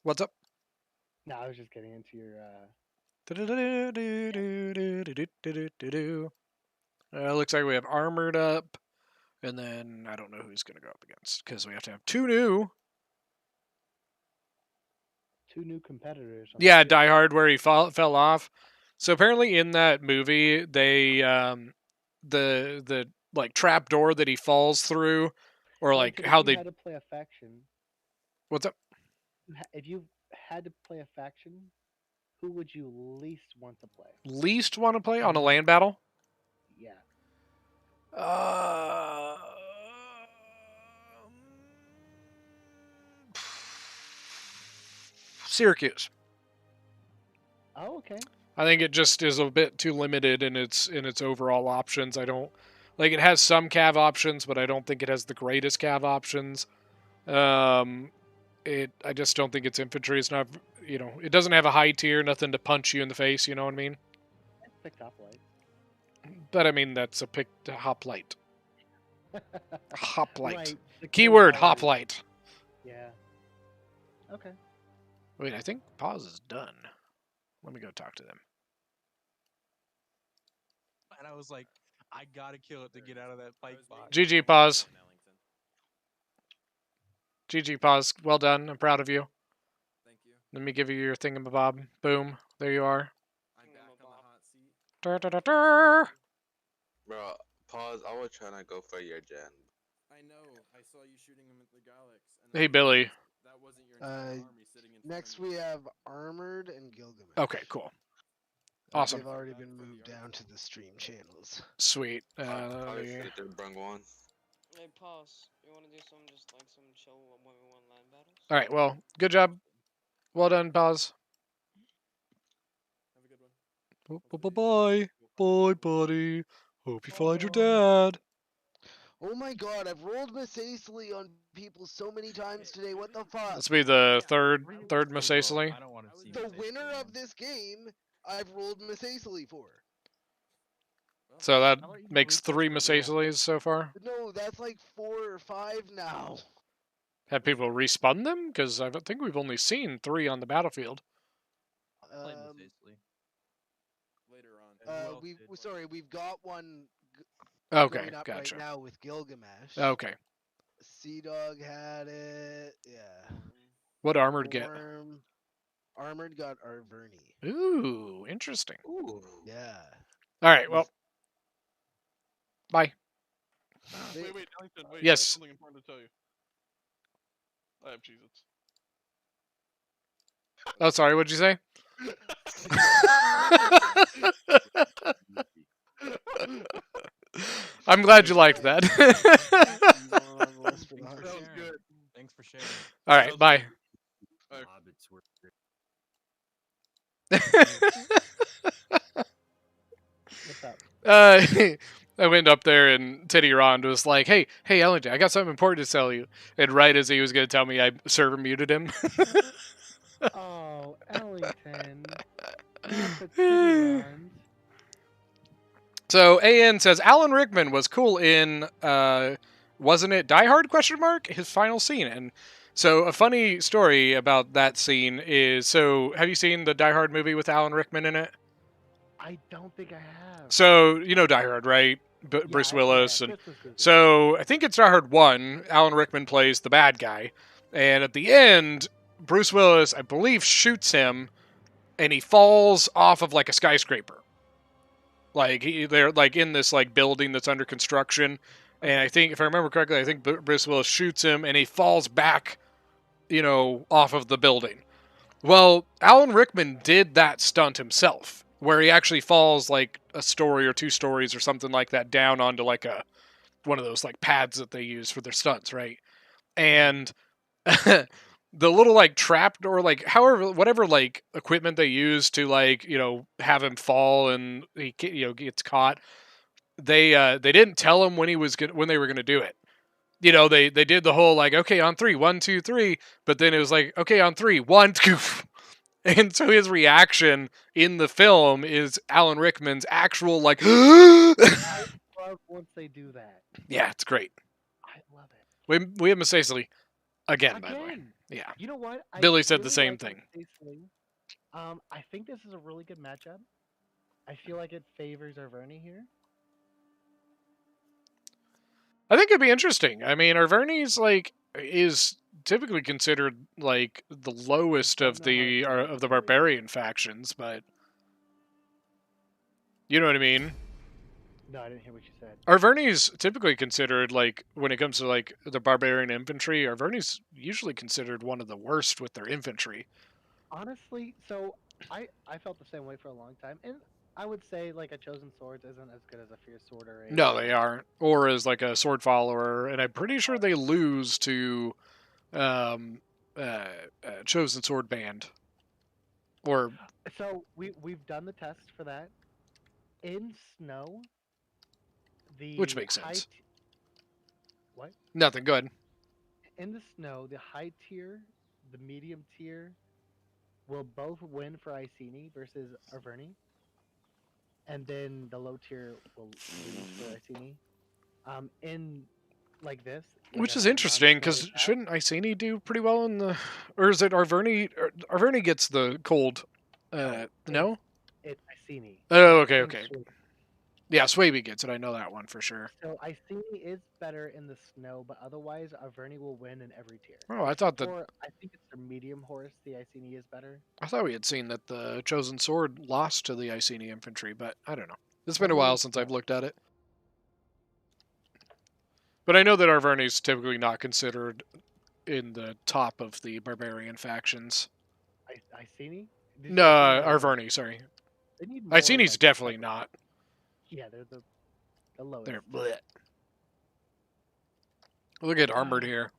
What's up? No, I was just getting into your. Looks like we have armored up, and then I don't know who's going to go up against because we have to have two new competitors. Yeah, Die Hard, where he fell off. So apparently in that movie, they the like trap door that he falls through, or Well, like if how you they. had to play a faction. What's up? If you had to play a faction, who would you least want to play? Least want to play on a land battle? Yeah. Syracuse. Oh, okay. I think it just is a bit too limited in its overall options. I don't like it has some cav options, but I don't think it has the greatest cav options. I just don't think its infantry is not, it doesn't have a high tier, nothing to punch you in the face. You know what I mean? Pick hoplite. But I mean that's a picked hoplite. Hoplite. Right. Keyword hoplite. Yeah. Okay. Wait, I think pause is done. Let me go talk to them. And I was like, I gotta kill it to get out of that fight box. GG pause. GG pause. Well done. I'm proud of you. Thank you. Let me give you your thingamabob. Boom. There you are. I'm back on the hot seat. Dur, dur, dur, dur. Bro, pause. I was trying to go for your gen. I know. I saw you shooting him at the Galax. Hey, Billy. That wasn't your entire army sitting in front Next of you. we have Armored and Gilgamesh. Okay, cool. Awesome. They've already been moved down to the stream channels. Sweet. I should have brung one. Hey, pause. You want to do some just like some chill 1v1 land battles? All right. Well, good job. Well done, pause. Have a good one. Bye. Bye, buddy. Hope you find your dad. Oh my god, I've rolled Miss Acely on people so many times today. What the fuck? This will be the third Miss Acely. I don't want to see The Miss winner Acely. of this game, I've rolled Miss Acely for. So that makes 3 Miss Aceys so far. No, that's like 4 or 5 now. Have people respawn them? Because I think we've only seen 3 on the battlefield. Play Miss Acely. Later on. We've got one Okay, going up gotcha. right now with Gilgamesh. Okay. Sea Dog had it. Yeah. What armored get? Armored got Arverni. Ooh, interesting. Ooh. Yeah. All right, well. Bye. They- Wait, Ellington, wait. Yes. I have something important to tell you. I have Cheez-Its. Oh, sorry, what'd you say? I'm glad you liked that. On the list for the Thanks for hot seat. sharing. Thanks for sharing. All right, Sounds bye. Alright. What's up? I went up there and Teddy Rond was like, hey, Ellington, I got something important to tell you. And right as he was going to tell me, I server muted him. Oh, Ellington. Not the titty runs. So AN says Alan Rickman was cool in wasn't it Die Hard ? His final scene. And so a funny story about that scene is, so have you seen the Die Hard movie with Alan Rickman in it? I don't think I have. So you know Die Hard, right? Bruce Willis. And so I think it's Die Hard 1. Alan Rickman plays the bad guy, and at the end, Bruce Willis, I believe, shoots him, and he falls off of like a skyscraper. Like they're like in this like building that's under construction, and I think if I remember correctly, I think Bruce Willis shoots him, and he falls back, off of the building. Well, Alan Rickman did that stunt himself, where he actually falls like a story or 2 stories or something like that down onto like one of those like pads that they use for their stunts, right? And the little like trap door, like whatever like equipment they use to like have him fall and he gets caught. They didn't tell him when they were gonna do it. They did the whole like, okay, on 3, 1, 2, 3, but then it was like, okay, on 3, 1, 2. And so his reaction in the film is Alan Rickman's actual like I love once they do that. Yeah, it's great. I love it. We have Miss Lee again, by the way. Yeah. You know what? Billy said the same thing. I think this is a really good matchup. I feel like it favors Arverni here. I think it'd be interesting. I mean, Arverni's like is typically considered like the lowest of the barbarian factions, but you know what I mean? No, I didn't hear what you said. Arverni's typically considered, like, when it comes to like the barbarian infantry, Arverni's usually considered one of the worst with their infantry. Honestly, so I felt the same way for a long time, and I would say like a chosen swords isn't as good as a fierce sword or a. No, they aren't. Or as like a sword follower, and I'm pretty sure they lose to chosen sword band. Or so we've done the test for that. In snow, which makes sense. What? Nothing. Go ahead. In the snow, the high tier, the medium tier, will both win for Iceni versus Arverni, and then the low tier will lose for Iceni. In like this, which is interesting because shouldn't Iceni do pretty well in the, or is it Arverni? Arverni gets the cold. No. It's Iceni. Oh, okay. Yeah, Swaby gets it. I know that one for sure. So Iceni is better in the snow, but otherwise Arverni will win in every tier. Oh, I thought that. I think it's the medium horse. The Iceni is better. I thought we had seen that the Chosen Sword lost to the Iceni infantry, but I don't know. It's been a while since I've looked at it. But I know that Arverni's typically not considered in the top of the barbarian factions. Iceni? No, Arverni, sorry. Iceni's definitely not. Yeah, they're the lowest. They're bleh. Look at Armored here.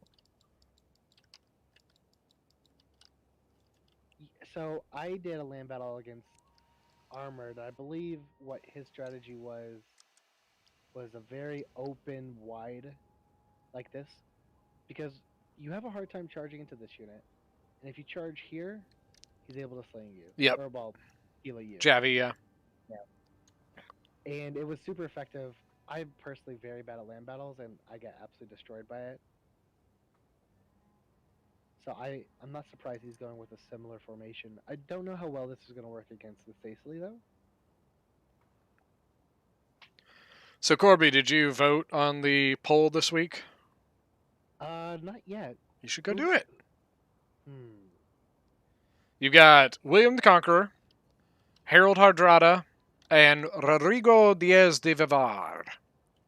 So I did a land battle against Armored. I believe what his strategy was a very open, wide, like this, because you have a hard time charging into this unit, and if you charge here, he's able to sling you. Yep. Or ball heal you. Javi, yeah. And it was super effective. I'm personally very bad at land battles, and I get absolutely destroyed by it. So I'm not surprised he's going with a similar formation. I don't know how well this is going to work against the Cecily, though. So, Corby, did you vote on the poll this week? Not yet. You should go do it. You got William the Conqueror, Harold Hardrada, and Rodrigo Diaz de Vivar.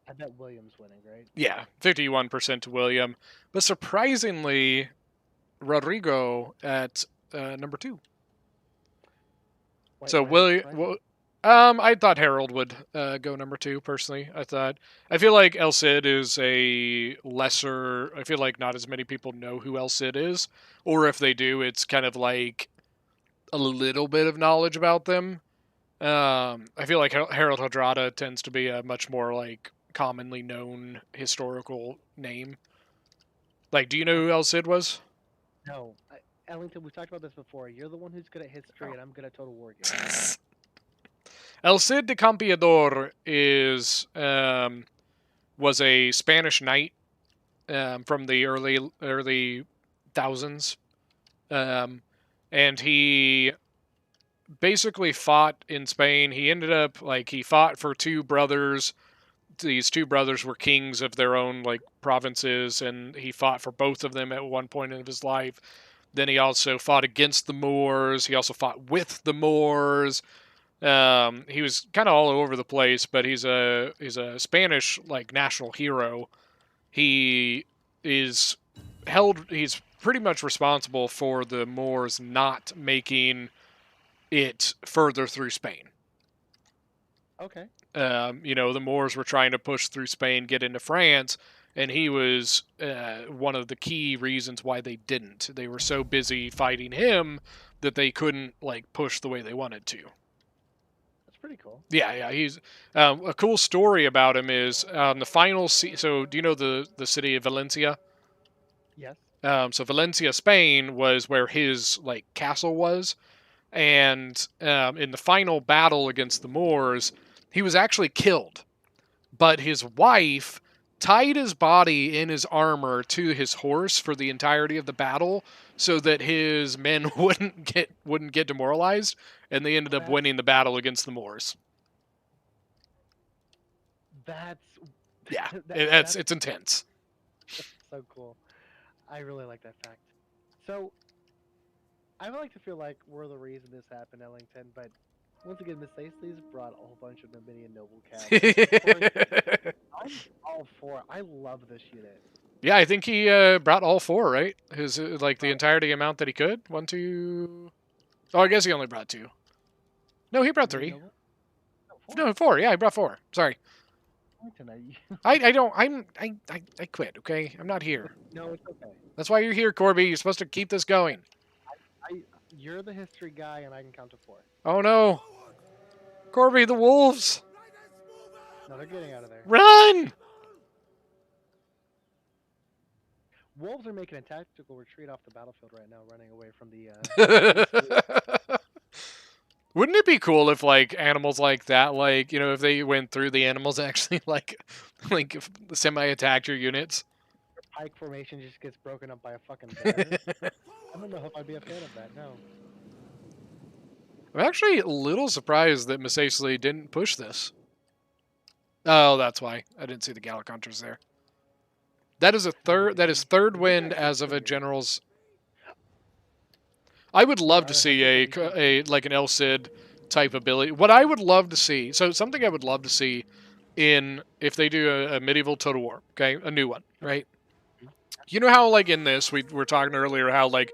I bet William's winning, right? Yeah, 51% to William. But surprisingly, Rodrigo at number 2. Wait, so William, I thought Harold would go number 2 personally. I feel like El Cid is a lesser. I feel like not as many people know who El Cid is, or if they do, it's kind of like a little bit of knowledge about them. I feel like Harold Hardrada tends to be a much more like commonly known historical name. Like, do you know who El Cid was? No, Ellington, we've talked about this before. You're the one who's good at history, and I'm good at Total War games. El Cid de Campeador was a Spanish knight from the early thousands, and he basically fought in Spain. He ended up he fought for two brothers. These two brothers were kings of their own like provinces, and he fought for both of them at one point in his life. Then he also fought against the Moors. He also fought with the Moors. He was kind of all over the place, but he's a Spanish like national hero. He's pretty much responsible for the Moors not making it further through Spain. Okay. The Moors were trying to push through Spain, get into France, and he was one of the key reasons why they didn't. They were so busy fighting him that they couldn't like push the way they wanted to. Pretty cool. Yeah. He's a cool story about him is the final. So, do you know the city of Valencia? Yes. So Valencia, Spain, was where his like castle was, and in the final battle against the Moors, he was actually killed, but his wife tied his body in his armor to his horse for the entirety of the battle, so that his men wouldn't get demoralized, and they ended up winning the battle against the Moors. It's intense. That's so cool. I really like that fact. So, I would like to feel like we're the reason this happened, Ellington, but once again, Miss Stacey's brought a whole bunch of Numidian noble cabs. I'm all for it. I love this unit. Yeah, I think he brought all 4, right? His the entirety amount that he could. 1, 2. Oh, I guess he only brought 2. No, he brought 3. No, 4. Yeah, he brought 4. Sorry. I quit. Okay, I'm not here. No, it's okay. That's why you're here, Corby. You're supposed to keep this going. You're the history guy, and I can count to 4. Oh no, Corby, the wolves! No, they're getting out of there. Run! Wolves are making a tactical retreat off the battlefield right now, running away from the. Wouldn't it be cool if like animals like that, like if they went through the animals actually like semi-attacked your units? Pike formation just gets broken up by a fucking bear. I don't know if I'd be a fan of that. No. I'm actually a little surprised that Miss Aisley didn't push this. Oh, that's why I didn't see the Gallic Hunters there. That is third wind as of a general's. I would love to see a like an El Cid type ability. What I would love to see, something I would love to see if they do a medieval Total War, okay, a new one, right? You know how like in this we were talking earlier how like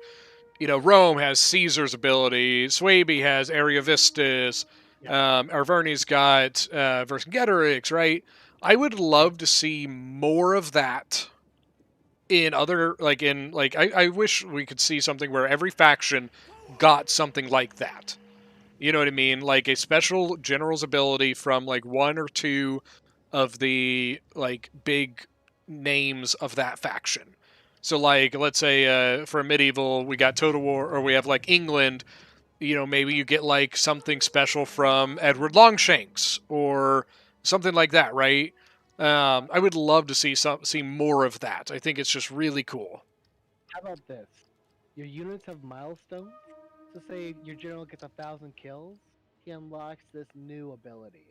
Rome has Caesar's ability, Swaby has Area Vistus, Arverni's got Vercingetorix, right? I would love to see more of that in other I wish we could see something where every faction got something like that. You know what I mean? Like a special general's ability from like 1 or 2 of the like big names of that faction. So like let's say for a medieval we got Total War, or we have like England, maybe you get like something special from Edward Longshanks or something like that, right? I would love to see more of that. I think it's just really cool. How about this? Your units have milestones. So say your general gets 1,000 kills, he unlocks this new ability.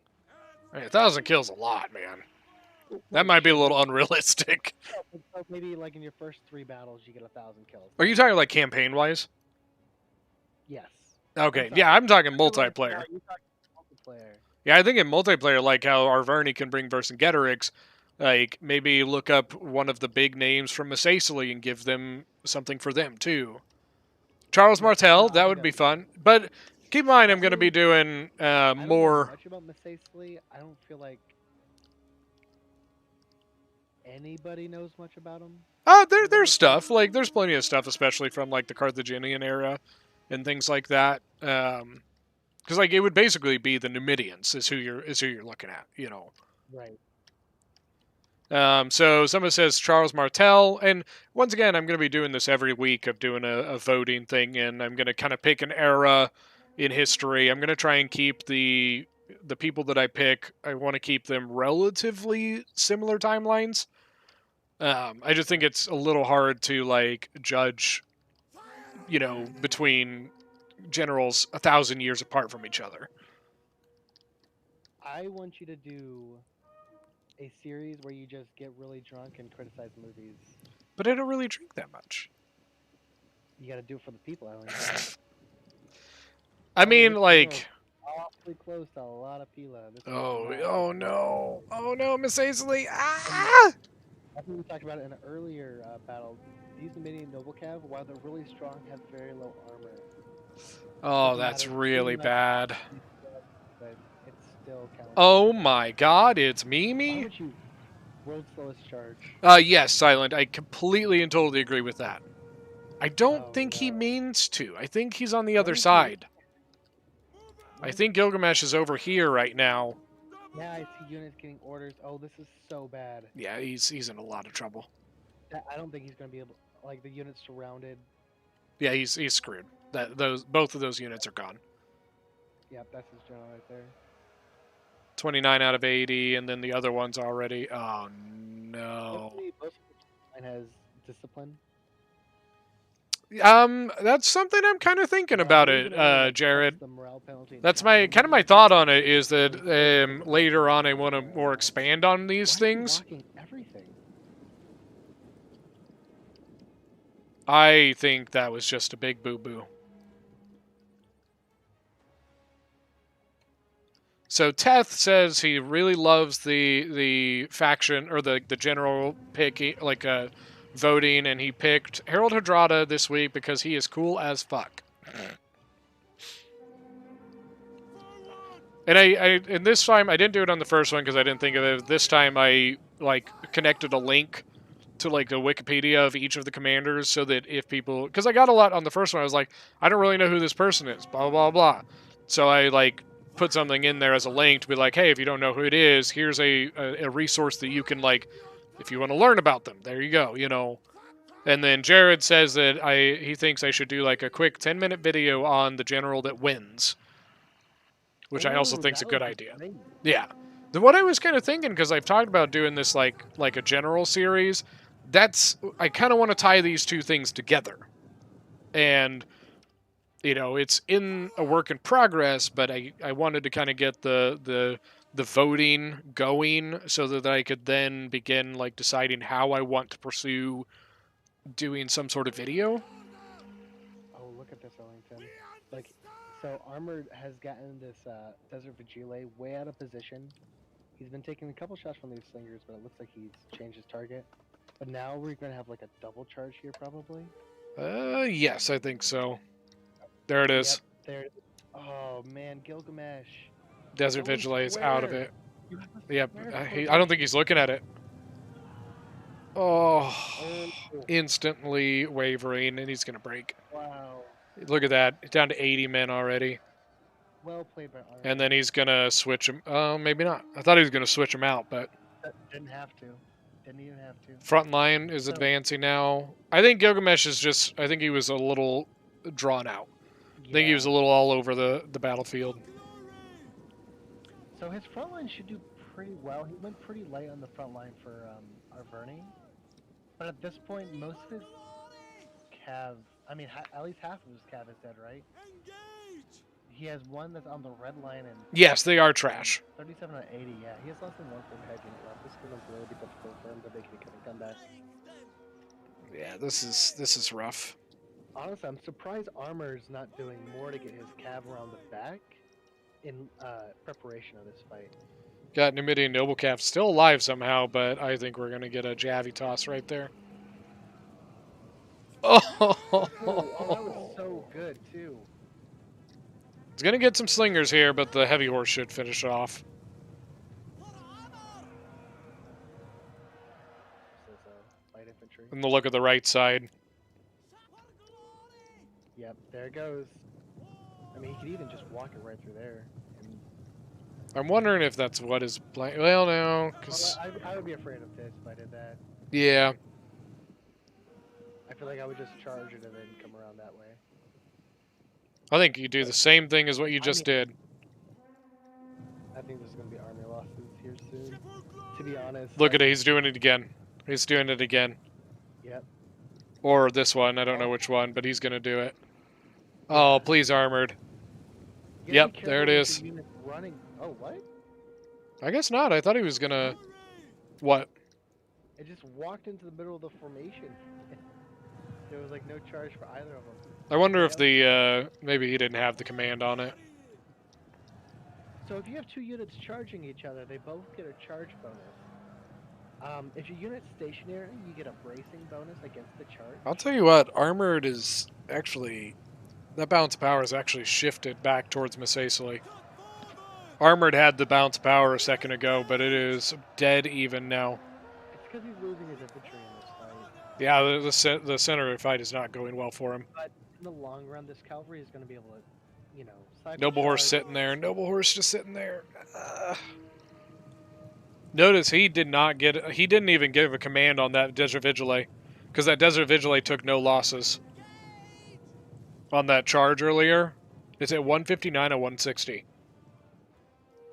Hey, 1,000 kills a lot, man. That might be a little unrealistic. So maybe like in your first 3 battles, you get 1,000 kills. Are you talking like campaign-wise? Yes. Okay, yeah, I'm talking multiplayer. Yeah, I think in multiplayer, like how Arverni can bring Vercingetorix, like maybe look up one of the big names from Miss Aisley and give them something for them too. Charles Martel, that would be fun. But Keep in mind, I'm going to be doing I don't know more. much about Lee. I don't feel like anybody knows much about him. There's stuff like there's plenty of stuff, especially from like the Carthaginian era and things like that. Because like it would basically be the Numidians is who you're looking at, you know. Right. So someone says Charles Martel, and once again, I'm going to be doing this every week of doing a voting thing, and I'm going to kind of pick an era in history. I'm going to try and keep the people that I pick. I want to keep them relatively similar timelines. I just think it's a little hard to like judge, you know, between generals 1,000 years apart from each other. I want you to do a series where you just get really drunk and criticize movies. But I don't really drink that much. You got to do it for the people, Alan. I mean, like, awfully close to a lot of Pila. Oh no, Miss Aisley! Ah! I think we talked about it in an earlier battle. These Numidian noble cav, while they're really strong, have very low armor. Oh, that's really bad. But it's still counting. Oh my God, it's Mimi. Why would you world's slowest charge? Yes, Silent. I completely and totally agree with that. I don't think he means to. I think he's on the other side. I think Gilgamesh is over here right now. Yeah, I see units getting orders. Oh, this is so bad. Yeah, he's in a lot of trouble. I don't think he's going to be able. Like the units surrounded. Yeah, he's screwed. Both of those units are gone. Yep, that's his general right there. 29 out of 80, and then the other one's already. Oh no. Both has discipline. That's something I'm kind of thinking about it, Jared. That's my thought on it is that later on I want to more expand on these things. I think that was just a big boo-boo. So Teth says he really loves the faction or the general picking voting, and he picked Harold Hadrada this week because he is cool as fuck. And and this time I didn't do it on the first one because I didn't think of it. This time I connected a link to the Wikipedia of each of the commanders so that if people, because I got a lot on the first one, I was like, I don't really know who this person is, blah blah blah. So I put something in there as a link to be like, hey, if you don't know who it is, here's a resource that you can if you want to learn about them, there you go, you know. And then Jared says that he thinks I should do a quick 10-minute video on the general that wins, which I also think is a good idea. Yeah. Then what I was kind of thinking, because I've talked about doing this like a general series, I kind of want to tie these two things together. And you know, it's in a work in progress, but I wanted to kind of get the voting going so that I could then begin deciding how I want to pursue doing some sort of video. Oh, look at this, Ellington. So Armored has gotten this Desert Vigile way out of position. He's been taking a couple shots from these slingers, but it looks like he's changed his target. But now we're going to have a double charge here, probably. Yes, I think so. There it is. Yep, there it is. Oh, man, Gilgamesh. Desert Vigile is out of it. Yep, I don't think he's looking at it. Oh, instantly wavering, and he's going to break. Wow. Look at that. Down to 80 men already. Well played by Armored. And then he's going to switch him. Maybe not. I thought he was going to switch him out, but... Didn't have to. Didn't even have to. Front line is advancing now. I think Gilgamesh is just... I think he was a little drawn out. I think he was a little all over the battlefield. So his front line should do pretty well. He went pretty light on the front line for Arverni. But at this point, most of his cav... I mean, at least half of his cav is dead, right? He has one that's on the red line and... Yes, they are trash. 37 out of 80, yeah. He has less than 1 full cag unit left. This is going to really be difficult for him to make a comeback. Yeah, this is rough. Honestly, I'm surprised Armor's not doing more to get his cav around the back in preparation of this fight. Got Numidian Noble Cav still alive somehow, but I think we're going to get a Javi toss right there. Oh, that was so good, too. He's gonna get some slingers here, but the heavy horse should finish it off. This is light infantry. And the look at the right side. Yep, there it goes. I mean, he could even just walk it right through there. And I'm wondering if that's what his plan. Well, no, because I would be afraid of this if I did that. yeah, I feel like I would just charge it and then come around that way. I think you do the same thing as what you just did. I think there's going to be army losses here soon. To be honest. Look at it, he's doing it again. He's doing it again. Yep. Or this one, I don't know which one, but he's gonna do it. Oh, please, armored. Yep, there it is. Running. Oh, what? I guess not. I thought he was gonna. What? It just walked into the middle of the formation. There was like no charge for either of them. I wonder if the maybe he didn't have the command on it. So if you have two units charging each other, they both get a charge bonus. If your unit's stationary, you get a bracing bonus against the charge. I'll tell you what, armored is actually that bounce power is actually shifted back towards Miss Aisley. Armored had the bounce power a second ago, but it is dead even now. It's because he's losing his infantry in this fight. Yeah, the center of the fight is not going well for him. But in the long run, this cavalry is going to be able to, you know, Noble horse sitting there. Noble horse just sitting there. Notice he did not get. He didn't even give a command on that Desert Vigile, because that Desert Vigile took no losses on that charge earlier. It's at 159 and 160.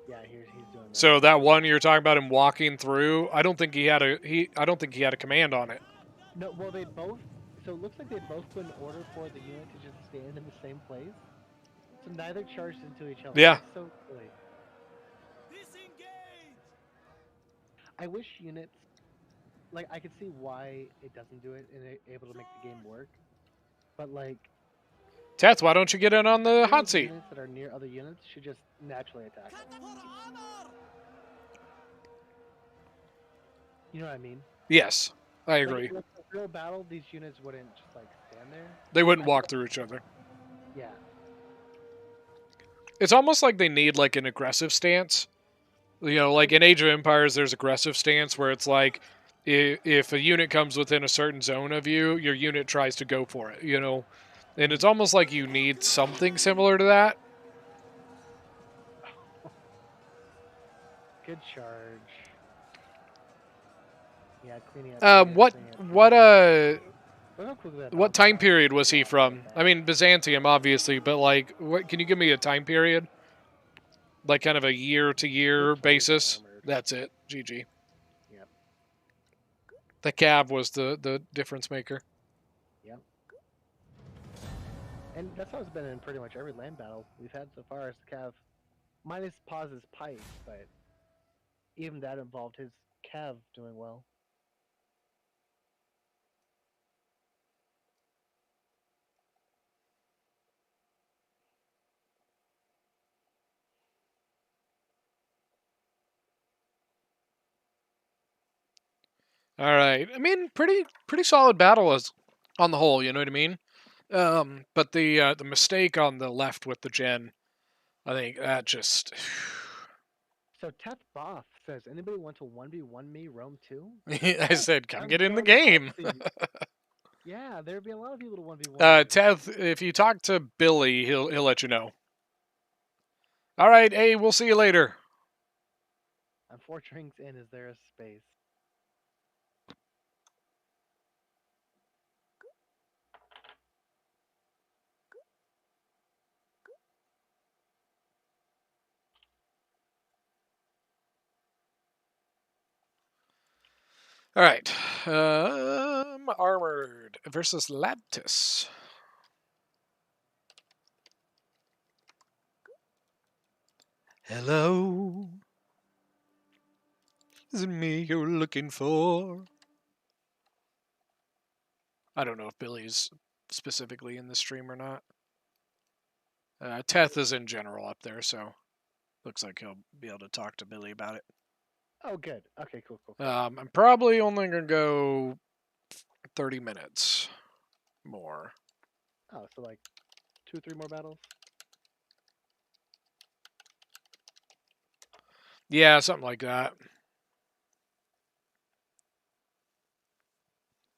Yeah, he's doing that. So that one you're talking about him walking through, I don't think he had a I don't think he had a command on it. No, well they both. So it looks like they both put an order for the unit to just stand in the same place. So neither charged into each other. Yeah. That's so silly. I wish units, like, I could see why it doesn't do it and it's able to make the game work, but like. Teth, why don't you get in on the hot seat? Units that are near other units should just naturally attack them. You know what I mean? Yes, I agree. Like, in a real battle, these units wouldn't just like stand there. They wouldn't walk through each other. Yeah. It's almost like they need like an aggressive stance. You know, like in Age of Empires, there's aggressive stance where it's like if a unit comes within a certain zone of you, your unit tries to go for it, you know? And it's almost like you need something similar to that. Good charge. Yeah, cleaning up. What time period was he from? I mean, Byzantium, obviously, but like, what? Can you give me a time period? Like kind of a year-to-year basis? That's it. GG. Yep. The Cav was the difference maker. Yep. And that's how it's been in pretty much every land battle we've had so far as the Cav. Minus Paz's Pike, but even that involved his Cav doing well. All right. I mean, pretty solid battle as on the whole. You know what I mean? But the mistake on the left with the gen, I think that just. So Teth Boff says, anybody want to 1v1 me Rome 2? I said, come get in the game. Yeah, there'd be a lot of people to 1v1. Teth, if you talk to Billy, he'll let you know. All right, hey, we'll see you later. I'm 4 drinks in. Is there a space? All right. Armored versus Laptis. Hello. Is it me you're looking for? I don't know if Billy's specifically in the stream or not. Teth is in general up there, so looks like he'll be able to talk to Billy about it. Oh, good. Okay, cool. I'm probably only going to go 30 minutes more. Oh, so like 2 or 3 more battles? Yeah, something like that.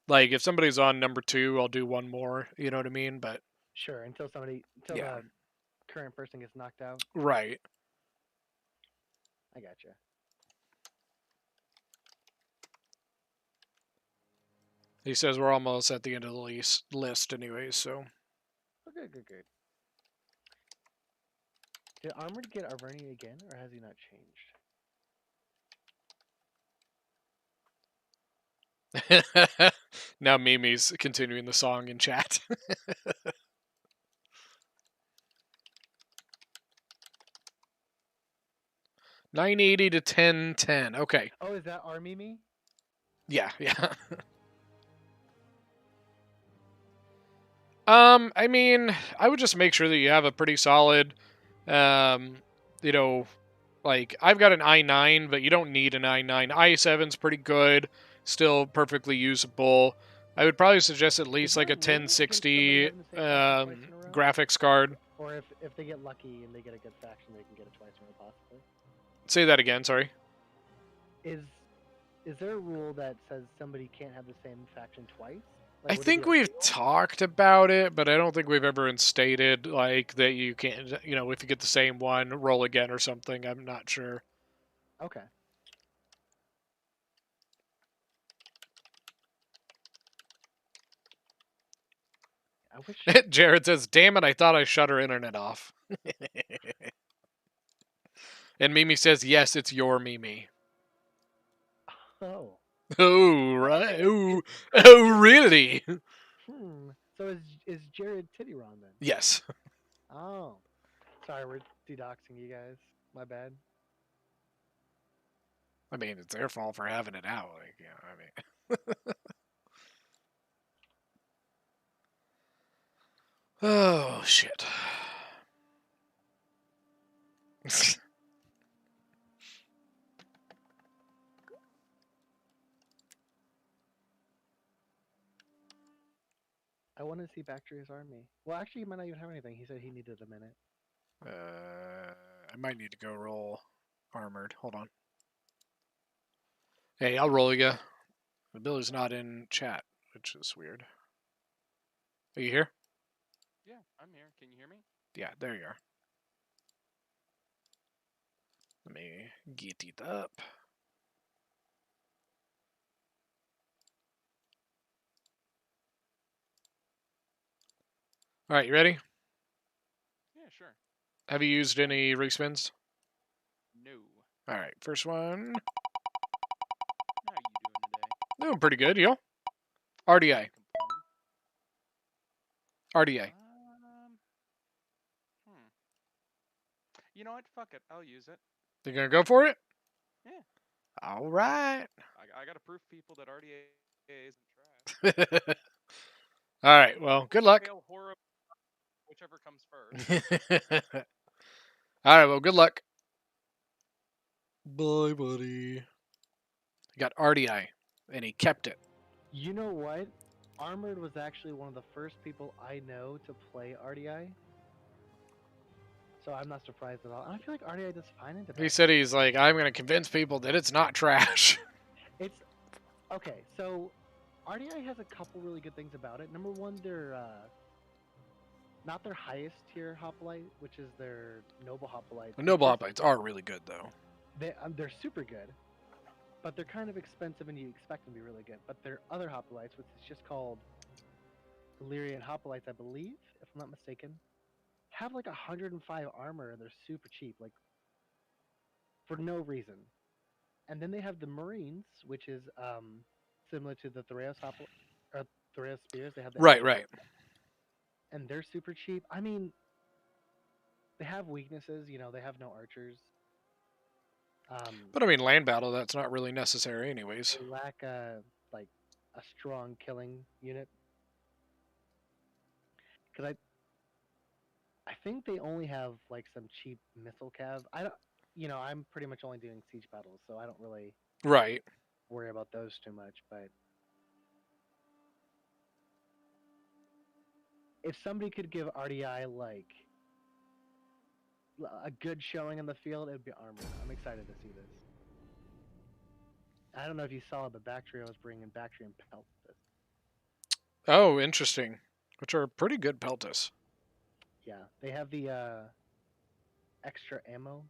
Like if somebody's on number 2, I'll do one more. You know what I mean? But Sure, until yeah, the current person gets knocked out. right. I gotcha. He says we're almost at the end of the list, anyways. So Oh, good. Did Armored get Arverni again, or has he not changed? now Mimi's continuing the song in chat. 980 to 1010. Okay. Oh, is that our Mimi? Yeah. I mean, I would just make sure that you have a pretty solid, you know, like I've got an i9, but you don't need an i9. i7's pretty good, still perfectly usable. I would probably suggest at least like a 1060 graphics card. Or if they get lucky and they get a good faction, they can get it twice in a row, possibly. Say that again. Sorry. Is there a rule that says somebody can't have the same faction twice? I think we've talked about it, but I don't think we've ever instated like that you can't, if you get the same one, roll again or something. I'm not sure. Okay. I wish. Jared says, "Damn it! I thought I shut her internet off." And Mimi says, "Yes, it's your Mimi." Oh. Oh right. Oh really? So is Jared Titty wrong then? Yes. Oh. Sorry, we're de-doxing you guys. My bad. I mean, it's their fault for having it out. Like, oh shit. I want to see Bactria's army. Well, actually, he might not even have anything. He said he needed a minute. I might need to go roll armored. Hold on. Hey, I'll roll you. The Billy's not in chat, which is weird. Are you here? Yeah, I'm here. Can you hear me? Yeah, there you are. Let me get it up. All right, you ready? Yeah, sure. Have you used any respins? No. All right, first one. How you doing today? Doing pretty good, yo. RDI. RDI. You know what? Fuck it. I'll use it. You gonna go for it? Yeah. All right. I gotta prove people that RDA isn't trash. All right. Well, good luck. Fail horribly, whichever comes first. All right. Well, good luck. Bye, buddy. He got RDI, and he kept it. You know what? Armored was actually one of the first people I know to play RDI. So I'm not surprised at all. And I feel like RDI does fine into He said he's like, I'm going to convince people that it's not trash. It's okay. So RDI has a couple really good things about it. Number one, they're not their highest tier hoplite, which is their noble hoplite. The noble hoplites are really good, though. They're super good, but they're kind of expensive, and you expect them to be really good. But their other hoplites, which is just called Illyrian hoplites, I believe, if I'm not mistaken, have like 105 armor, and they're super cheap, like for no reason. And then they have the Marines, which is similar to the Thoreos spears. They have the right. And they're super cheap. I mean, they have weaknesses. They have no archers. But I mean, land battle, that's not really necessary, anyways. They lack a strong killing unit. Because I think they only have like some cheap missile cav. I don't. I'm pretty much only doing siege battles, so I don't really worry about those too much. But if somebody could give RDI like a good showing in the field, it would be armor. I'm excited to see this. I don't know if you saw, but Bactria was bringing Bactria and Peltis. Oh, interesting. Which are pretty good Peltis. Yeah, they have the extra ammo,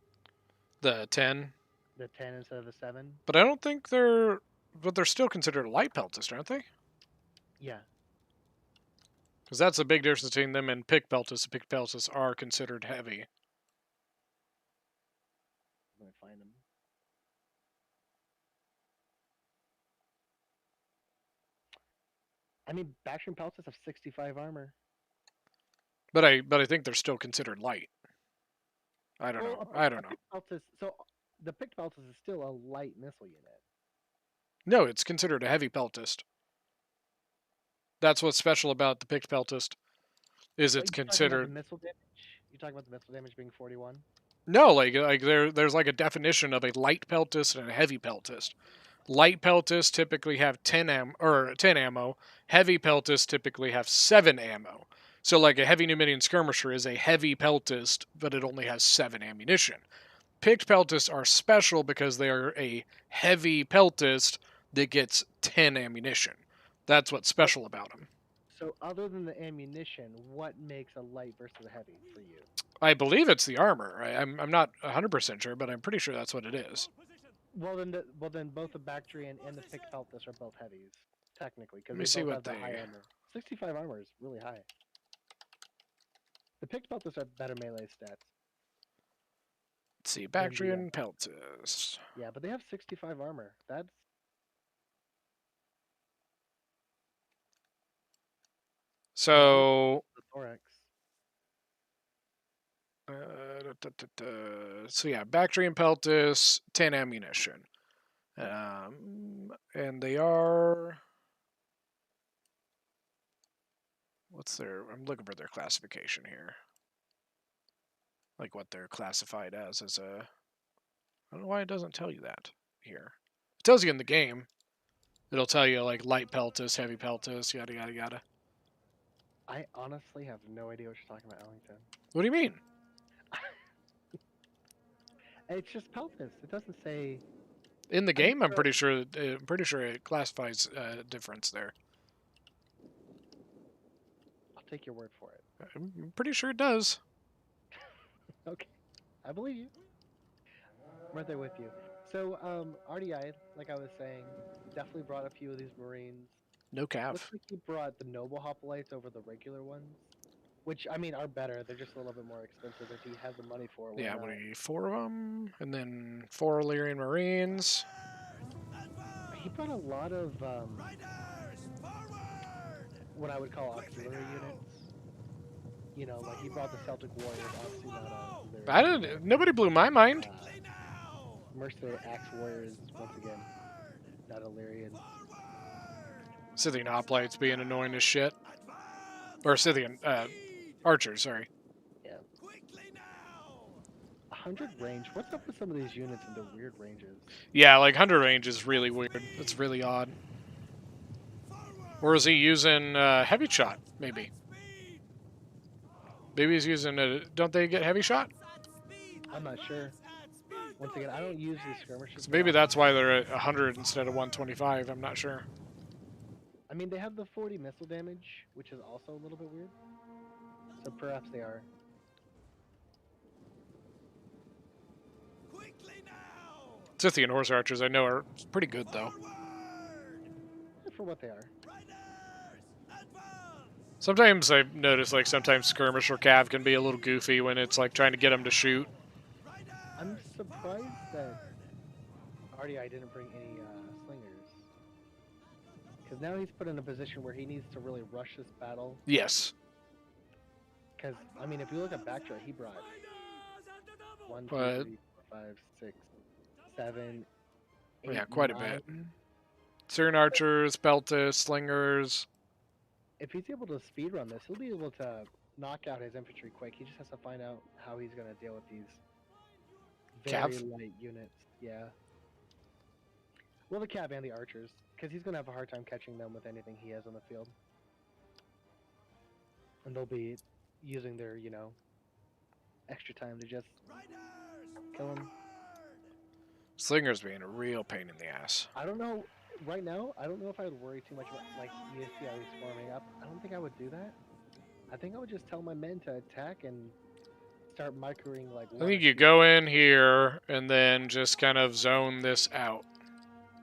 The 10. the 10 instead of the 7. But I don't think they're... But they're still considered a light Peltis, aren't they? Yeah. Because that's the big difference between them and pick Peltis. The pick Peltis are considered heavy. Let me find them. I mean, Bactria and Peltis have 65 armor. But I think they're still considered light. I don't know. I don't know. So the picked Peltis is still a light missile unit. No, it's considered a heavy Peltist. That's what's special about the picked Peltist. Is it's considered... The missile damage? You talking about the missile damage being 41? No, like there's like a definition of a light Peltist and a heavy Peltist. Light Peltists typically have 10 ammo. Heavy Peltists typically have 7 ammo. So like a heavy Numidian skirmisher is a heavy Peltist, but it only has 7 ammunition. Picked Peltists are special because they are a heavy Peltist that gets 10 ammunition. That's what's special about them. So other than the ammunition, what makes a light versus a heavy for you? I believe it's the armor. I'm not 100% sure, but I'm pretty sure that's what it is. Well then both the Bactrian and the picked Peltis are both heavies, technically, because Let me they see both what have the they... high armor. 65 armor is really high. The picked Peltis are better melee stats. Let's see, Bactrian Peltis. Yeah, but they have 65 armor. That's... So... The thorax. So yeah, Bactrian Peltis, 10 ammunition. And they are... What's their... I'm looking for their classification here. Like what they're classified as a... I don't know why it doesn't tell you that here. It tells you in the game. It'll tell you like light Peltis, heavy Peltis, yada yada yada. I honestly have no idea what you're talking about, Ellington. What do you mean? It's just Peltis. It doesn't say... In the game, I'm pretty sure it classifies difference there. I'll take your word for it. I'm pretty sure it does. Okay, I believe you. I'm right there with you. So, RDI, like I was saying, definitely brought a few of these Marines. No cav. Looks like he brought the Noble Hoplites over the regular ones, which, I mean, are better. They're just a little bit more expensive if he has the money for it. Yeah, what are you, 4 of them? And then 4 Illyrian Marines. He brought a lot of, what I would call auxiliary units. You know, like he brought the Celtic Warriors, obviously not auxiliary. Nobody blew my mind. Mercenary Axe Warriors, once again, not Illyrian. Scythian Hoplites being annoying as shit. Or Scythian, Archers, sorry. Yeah. 100 range. What's up with some of these units in the weird ranges? Yeah, like 100 range is really weird. It's really odd. Or is he using heavy shot? Maybe. Maybe he's using a... Don't they get heavy shot? I'm not sure. Once again, I don't use the skirmishers. So maybe that's why they're at 100 instead of 125. I'm not sure. I mean, they have the 40 missile damage, which is also a little bit weird. So perhaps they are. Scythian Horse Archers, I know, are pretty good, though. For what they are. Sometimes I've noticed, like, sometimes Skirmish or Cav can be a little goofy when it's, like, trying to get them to shoot. I'm surprised that RDI didn't bring any slingers. Because now he's put in a position where he needs to really rush this battle. Yes. Because, I mean, if you look at Bactria, he brought 1, 2, 3, 4, 5, 6, 7, 8, yeah, quite 9. a bit. Syrian Archers, Peltis, Slingers. If he's able to speedrun this, he'll be able to knock out his infantry quick. He just has to find out how he's going to deal with these very light units. Yeah. Well, the Cav and the Archers, because he's going to have a hard time catching them with anything he has on the field. And they'll be using their, you know, extra time to just kill him. Slinger's being a real pain in the ass. I don't know. Right now, I don't know if I would worry too much about, like, you see how he's forming up. I don't think I would do that. I think I would just tell my men to attack and start microing, like, I think you go in here and then just kind of zone this out.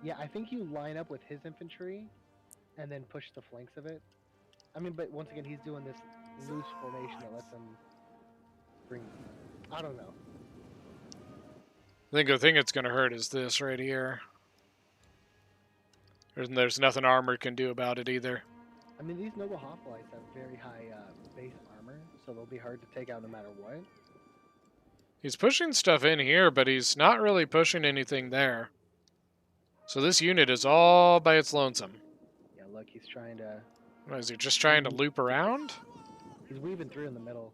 Yeah, I think you line up with his infantry and then push the flanks of it. I mean, but once again, he's doing this loose formation that lets him bring... I don't know. I think the thing that's going to hurt is this right here. There's nothing armor can do about it either. I mean, these noble hoplites have very high base armor, so they'll be hard to take out no matter what. He's pushing stuff in here, but he's not really pushing anything there. So this unit is all by its lonesome. Yeah, look, he's trying to... What, is he just trying to loop around? He's weaving through in the middle.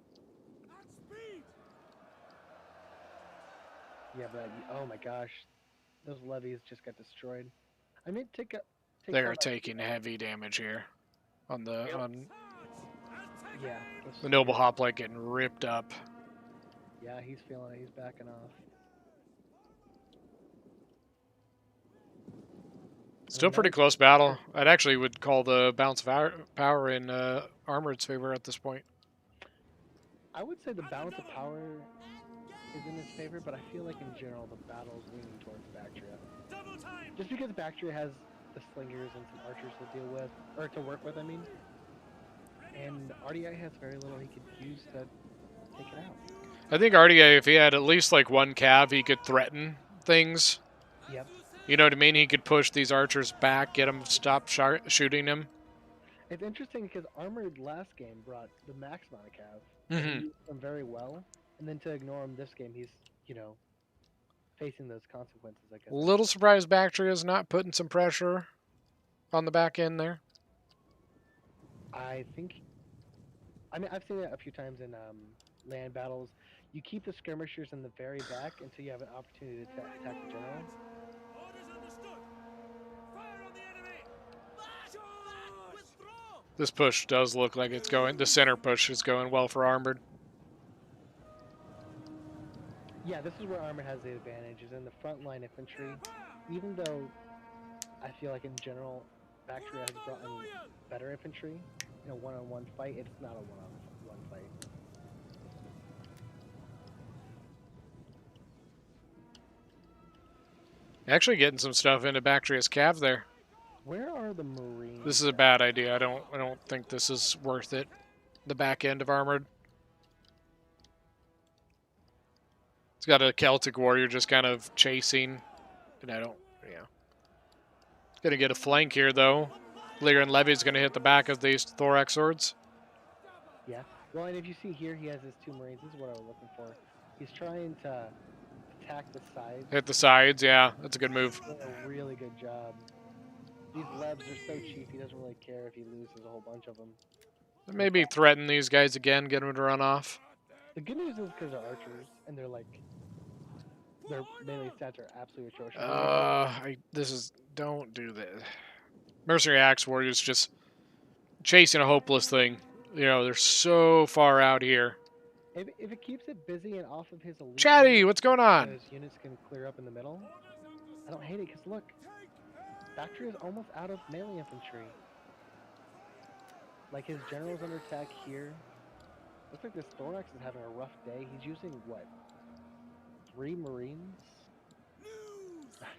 Yeah, but oh my gosh, those levies just got destroyed. I mean, take They're taking heavy damage here on the yeah, the noble hoplite getting ripped up. Yeah, he's feeling it. He's backing off. Still pretty close battle. I'd actually would call the balance of power in Armored's favor at this point. I would say the balance of power is in his favor, but I feel like in general the battle is leaning towards Bactria. Just because Bactria has the slingers and some archers to deal with, or to work with, I mean. And RDI has very little he could use to take it out. I think RDA, if he had at least like one cav, he could threaten things. Yep. You know what I mean? He could push these archers back, get them to stop shooting him. It's interesting because Armored last game brought the max amount of cav. Mm-hmm. He used them very well. And then to ignore him this game, he's, you know, facing those consequences, I guess. A little surprised Bactria's not putting some pressure on the back end there. I think... I mean, I've seen it a few times in land battles. You keep the skirmishers in the very back until you have an opportunity to attack the general. This push does look like it's going... The center push is going well for Armored. Yeah, this is where Armored has the advantage, is in the front line infantry. Even though I feel like in general, Bactria has brought in better infantry in a one-on-one fight, it's not a one-on-one fight. Actually getting some stuff into Bactria's cav there. Where are the Marines? This is a bad idea. I don't think this is worth it. The back end of Armored. It's got a Celtic warrior just kind of chasing. And I don't, yeah. Gonna get a flank here though. Lear and Levy's gonna hit the back of these thorax swords. Yeah. Well, and if you see here, he has his two Marines. This is what I was looking for. He's trying to attack the sides. Hit the sides, yeah. That's a good move. Doing a really good job. These Levs are so cheap, he doesn't really care if he loses a whole bunch of them. Maybe threaten these guys again, get them to run off. The good news is because they're archers, and they're like, their melee stats are absolutely atrocious. Don't do this. Mercenary Axe Warriors just chasing a hopeless thing. You know, they're so far out here. If it keeps it busy and off of his elite... Chatty, what's going on? Those units can clear up in the middle. I don't hate it, because look, Bactria is almost out of melee infantry. Like, his general's under attack here. Looks like this Thorax is having a rough day. He's using, what, 3 Marines?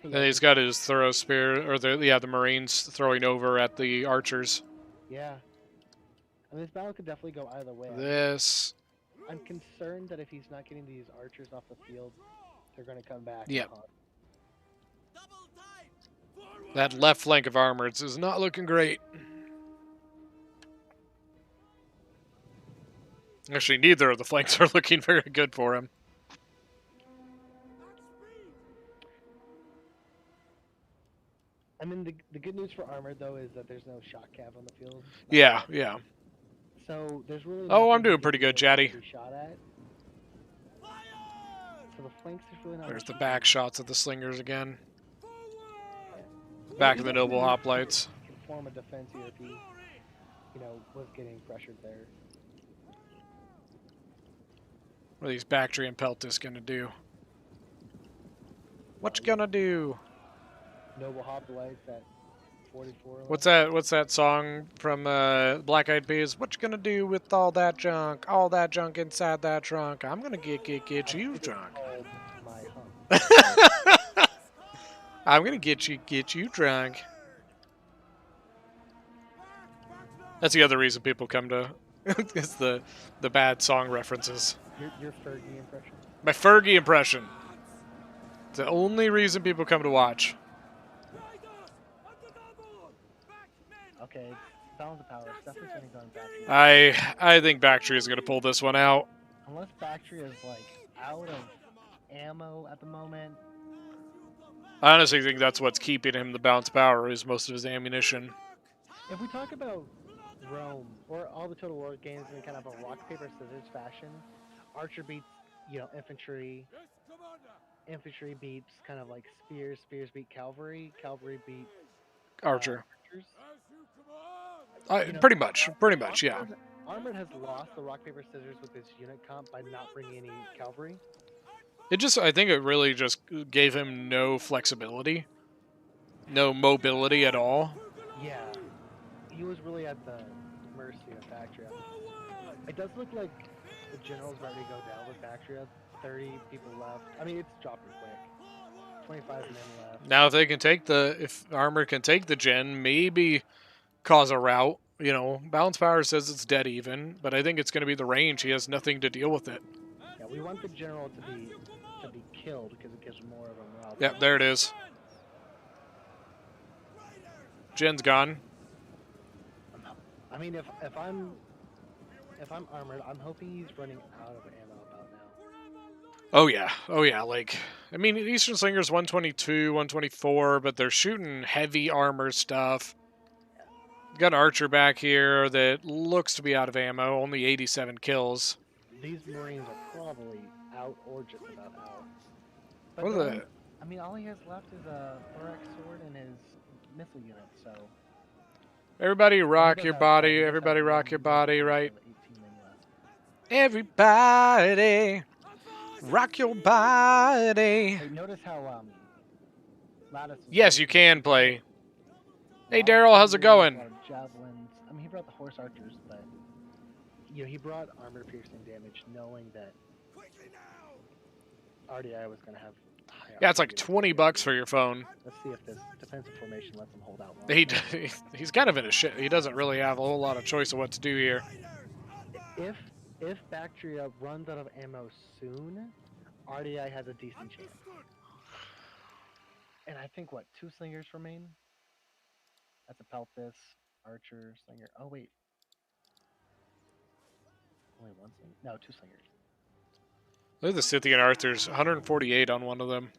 And he's got his throw spear, or the Marines throwing over at the archers. Yeah. I mean, this battle could definitely go either way. I'm concerned that if he's not getting these archers off the field, they're going to come back. Yep. That left flank of Armoreds is not looking great. Actually, neither of the flanks are looking very good for him. I mean, the good news for Armored, though, is that there's no shot cav on the field. Yeah, yeah. So there's really... Oh, I'm doing pretty good, Chatty. Shot at. So the flanks is really not... There's the back shots of the slingers again. Back of the noble hoplites. Can form a defense here if he, you know, was getting pressured there. What are these Bactrian Peltis gonna do? What you gonna do? Noble Hoplites at 44. What's that? What's that song from Black Eyed Peas? What you gonna do with all that junk? All that junk inside that trunk? I'm gonna get you drunk. My hump. I'm gonna get you drunk. That's the other reason people come to. It's the bad song references. Your Fergie impression. My Fergie impression. It's the only reason people come to watch. Okay, balance of power. Definitely going to go in Bactria. I think Bactria is gonna pull this one out. Unless Bactria is like out of ammo at the moment. I honestly think that's what's keeping him the bounce power is most of his ammunition. If we talk about Rome or all the Total War games in kind of a rock paper scissors fashion, Archer beats infantry. Infantry beats kind of like spears. Spears beat cavalry. Cavalry beat Archer. Archers. Pretty much, yeah. Armored has lost the rock paper scissors with his unit comp by not bringing any cavalry. I think it really just gave him no flexibility, no mobility at all. Yeah, he was really at the mercy of Bactria. It does look like the general's ready to go down with Bactria. 30 people left. I mean, it's dropping quick. 25 men left. Now, if Armor can take the gen, maybe cause a rout. You know, Balance Power says it's dead even, but I think it's going to be the range. He has nothing to deal with it. Yeah, we want the general to be killed because it gives more of a morale. Yep, there it is. Gen's gone. I mean, if I'm armored, I'm hoping he's running out of ammo about now. Oh yeah. Like, I mean, Eastern Slinger's 122, 124, but they're shooting heavy armor stuff. Got an Archer back here that looks to be out of ammo. Only 87 kills. These Marines are probably out or just about out. But What are the... I mean, all he has left is a thorax sword and his missile unit, so... Everybody rock your body. Everybody rock your body, right? Everybody rock your body. Hey, notice how Lattice yes, you can play. Hey, Daryl, how's it going? Javelins. I mean, he brought the horse archers, but he brought armor piercing damage, knowing that RDI was going to have. Yeah, it's like $20 for your phone. Let's see if this defensive formation lets him hold out long. He's kind of in a shit. He doesn't really have a whole lot of choice of what to do here. If Bactria runs out of ammo soon, RDI has a decent chance. And I think, 2 slingers remain? That's a Peltis, Archer, Slinger. Oh, wait. Only 1 slinger? No, 2 slingers. Look at the Scythian Arthurs, 148 on one of them.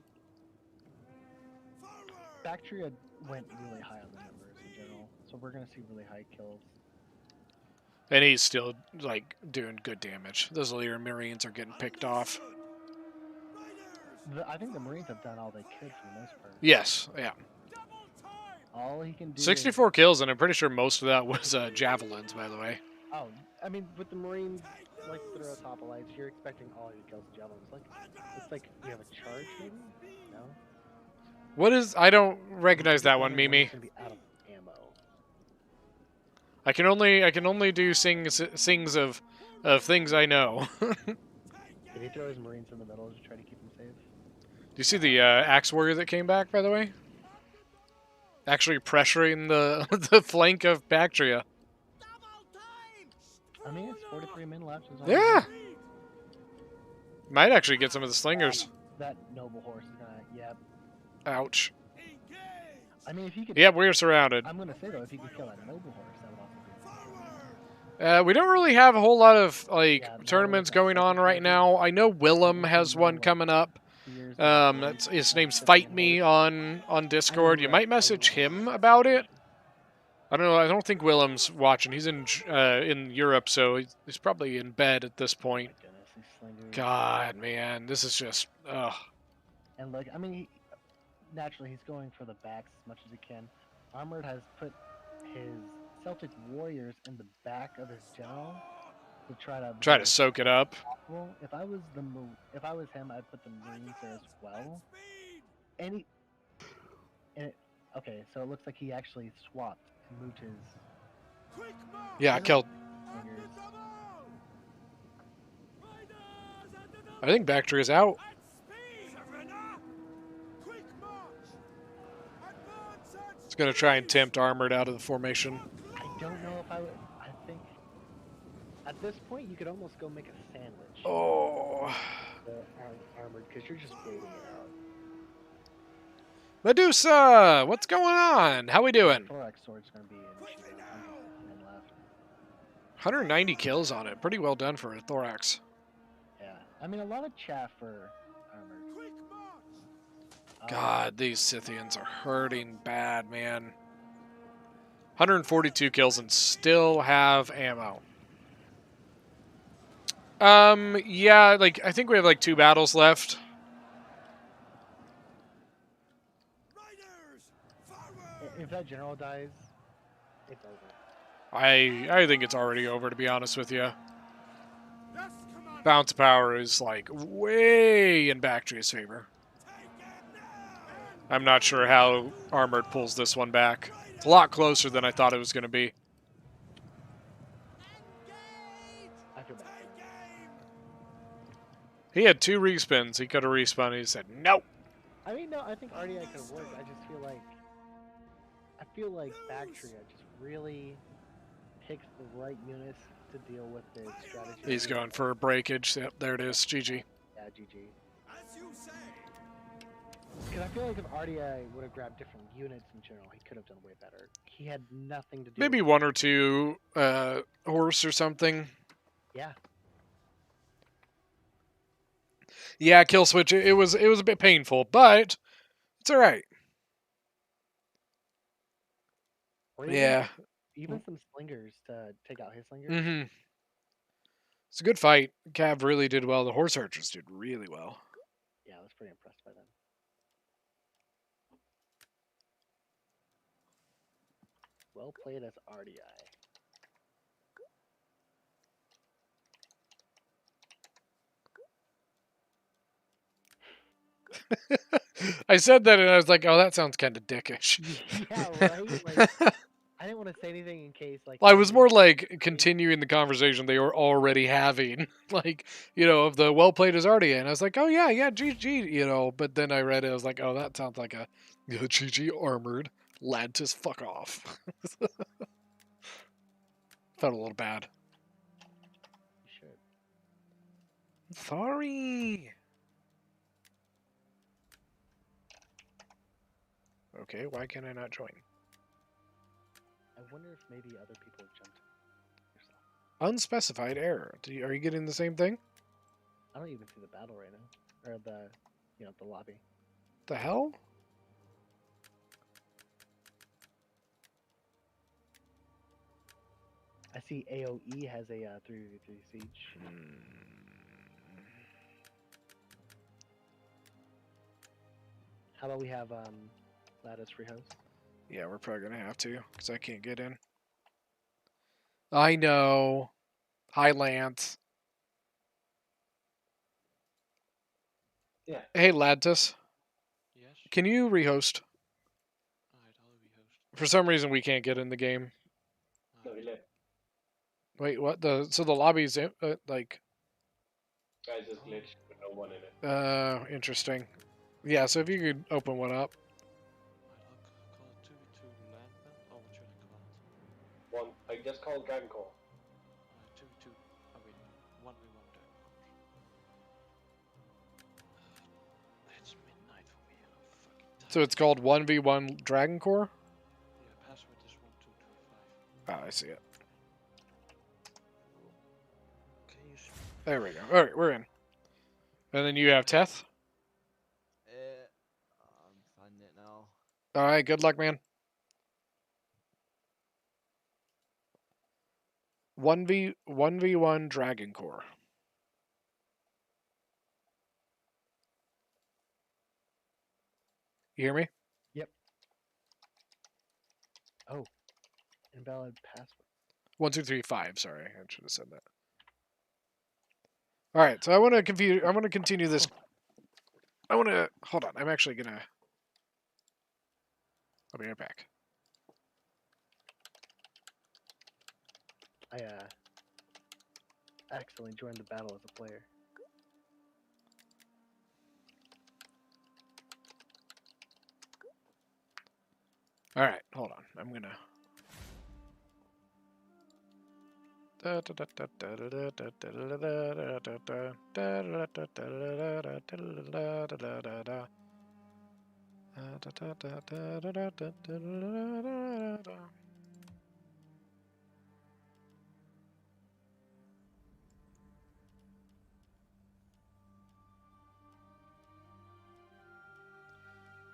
Bactria went really high on the numbers in general, so we're going to see really high kills. And he's still, like, doing good damage. Those Illyrian Marines are getting picked off. I think the Marines have done all they could for the most part. Yes, yeah. All he can do 64 kills, and I'm pretty sure most of that was javelins, by the way. Oh, I mean, with the Marines, like, that are at top of lights, you're expecting all your kills to javelins. It's like you have a charge, maybe? No? What is... I don't recognize that one, Mimi. Gonna be out of ammo. I can only do sings of things I know. Did he throw his Marines in the middle to try to keep them safe? Do you see the Axe Warrior that came back, by the way? Actually pressuring the flank of Bactria. I mean, it's 43 men left. Yeah. Might actually get some of the slingers. That noble horse is gonna... Yep. Ouch. I mean, if he could... Yep, we're surrounded. I'm gonna say, though, if he could kill that noble horse, that would also be... We don't really have a whole lot of, like, tournaments going on right now. I know Willem has one coming up. His name's Fight Me on Discord. You might message him about it. I don't know. I don't think Willem's watching. He's in Europe, so he's probably in bed at this point. God, man, this is just ugh. And look, I mean, naturally he's going for the backs as much as he can. Armored has put his Celtic warriors in the back of his general, to try to Try to absorb soak it up. possible. If I was if I was him, I'd put the Marines there as well. And okay, so it looks like he actually swapped and moved his. Yeah, killed. Slingers. I think Bactria is out. It's going to try and tempt Armored out of the formation. I don't know if I would. I think at this point you could almost go make a sandwich. Oh. Armored, because you're just waiting it out. Medusa, what's going on? How we doing? Thorax sword's gonna be in left. 190 kills on it. Pretty well done for a Thorax. Yeah, I mean a lot of chaff for Armored. God, these Scythians are hurting bad, man. 142 kills and still have ammo. Yeah, like I think we have like 2 battles left. If that general dies, it's over. I think it's already over, to be honest with you. Bounce power is like way in Bactria's favor. I'm not sure how Armored pulls this one back. It's a lot closer than I thought it was going to be. I feel bad. He had 2 respins. He could have respawned. He said, nope. I mean, no, I think RDI could have worked. I feel like Bactria just really picks the right units to deal with the strategy. He's going for a breakage. Yep, there it is. GG. Yeah, GG. Because I feel like if RDI would have grabbed different units in general, he could have done way better. He had nothing to do. Maybe with 1 or 2 horse or something. Yeah. Yeah, kill switch. It was a bit painful, but it's all right. Yeah. Even some slingers to take out his slingers. Mm-hmm. It's a good fight. Cav really did well. The horse archers did really well. Yeah, I was pretty impressed by them. Well played as RDI. I said that and I was like, oh, that sounds kind of dickish. Yeah, right? Like, I didn't want to say anything in case, like... Well, I was more like continuing the conversation they were already having. Like, you know, of the well played as RDA. And I was like, oh, yeah, GG, you know. But then I read it, I was like, oh, that sounds like a GG Armored. Lantis, fuck off. Felt a little bad. You should. Sorry. Okay, why can I not join? I wonder if maybe other people have jumped yourself. Unspecified error. Are you getting the same thing? I don't even see the battle right now. Or the, you know, the lobby. The hell? I see AOE has a 3v3 siege. How about we have Lattice free host? Yeah, we're probably gonna have to, because I can't get in. I know. Hi, Lance. Yeah. Hey, Ladtus. Yes. Can you rehost? Alright, I'll rehost. For some reason, we can't get in the game. No, really. Wait, what? So the lobby's like. Guys, just glitched with no one in it. Interesting. Yeah, so if you could open one up. I'll call it 2v2 landman, or what should I call it? I just called Dragon Call. 2v2, oh wait, 1v1 Dragon Calls. It's midnight for me and I'm fucking tired. So it's called 1v1 Dragon Core? Yeah, password is 1225. Ah, I see it. Can you There we go. Alright, we're in. And then you have Teth? I'm finding it now. Alright, good luck, man. 1v1 Dragon Core. You hear me? Yep. Oh. Invalid password. 1, 2, 3, 5. Sorry, I should have said that. All right, so I want to continue this. I want to hold on. I'm actually gonna. I'll be right back. I accidentally joined the battle as a player. All right, hold on. I'm gonna.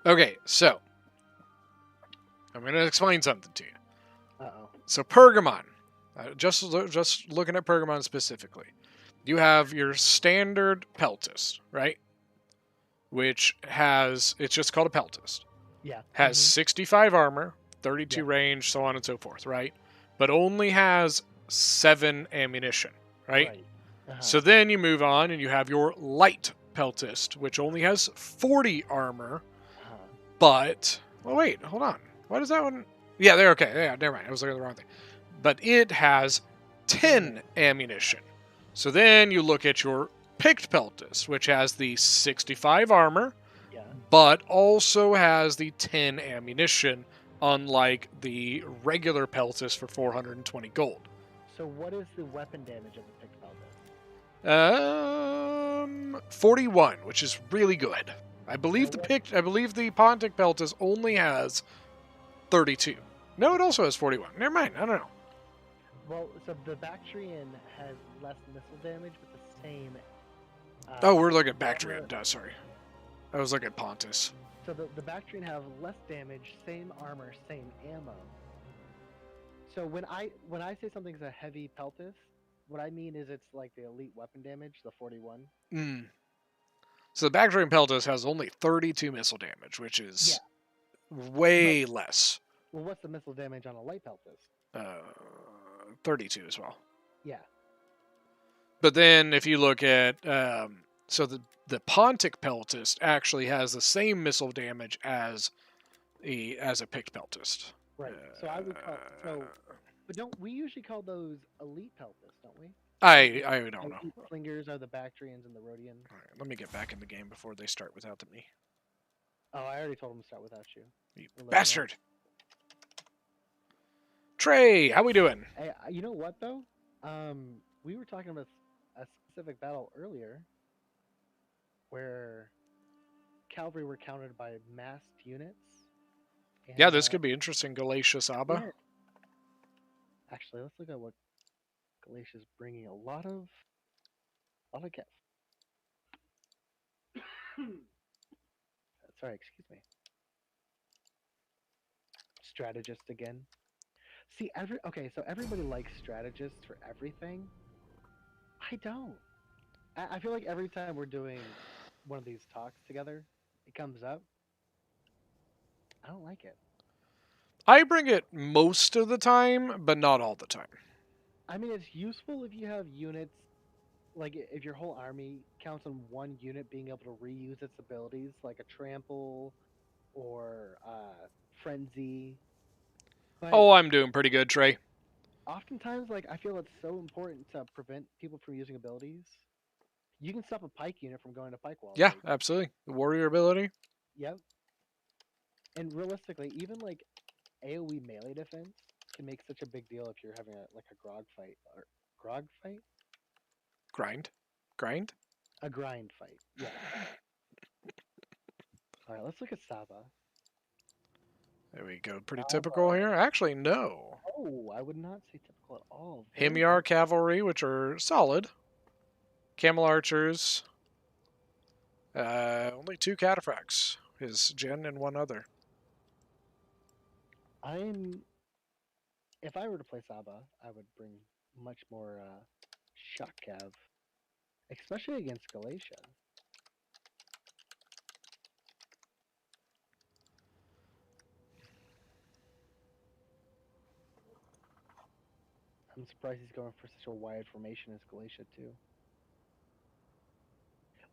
Okay, so I'm going to explain something to you. Uh-oh. So Pergamon, just looking at Pergamon specifically, you have your standard Peltist, right? Which has, it's just called a Peltist. Yeah. Has 65 armor, 32 Yeah. range, so on and so forth, right? But only has 7 ammunition, right? So then you move on and you have your light Peltist, which only has 40 armor, but... Well, wait, hold on. Why does that one... Yeah, they're okay. Yeah, never mind. I was looking at the wrong thing. But it has 10 ammunition. So then you look at your picked Peltist, which has the 65 armor, but also has the 10 ammunition, unlike the regular Peltist for 420 gold. So what is the weapon damage of the picked Peltist? 41, which is really good. I believe the Pontic Peltist only has 32. No, it also has 41. Never mind. I don't know. Well, so the Bactrian has less missile damage, but the same. Oh, we're looking at Bactrian. Sorry. I was looking at Pontus. So the Bactrian have less damage, same armor, same ammo. So when I say something's a heavy Peltist, what I mean is it's like the elite weapon damage, the 41. So the Bactrian Peltist has only 32 missile damage, which is way less. Well, what's the missile damage on a light Peltist? 32 as well. Yeah. But then if you look at so the Pontic Peltist actually has the same missile damage as a picked Peltist. Right. So I would call but don't we usually call those elite Peltists, don't we? I don't know. Elite slingers are the Bactrians and the Rhodians. All right, let me get back in the game before they start without me. Oh, I already told them to start without you. You bastard! Trey, how we doing? Hey, you know what though? We were talking about a specific battle earlier where cavalry were countered by massed units. And, yeah, this could be interesting. Galatia Saba. Yeah. Actually, let's look at what Galatia's bringing. A lot of cav. Sorry, excuse me. Strategist again. See, so everybody likes strategists for everything. I don't. I feel like every time we're doing one of these talks together, it comes up. I don't like it. I bring it most of the time, but not all the time. I mean, it's useful if you have units, like if your whole army counts on one unit being able to reuse its abilities, like a trample or frenzy. But oh, I'm doing pretty good, Trey. Oftentimes, like I feel it's so important to prevent people from using abilities. You can stop a pike unit from going to pike wall. Yeah, absolutely. The warrior ability. Yep. And realistically, even like AoE melee defense can make such a big deal if you're having a grog fight or grog fight. Grind. A grind fight. Yeah. All right, let's look at Saba. There we go. Pretty typical here. Actually, no. Oh, I would not say typical at all. Himyar cavalry, which are solid. Camel archers. Only 2 cataphracts. His gen and 1 other. If I were to play Saba, I would bring much more shock cav, especially against Galatia. I'm surprised he's going for such a wide formation as Galatia too.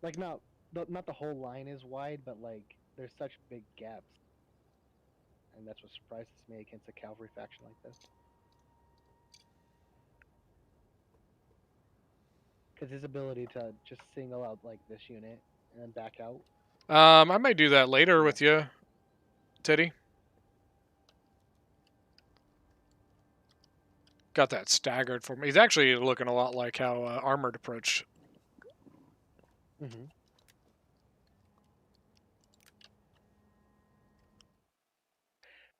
Like not the whole line is wide, but like there's such big gaps, and that's what surprises me against a cavalry faction like this. Because his ability to just single out like this unit and then back out. I might do that later with you, Teddy. Got that staggered for me. He's actually looking a lot like how Armored approached. Mm-hmm.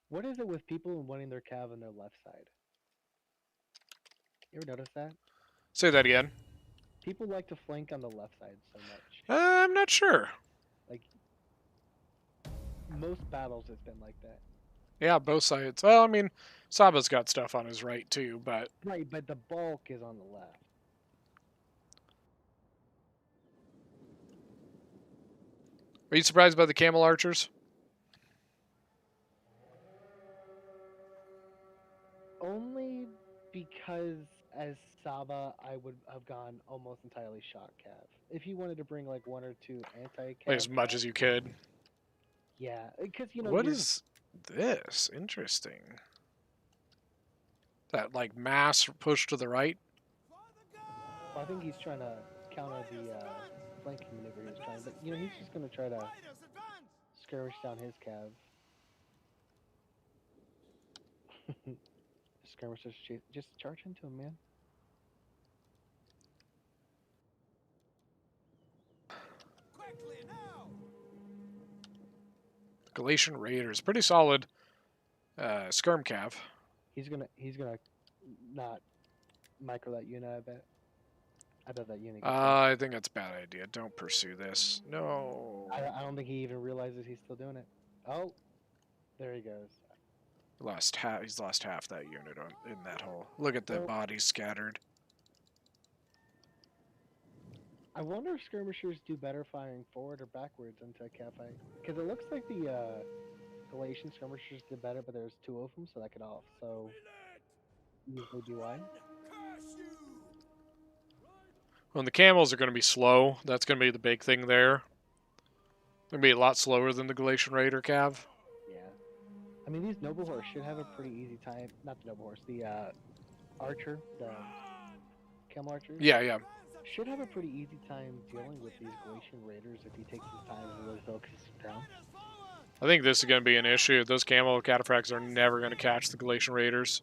What is it with people wanting their cav on their left side? You ever notice that? Say that again. People like to flank on the left side so much. I'm not sure. Like most battles, it's been like that. Yeah, both sides. Well, I mean, Saba's got stuff on his right too, but Right, but the bulk is on the left. are you surprised by the camel archers? Only because as Saba, I would have gone almost entirely shot cav. If you wanted to bring like one or two anti-cav, Like as much as you could. yeah, because you know What is this? Interesting. That like mass push to the right. Well, I think he's trying to counter the flanking maneuver he was trying, but you know he's just going to try to skirmish down his cav. Skirmishers, just charge into him, man. Galatian Raiders, pretty solid. Skirm cav. He's gonna not micro that unit. I bet that unit. I think that's a bad idea. Don't pursue this. No. I don't think he even realizes he's still doing it. Oh, there he goes. He's lost half that unit in that hole. Look at the bodies scattered. I wonder if skirmishers do better firing forward or backwards into a cav fight. Because it looks like the Galatian skirmishers did better, but there's two of them, so that could also usually be why. Well, the camels are going to be slow. That's going to be the big thing there. They're going to be a lot slower than the Galatian Raider cav. Yeah. I mean, these noble horse should have a pretty easy time. Not the noble horse, the archer, the camel archers. Yeah. Should have a pretty easy time dealing with these Galatian Raiders if he takes his time and really focuses down. I think this is going to be an issue. Those camel cataphracts are never going to catch the Galatian Raiders.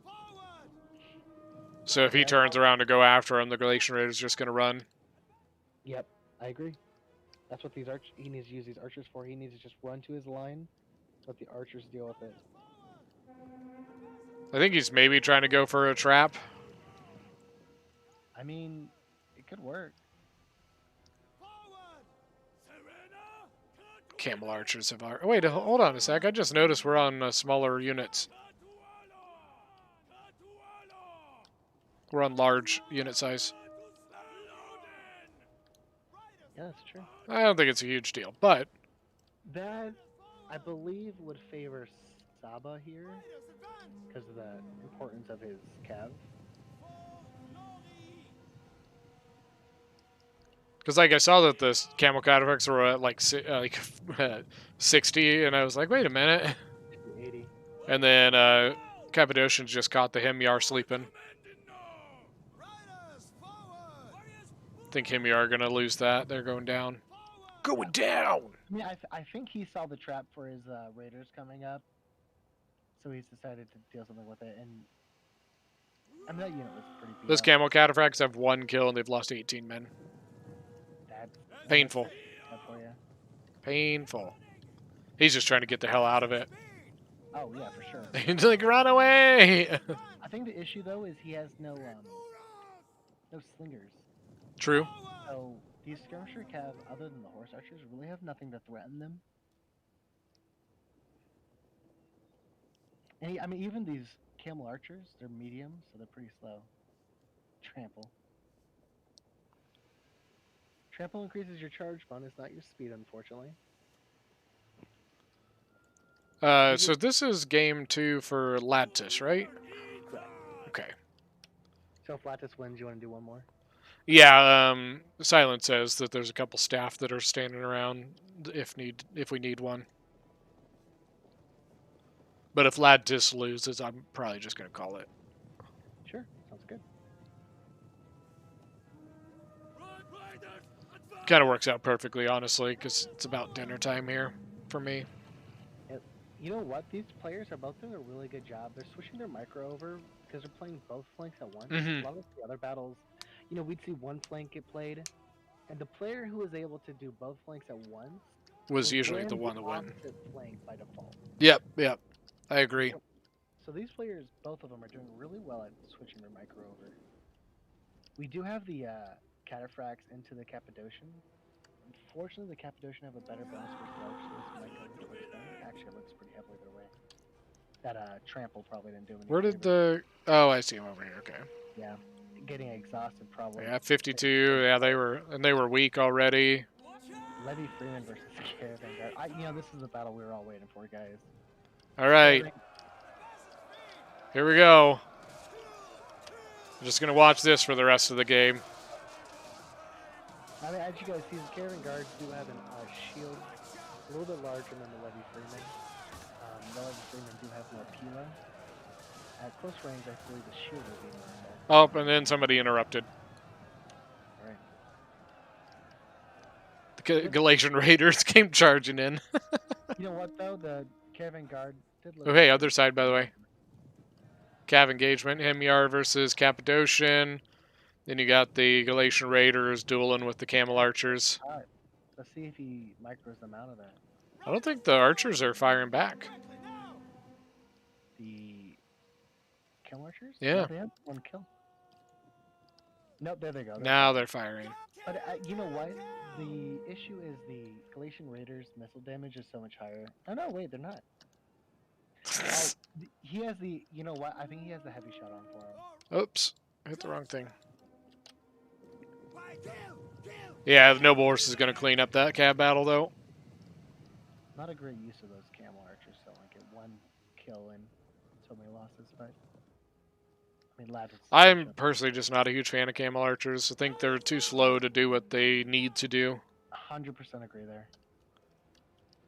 So if he turns around to go after him, the Galatian Raiders are just going to run. Yep, I agree. That's what he needs to use these archers for. He needs to just run to his line, let the archers deal with it. I think he's maybe trying to go for a trap. I mean, it could work. Camel archers have... Wait, hold on a sec. I just noticed we're on smaller units. We're on large unit size. Yeah, that's true. I don't think it's a huge deal, but... That, I believe, would favor Saba here because of the importance of his cav. Because like I saw that the camel cataphracts were at like 60, and I was like, wait a minute. 80. And then Cappadocians just caught the Himyar sleeping. I think Himyar are going to lose that. They're going down. Going down! I mean, I think he saw the trap for his raiders coming up, so he's decided to deal something with it. And I mean, that unit was pretty beat Those up. camel cataphracts have 1 kill, and they've lost 18 men. That's painful. for you. Painful. He's just trying to get the hell out of it. Oh yeah, for sure. He's like, run away! I think the issue though is he has no slingers. True. So these skirmisher cav, other than the horse archers, really have nothing to threaten them. And I mean, even these camel archers, they're medium, so they're pretty slow. Trample. Trample increases your charge bonus, not your speed, unfortunately. So this is game 2 for Lattice, right? Correct. Okay. So if Lattice wins, you want to do one more? Yeah, Silent says that there's a couple staff that are standing around if we need one. But if Ladtis loses, I'm probably just going to call it. Sure, sounds good. Kind of works out perfectly, honestly, because it's about dinner time here for me. You know what? These players are both doing a really good job. They're switching their micro over because they're playing both flanks at once. Mhm. A lot of the other battles, we'd see one flank get played, and the player who was able to do both flanks at once Was usually ran the one that won. opposite flank by default. Yep. I agree. So these players, both of them, are doing really well at switching their micro over. We do have the Cataphracts into the Cappadocian. Unfortunately, the Cappadocian have a better bonus for slow, so this might go towards them. Actually, it looks pretty heavily their way. That trample probably didn't do anything. Where did the... Oh, I see him over here. Okay. Yeah, getting exhausted probably. Yeah, 52. Yeah, they were weak already. Levy Freeman versus Caravan Guard. This is the battle we were all waiting for, guys. All right. Here we go. I'm just going to watch this for the rest of the game. I mean, as you guys see, the Caravan Guards do have a shield a little bit larger than the Levy Freeman. The Levy Freeman do have more Pila. At close range, I believe the shield will be more. Oh, and then somebody interrupted. Alright. The Galatian Raiders came charging in. You know what, though? The Caravan Guard did look... Oh, hey, other side, by the way. Cav engagement, Hemyar versus Cappadocian. Then you got the Galatian Raiders dueling with the Camel Archers. Alright, let's see if he micros them out of that. I don't think the Archers are firing back. The Camel Archers? Yeah. No, they have one kill. Nope, there they go. Now they're firing. But you know what? The issue is the Galatian Raiders' missile damage is so much higher. Oh no, wait, they're not. He has the... You know what? I think he has the heavy shot on for him. Oops. I hit the wrong thing. Yeah, the Noble Horse is going to clean up that cab battle, though. Not a great use of those Camel Archers, so like get one kill and so many losses, but... I mean, I'm personally just not a huge fan of Camel Archers. I think they're too slow to do what they need to do. 100% agree there.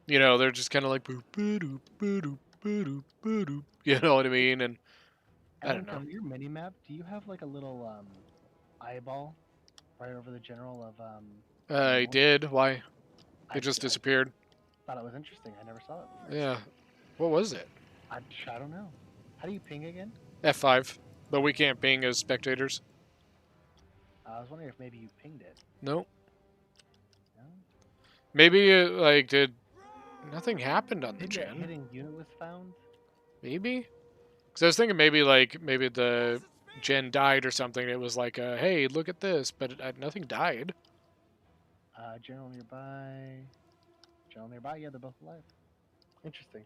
You know, they're just kind of like... Boop, boop, boop, boop, boop, you know what I mean? And I don't know. On your mini-map, do you have like a little eyeball right over the general of... I did. Why? It just disappeared. I thought it was interesting. I never saw it before. Yeah. What was it? I don't know. How do you ping again? F5. But we can't ping as spectators. I was wondering if maybe you pinged it. Nope. No? Maybe, did... Nothing happened on the gen. Maybe a hidden unit was found? Maybe? Because I was thinking maybe the gen died or something. It was like, hey, look at this. But nothing died. General nearby. General nearby. Yeah, they're both alive. Interesting.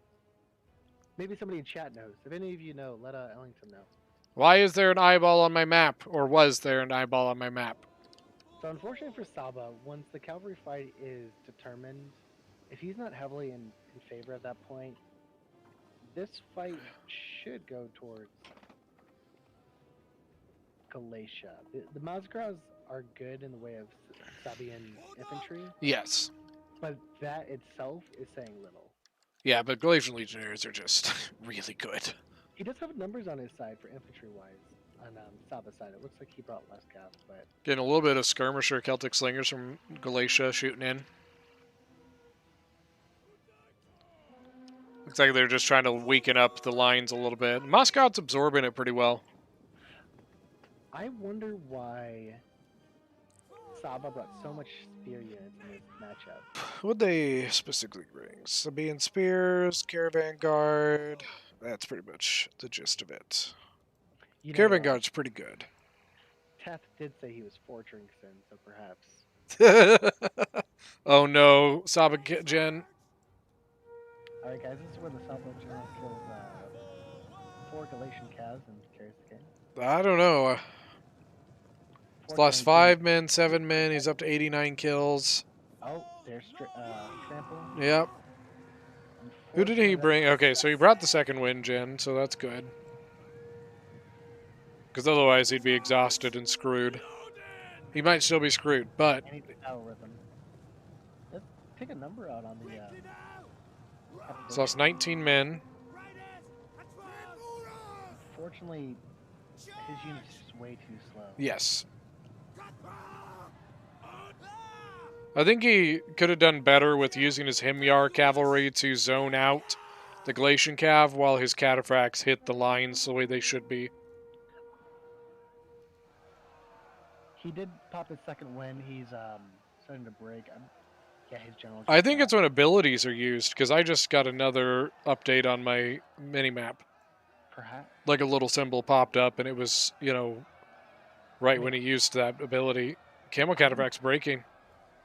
Maybe somebody in chat knows. If any of you know, let Ellington know. Why is there an eyeball on my map? Or was there an eyeball on my map? So unfortunately for Saba, once the cavalry fight is determined, if he's not heavily in favor at that point, this fight should go towards Galatia. The Mazgras are good in the way of Sabian infantry. Yes. But that itself is saying little. Yeah, but Galatian Legionnaires are just really good. He does have numbers on his side for infantry-wise. On Saba's side, it looks like he brought less cav, but... Getting a little bit of skirmisher Celtic slingers from Galatia shooting in. Looks like they're just trying to weaken up the lines a little bit. Moscow's absorbing it pretty well. I wonder why Saba brought so much spear units in this matchup. What'd they specifically bring? Sabian Spears, Caravan Guard. That's pretty much the gist of it. Caravan Guard's pretty good. Teth did say he was 4 drinks in, so perhaps. Oh no, Saba Gen. Alright guys, this is where the Saba General kills 4 Galatian Cavs and carries the game. I don't know. He's lost 5 men, 7 men. He's up to 89 kills. Oh, there's Trample. Yep. Who did he bring? Okay, so he brought the second win gen, so that's good. Because otherwise he'd be exhausted and screwed. he might still be screwed. But And he's battle rhythm. Let's take a number out on the. he's lost 19 men. Unfortunately, his unit's just way too slow. Yes. I think he could have done better with using his Himyar cavalry to zone out the Galatian cav while his cataphracts hit the lines the way they should be. He did pop his second win. He's starting to break. Yeah, his general. I think it's when abilities are used, because I just got another update on my minimap. Perhaps. Like a little symbol popped up, and it was, right when he used that ability. Camel cataphract's breaking.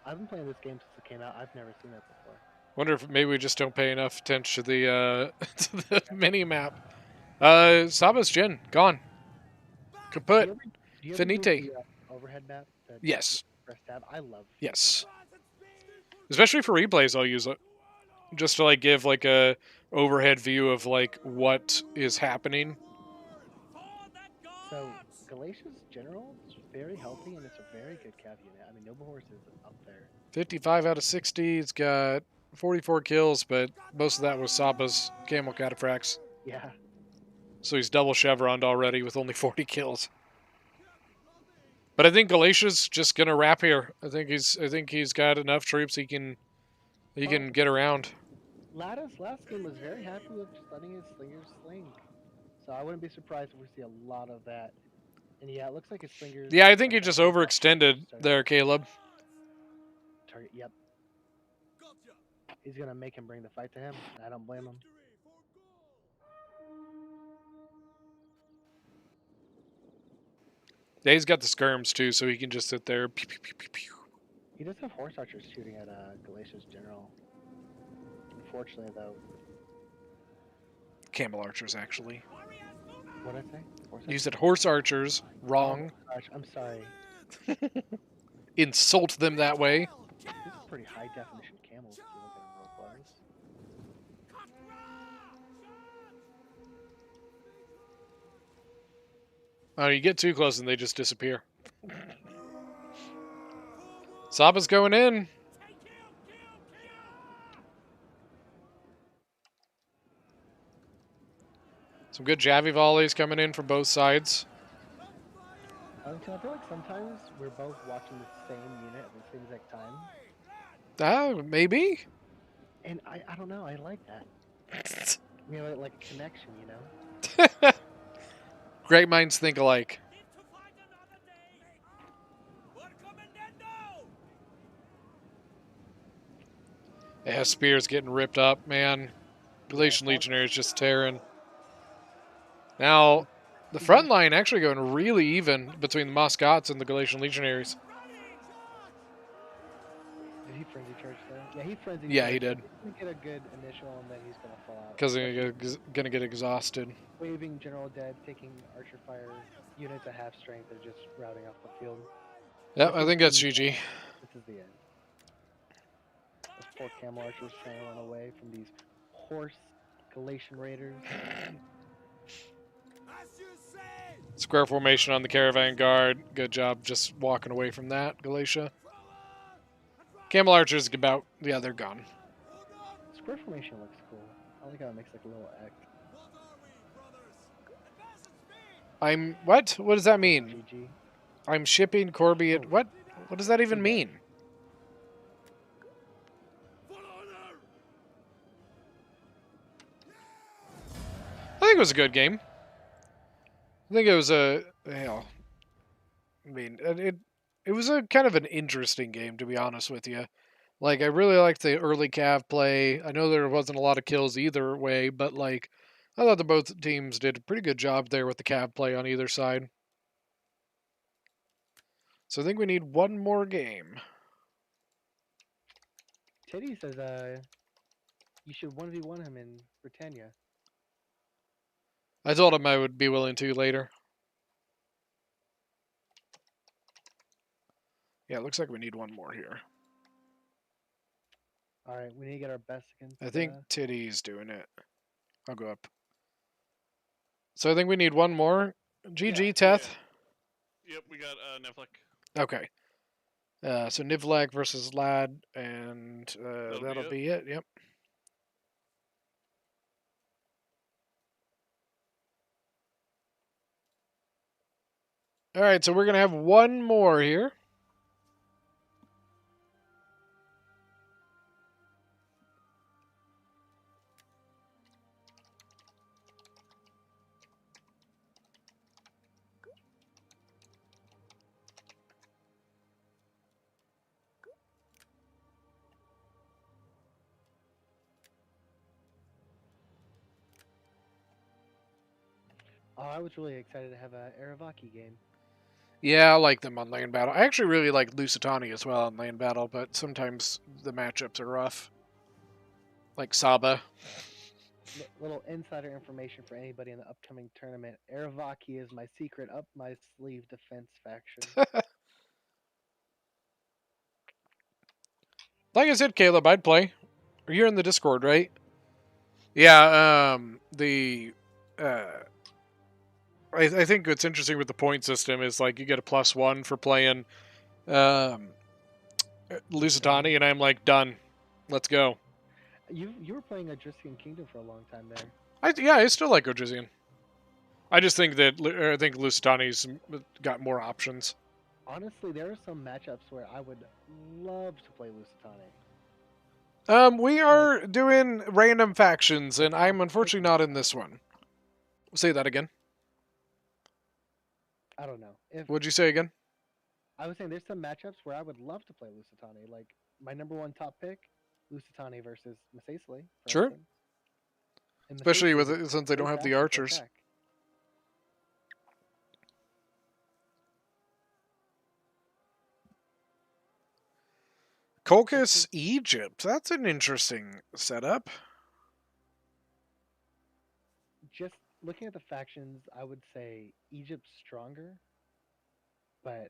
I've been playing this game since it came out. I've never seen it before. Wonder if maybe we just don't pay enough attention to the to the minimap. Saba's Jin gone. Kaput. Do you ever Finite. use the, overhead map? Yes. Press tab. I love. Yes. Especially for replays, I'll use it just to like give like a overhead view of like what is happening. So Galatia's general is very healthy, and it's a very good cav unit. I mean, Noble Horse is up there. 55 out of 60. He's got 44 kills, but most of that was Saba's camel cataphracts. Yeah. So he's double chevroned already with only 40 kills. But I think Galatia's just gonna wrap here. I think he's got enough troops he can get around. Last game was very happy with just letting his slingers sling. So I wouldn't be surprised if we see a lot of that. And yeah, it looks like his slingers. Yeah, I think he just overextended there, Caleb. Target, yep. He's gonna make him bring the fight to him. I don't blame him. Yeah, he's got the skirms too, so he can just sit there. Pew, pew, pew, pew, pew. He does have horse archers shooting at Galatia's general. Unfortunately, though. Camel archers, actually. What did I say? You said horse archers. Wrong. Oh, gosh, I'm sorry. Insult them that way. These are pretty high definition camels if you look at them real close. Oh, you get too close and they just disappear. Saba's going in. Some good Javi volleys coming in from both sides. I feel like sometimes we're both watching the same unit at the same exact time. Maybe. And I don't know, I like that. We have like a connection, you know? Great minds think alike. Yeah, Spear's getting ripped up, man. Galatian Legionnaires just tearing. Now, the front line actually going really even between the Moscots and the Galatian Legionaries. Did he frenzy charge there? Yeah, he frenzy. Yeah, he did. He's gonna get a good initial, and then he's gonna fall out. Because they're gonna get exhausted. Waving general dead, taking archer fire units at half strength. They're just routing off the field. Yep, I think that's GG. This is the end. Those poor camel archers trying to run away from these horse Galatian raiders. Square formation on the caravan guard. Good job just walking away from that, Galatia. Camel archers about, yeah, they're gone. Square formation looks cool. I like how it makes like a little X. What? What does that mean? GG. I'm shipping Corby at, what? What does that even mean? I think it was a good game. I think it was it was a kind of an interesting game, to be honest with you. Like, I really liked the early cav play. I know there wasn't a lot of kills either way, but like, I thought that both teams did a pretty good job there with the cav play on either side. So I think we need one more game. Teddy says, you should 1v1 him in Britannia. I told him I would be willing to later. Yeah, it looks like we need one more here. Alright, we need to get our best against... I think Titty's doing it. I'll go up. So I think we need one more. GG, Teth. Yep, we got Netflix. Okay. So Nivlak versus Lad, and that'll be it. Yep. All right, so we're gonna have one more here. Oh, I was really excited to have a Aravaki game. Yeah, I like them on Land Battle. I actually really like Lucitani as well on Land Battle, but sometimes the matchups are rough. Like Saba. Little insider information for anybody in the upcoming tournament. Aravaki is my secret up my sleeve defense faction. Like I said, Caleb, I'd play. You're in the Discord, right? Yeah, I think what's interesting with the point system is like you get a +1 for playing Lucitani, and I'm like, done. Let's go. You were playing Adristian Kingdom for a long time there. I still like Odrisian. I just think that Lucitani's got more options. Honestly, there are some matchups where I would love to play Lucitani. We are doing random factions, and I'm unfortunately not in this one. Say that again. I don't know. What'd you say again? I was saying there's some matchups where I would love to play Lucitani. Like my number one top pick, Lucitani versus Masacely. Sure. Especially since they don't have the archers. Colchis, Egypt. That's an interesting setup. Just looking at the factions, I would say Egypt's stronger. But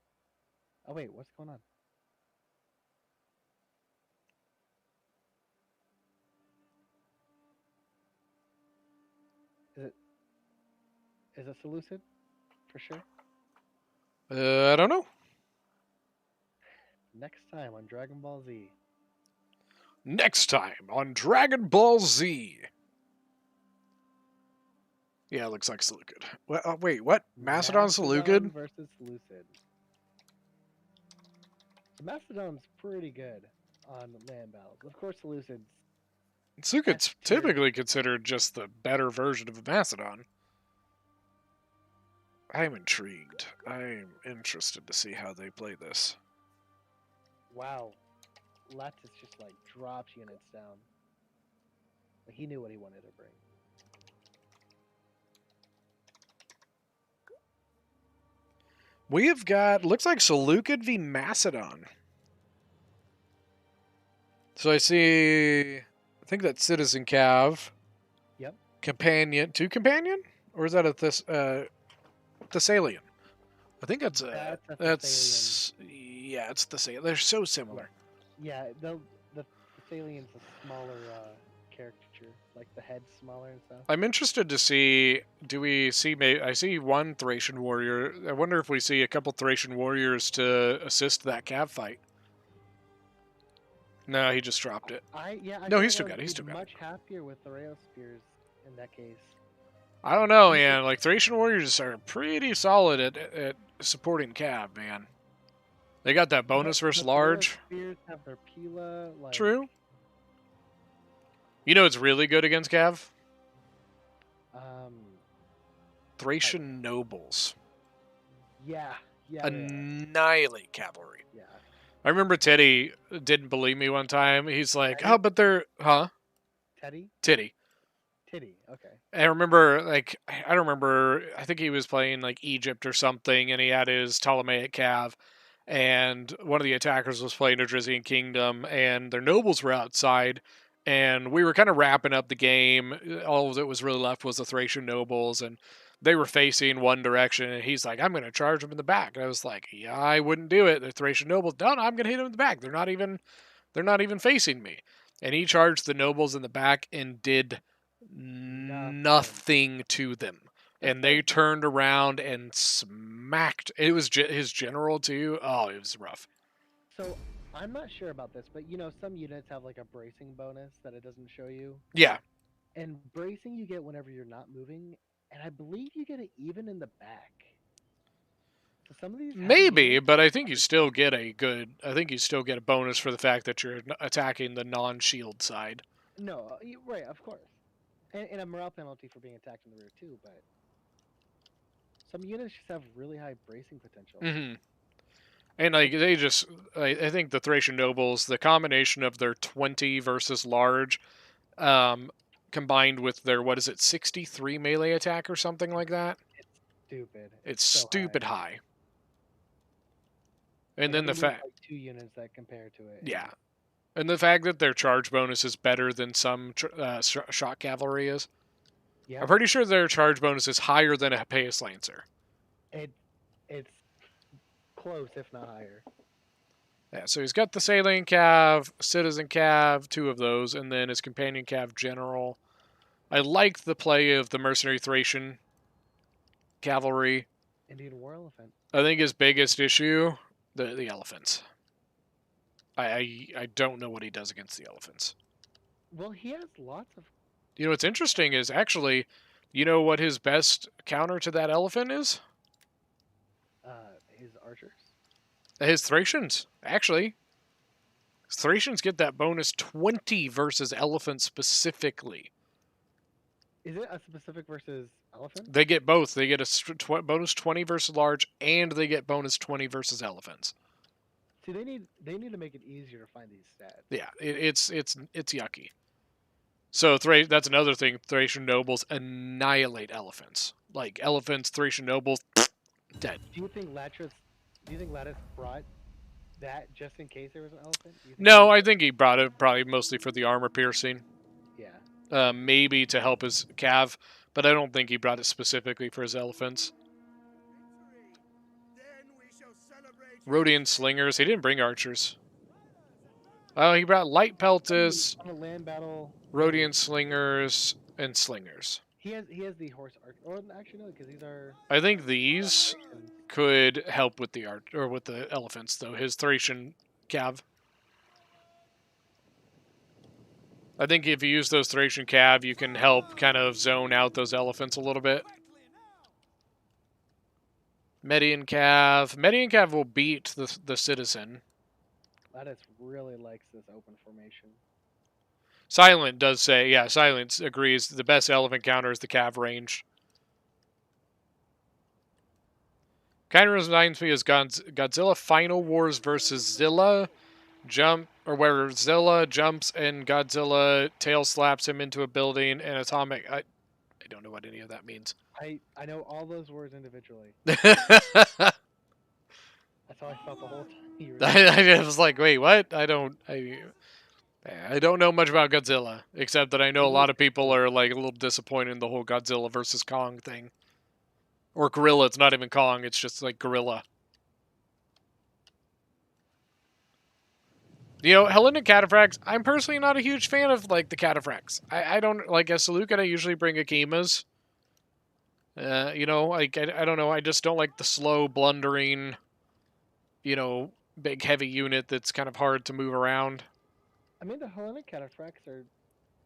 oh wait, what's going on? Is it Seleucid? For sure. I don't know. Next time on Dragon Ball Z. Next time on Dragon Ball Z. Yeah, it looks like Seleucid. Wait, what? Macedon Seleucid? Versus Seleucid. Macedon's pretty good on land battles. Of course, Seleucid's. Seleucid's typically considered just the better version of a Macedon. I'm intrigued. I'm interested to see how they play this. Wow. Lattice just like dropped units down. Like he knew what he wanted to bring. We have got, looks like Seleucid v Macedon. So I see, I think that's Citizen Cav. Yep. Companion, 2 Companion? Or is that a Thessalian? I think that's yeah, it's Thessalian. They're so similar. Yeah, the Thessalian's a smaller caricature, like the head's smaller and stuff. I'm interested to see, do we see, I see one Thracian warrior. I wonder if we see a couple Thracian warriors to assist that Cav fight. No, he just dropped it. No, he's still got it. He's still got it. Much happier with the rail spears in that case. I don't know, man. Like, Thracian warriors are pretty solid at supporting Cav, man. They got that bonus versus large. Spears have their Pila, like... True. You know it's really good against Cav? Thracian nobles. Yeah. Annihilate cavalry. Yeah. I remember Teddy didn't believe me one time. He's like, "Oh, but they're Teddy. Titty. Okay. I remember, like, I don't remember. I think he was playing like Egypt or something, and he had his Ptolemaic Cav, and one of the attackers was playing Odrisian Kingdom, and their nobles were outside, and we were kind of wrapping up the game. All that was really left was the Thracian nobles, and they were facing one direction, and he's like, "I'm going to charge them in the back." And I was like, "Yeah, I wouldn't do it. The Thracian nobles, no, I'm going to hit them in the back. They're not even facing me." And he charged the nobles in the back and did nothing to them. and they turned around and smacked. It was his general too. Oh, it was rough. So I'm not sure about this, but some units have like a bracing bonus that it doesn't show you. Yeah. And bracing you get whenever you're not moving, and I believe you get it even in the back. So some of these maybe, but I think you still get a bonus for the fact that you're attacking the non-shield side. No, right, of course, and a morale penalty for being attacked in the rear too. But some units just have really high bracing potential. Mm-hmm. And like I think the Thracian nobles, the combination of their 20 versus large, combined with their 63 melee attack or something like that. It's stupid. It's so stupid high. And like, then the fact, like 2 units that compare to it. Yeah, and the fact that their charge bonus is better than some shock cavalry is. Yeah. I'm pretty sure their charge bonus is higher than a Paeus Lancer. It's close, if not higher. Yeah, so he's got the Saline Cav, Citizen Cav, 2 of those, and then his Companion Cav General. I like the play of the Mercenary Thracian Cavalry. Indian War Elephant. I think his biggest issue, the elephants. I don't know what he does against the elephants. Well, he has lots of... You know what's interesting is actually, you know what his best counter to that elephant is? His archers? His Thracians, actually. Thracians get that bonus 20 versus elephant specifically. Is it a specific versus elephant? They get both. They get a bonus 20 versus large, and they get bonus 20 versus elephants. See, they need to make it easier to find these stats. Yeah, it's yucky. So that's another thing. Thracian nobles annihilate elephants. Like elephants, Thracian nobles, dead. Do you think Lattice brought that just in case there was an elephant? No, I think he brought it probably mostly for the armor piercing. Yeah. Maybe to help his cav, but I don't think he brought it specifically for his elephants. Rhodian slingers. He didn't bring archers. Oh, he brought light peltas, on a land battle. Rhodian slingers, and slingers. He has the horse archer. Or actually no, because these are. I think these could help with the with the elephants, though. His Thracian cav. I think if you use those Thracian cav, you can help kind of zone out those elephants a little bit. Median cav. Median cav will beat the citizen. Lattice really likes this open formation. Silent does say, yeah, Silent agrees. The best elephant counter is the cav range. Kind of reminds me as Godzilla Final Wars versus Zilla. Where Zilla jumps and Godzilla tail slaps him into a building and atomic. I don't know what any of that means. I know all those words individually. That's how I felt the whole time. I was like, wait, what? I don't know much about Godzilla, except that I know a lot of people are like a little disappointed in the whole Godzilla versus Kong thing. Or Gorilla. It's not even Kong. It's just like Gorilla. You know, Hellenic Cataphracts, I'm personally not a huge fan of, like, the Cataphracts. I don't, like, as Seleucid, I usually bring Akimas. You know, like, I don't know, I just don't like the slow, blundering, you know, big, heavy unit that's kind of hard to move around. I mean, the Hellenic Cataphracts are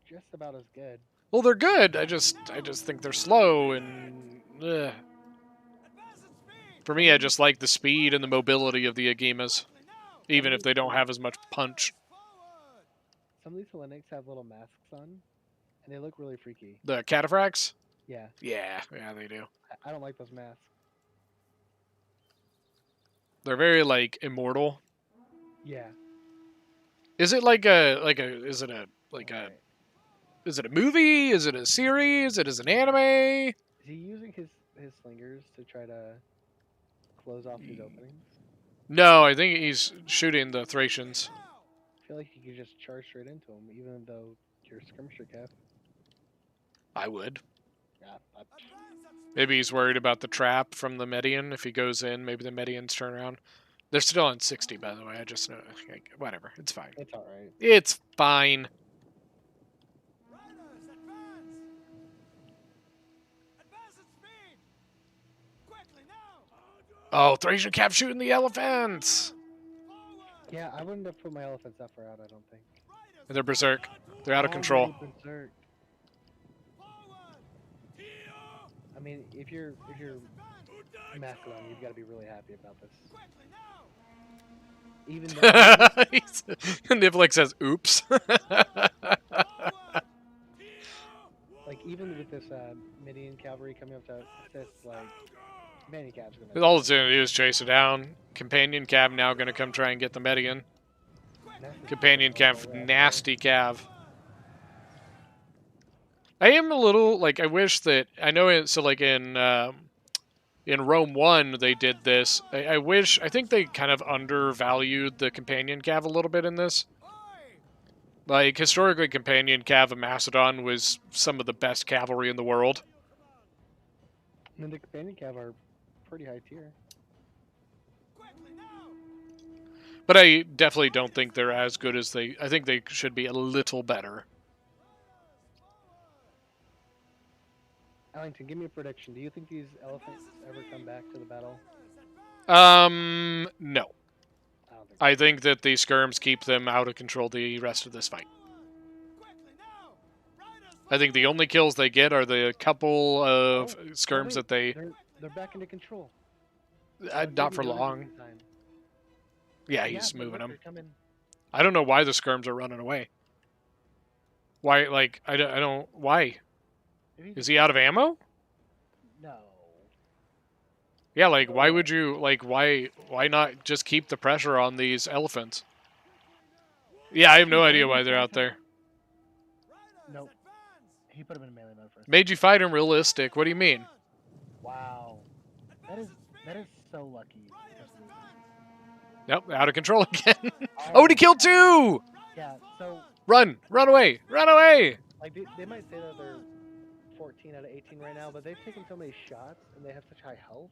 just about as good. Well, they're good, I just think they're slow, and, For me, I just like the speed and the mobility of the Agimas. Even if they don't have as much punch. Some of these Hellenics have little masks on, and they look really freaky. The Cataphracts? Yeah. Yeah, they do. I don't like those masks. They're very, like, immortal. Yeah. Is it is it a movie? Is it a series? Is it an anime? Is he using his slingers to try to close off these openings? No, I think he's shooting the Thracians. I feel like you could just charge straight into them, even though you're skirmisher cap. I would. Yeah. Maybe he's worried about the trap from the Median. If he goes in, maybe the Medians turn around. They're still on 60, by the way. I just know. Whatever. It's fine. It's alright. It's fine. Oh, Thracian Cav shooting the elephants! Yeah, I wouldn't have put my elephants that far out, I don't think. They're berserk. They're out of control. Already berserk. I mean, if you're Macedon, you've got to be really happy about this. Even though Nivlik says, "Oops." like even with this Midian cavalry coming up to assist, like Manny Cav's gonna. All it's gonna do is chase it down. Companion Cav now gonna come try and get the Median. Companion Cav, nasty Cav. I am a little like I wish that I know it. So like in Rome 1 they did this. I think they kind of undervalued the Companion Cav a little bit in this. Like historically, Companion Cav of Macedon was some of the best cavalry in the world. I mean, the Companion Cav are pretty high tier. But I definitely don't think they're as good as they... I think they should be a little better. Ellington, give me a prediction. Do you think these elephants ever come back to the battle? No. I think that the skirms keep them out of control the rest of this fight. I think the only kills they get are the couple of skirms that they... They're back into control. not for long. Yeah, he's moving them. I don't know why the skirms are running away. Why, like, I don't... Why? Is he out of ammo? No. Yeah, like, why would you... Like, why not just keep the pressure on these elephants? Yeah, I have no idea why they're out there. Nope. He put him in melee mode first. Made you fight him realistic. What do you mean? Wow. That is so lucky. Nope, out of control again. Oh, and he killed 2! Yeah, so... Run away! Run away! Like, they might say that they're 14 out of 18 right now, but they've taken so many shots, and they have such high health,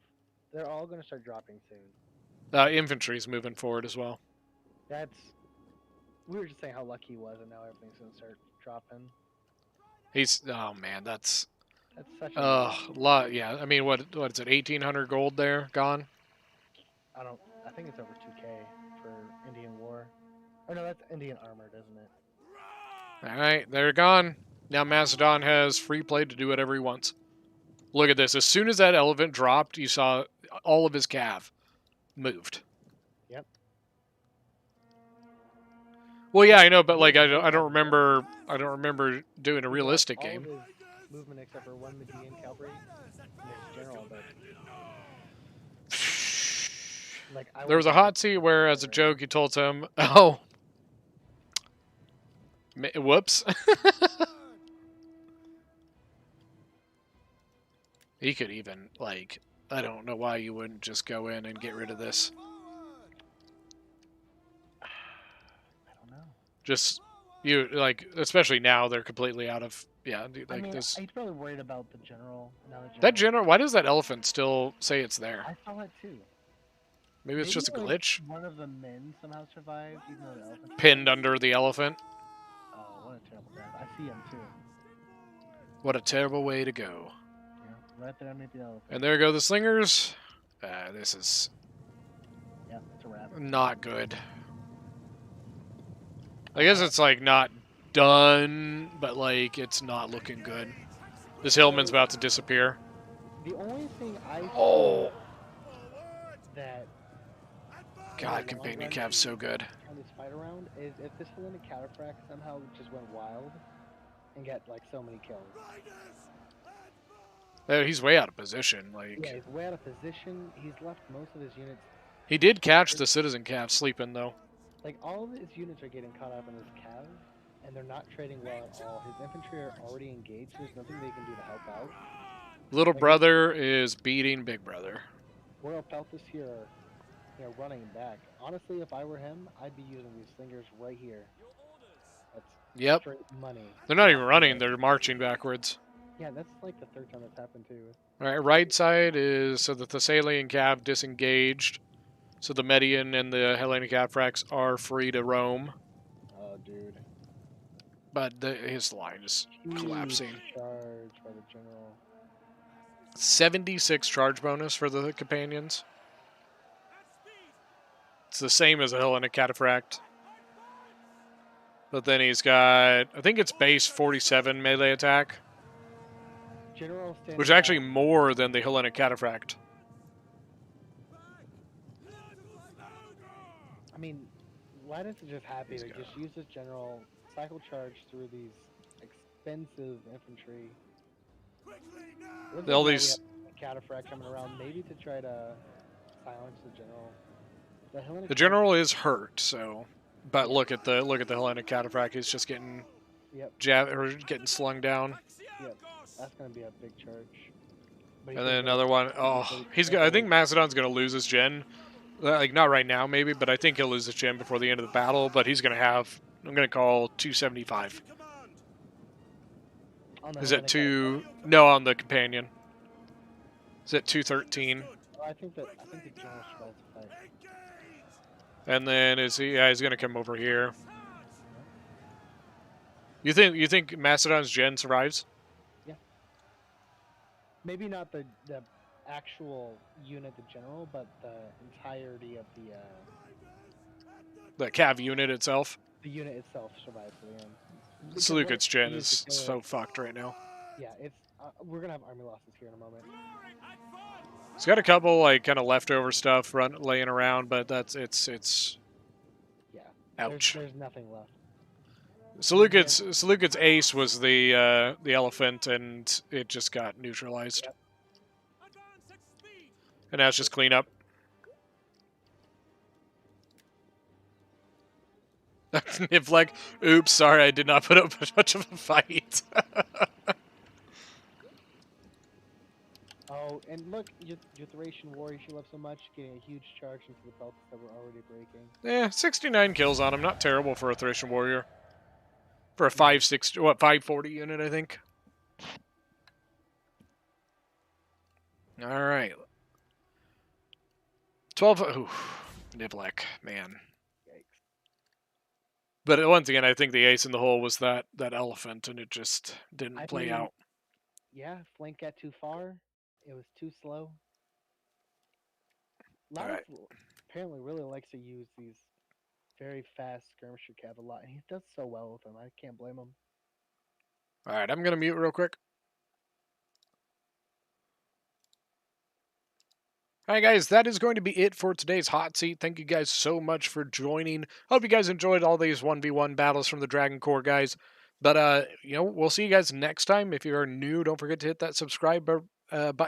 they're all going to start dropping soon. Infantry's moving forward as well. We were just saying how lucky he was, and now everything's going to start dropping. He's... Oh, man, that's such a... lot, yeah. I mean, what is it, 1,800 gold there, gone? I think it's over 2k for Indian War. Oh no, that's Indian Armored, isn't it? Alright, they're gone. Now Macedon has free play to do whatever he wants. Look at this. As soon as that elephant dropped, you saw all of his cav moved. Yep. Well, yeah, I know, but like I don't remember doing a realistic game. All of his movement except for one Median cavalry and his general, but like, there was a Hotseat where, as a joke, you told him, "Oh, whoops." He could even, like, I don't know why you wouldn't just go in and get rid of this. I don't know. Just, like, especially now, they're completely out of, like I mean, this. he's probably worried about the general. That general, why does that elephant still say it's there? I saw that too. Maybe it's just a glitch? One of the men somehow survived, even though the elephant... Pinned under the elephant. Oh, what a terrible death. I see him too. What a terrible way to go. Yeah, right there underneath the elephant. And there go the slingers. This is... Yeah, it's a wrap. Not good. I guess it's, like, not done, but, like, it's not looking good. This hillman's about to disappear. The only thing I Oh! That... God, Companion Cav's so good. On this fight around is if this Hellenic Cataphract somehow just went wild and got like so many kills. He's way out of position. Like, yeah, he's way out of position. He's left most of his units. He did catch the Citizen Cav sleeping though. Like all of his units are getting caught up in his Cav, and they're not trading well at all. His infantry are already engaged. There's nothing they can do to help out. Little brother is beating big brother. Royal Peltis here are, running back. Honestly, if I were him, I'd be using these slingers right here. That's straight money. They're not even running, they're marching backwards. Yeah, that's like the third time that's happened too. Alright, right side is so the Thessalian Cav disengaged. So the Median and the Hellenic Cataphracts are free to roam. Oh, dude. But his line is collapsing. Charge by the general. 76 charge bonus for the companions. It's the same as a Hellenic Cataphract. But then he's got, I think it's base 47 melee attack. General standing Which is actually back. more than the Hellenic Cataphract. I mean, why doesn't it just happy to just use this general, cycle charge through these expensive infantry? All these Cataphract coming around, maybe to try to silence the general. The general is hurt, so. But look at the Hellenic Cataphract. He's just getting getting slung down. Yep, that's gonna be a big charge. And then another one. Oh, he's got. I think Macedon's gonna lose his gen. Like not right now, maybe, but I think he'll lose his gen before the end of the battle. But he's gonna have. I'm gonna call 275. Is it two? No, on the companion. Is it 213? I think the general survives the fight. And then is he? Yeah, he's gonna come over here. You think Macedon's gen survives? Yeah. Maybe not the actual unit, the general, but the entirety of the cav unit itself. The unit itself survives to the end. Seleucid's gen is so fucked right now. Yeah, it's we're gonna have army losses here in a moment. He's got a couple like kind of leftover stuff laying around, but it's. Yeah. Ouch. There's nothing left. Seleucid's ace was the elephant, and it just got neutralized. Yep. And now it's just clean up. Nivlek, oops, sorry, I did not put up much of a fight. Oh, and look, your Thracian warriors you love so much, getting a huge charge into the belts that were already breaking. Yeah, 69 kills on him, not terrible for a Thracian warrior. For a 540 unit, I think. All right. 12. Ooh, Nivlek, man. Yikes. But once again, I think the ace in the hole was that elephant, and it just didn't play out. Yeah, flank got too far. It was too slow. Right. Apparently really likes to use these very fast skirmisher cav a lot, and he does so well with them. I can't blame him. All right, I'm going to mute real quick. All right, guys, that is going to be it for today's Hot Seat. Thank you guys so much for joining. Hope you guys enjoyed all these 1v1 battles from the Dragon Corps guys. But, we'll see you guys next time. If you're new, don't forget to hit that subscribe button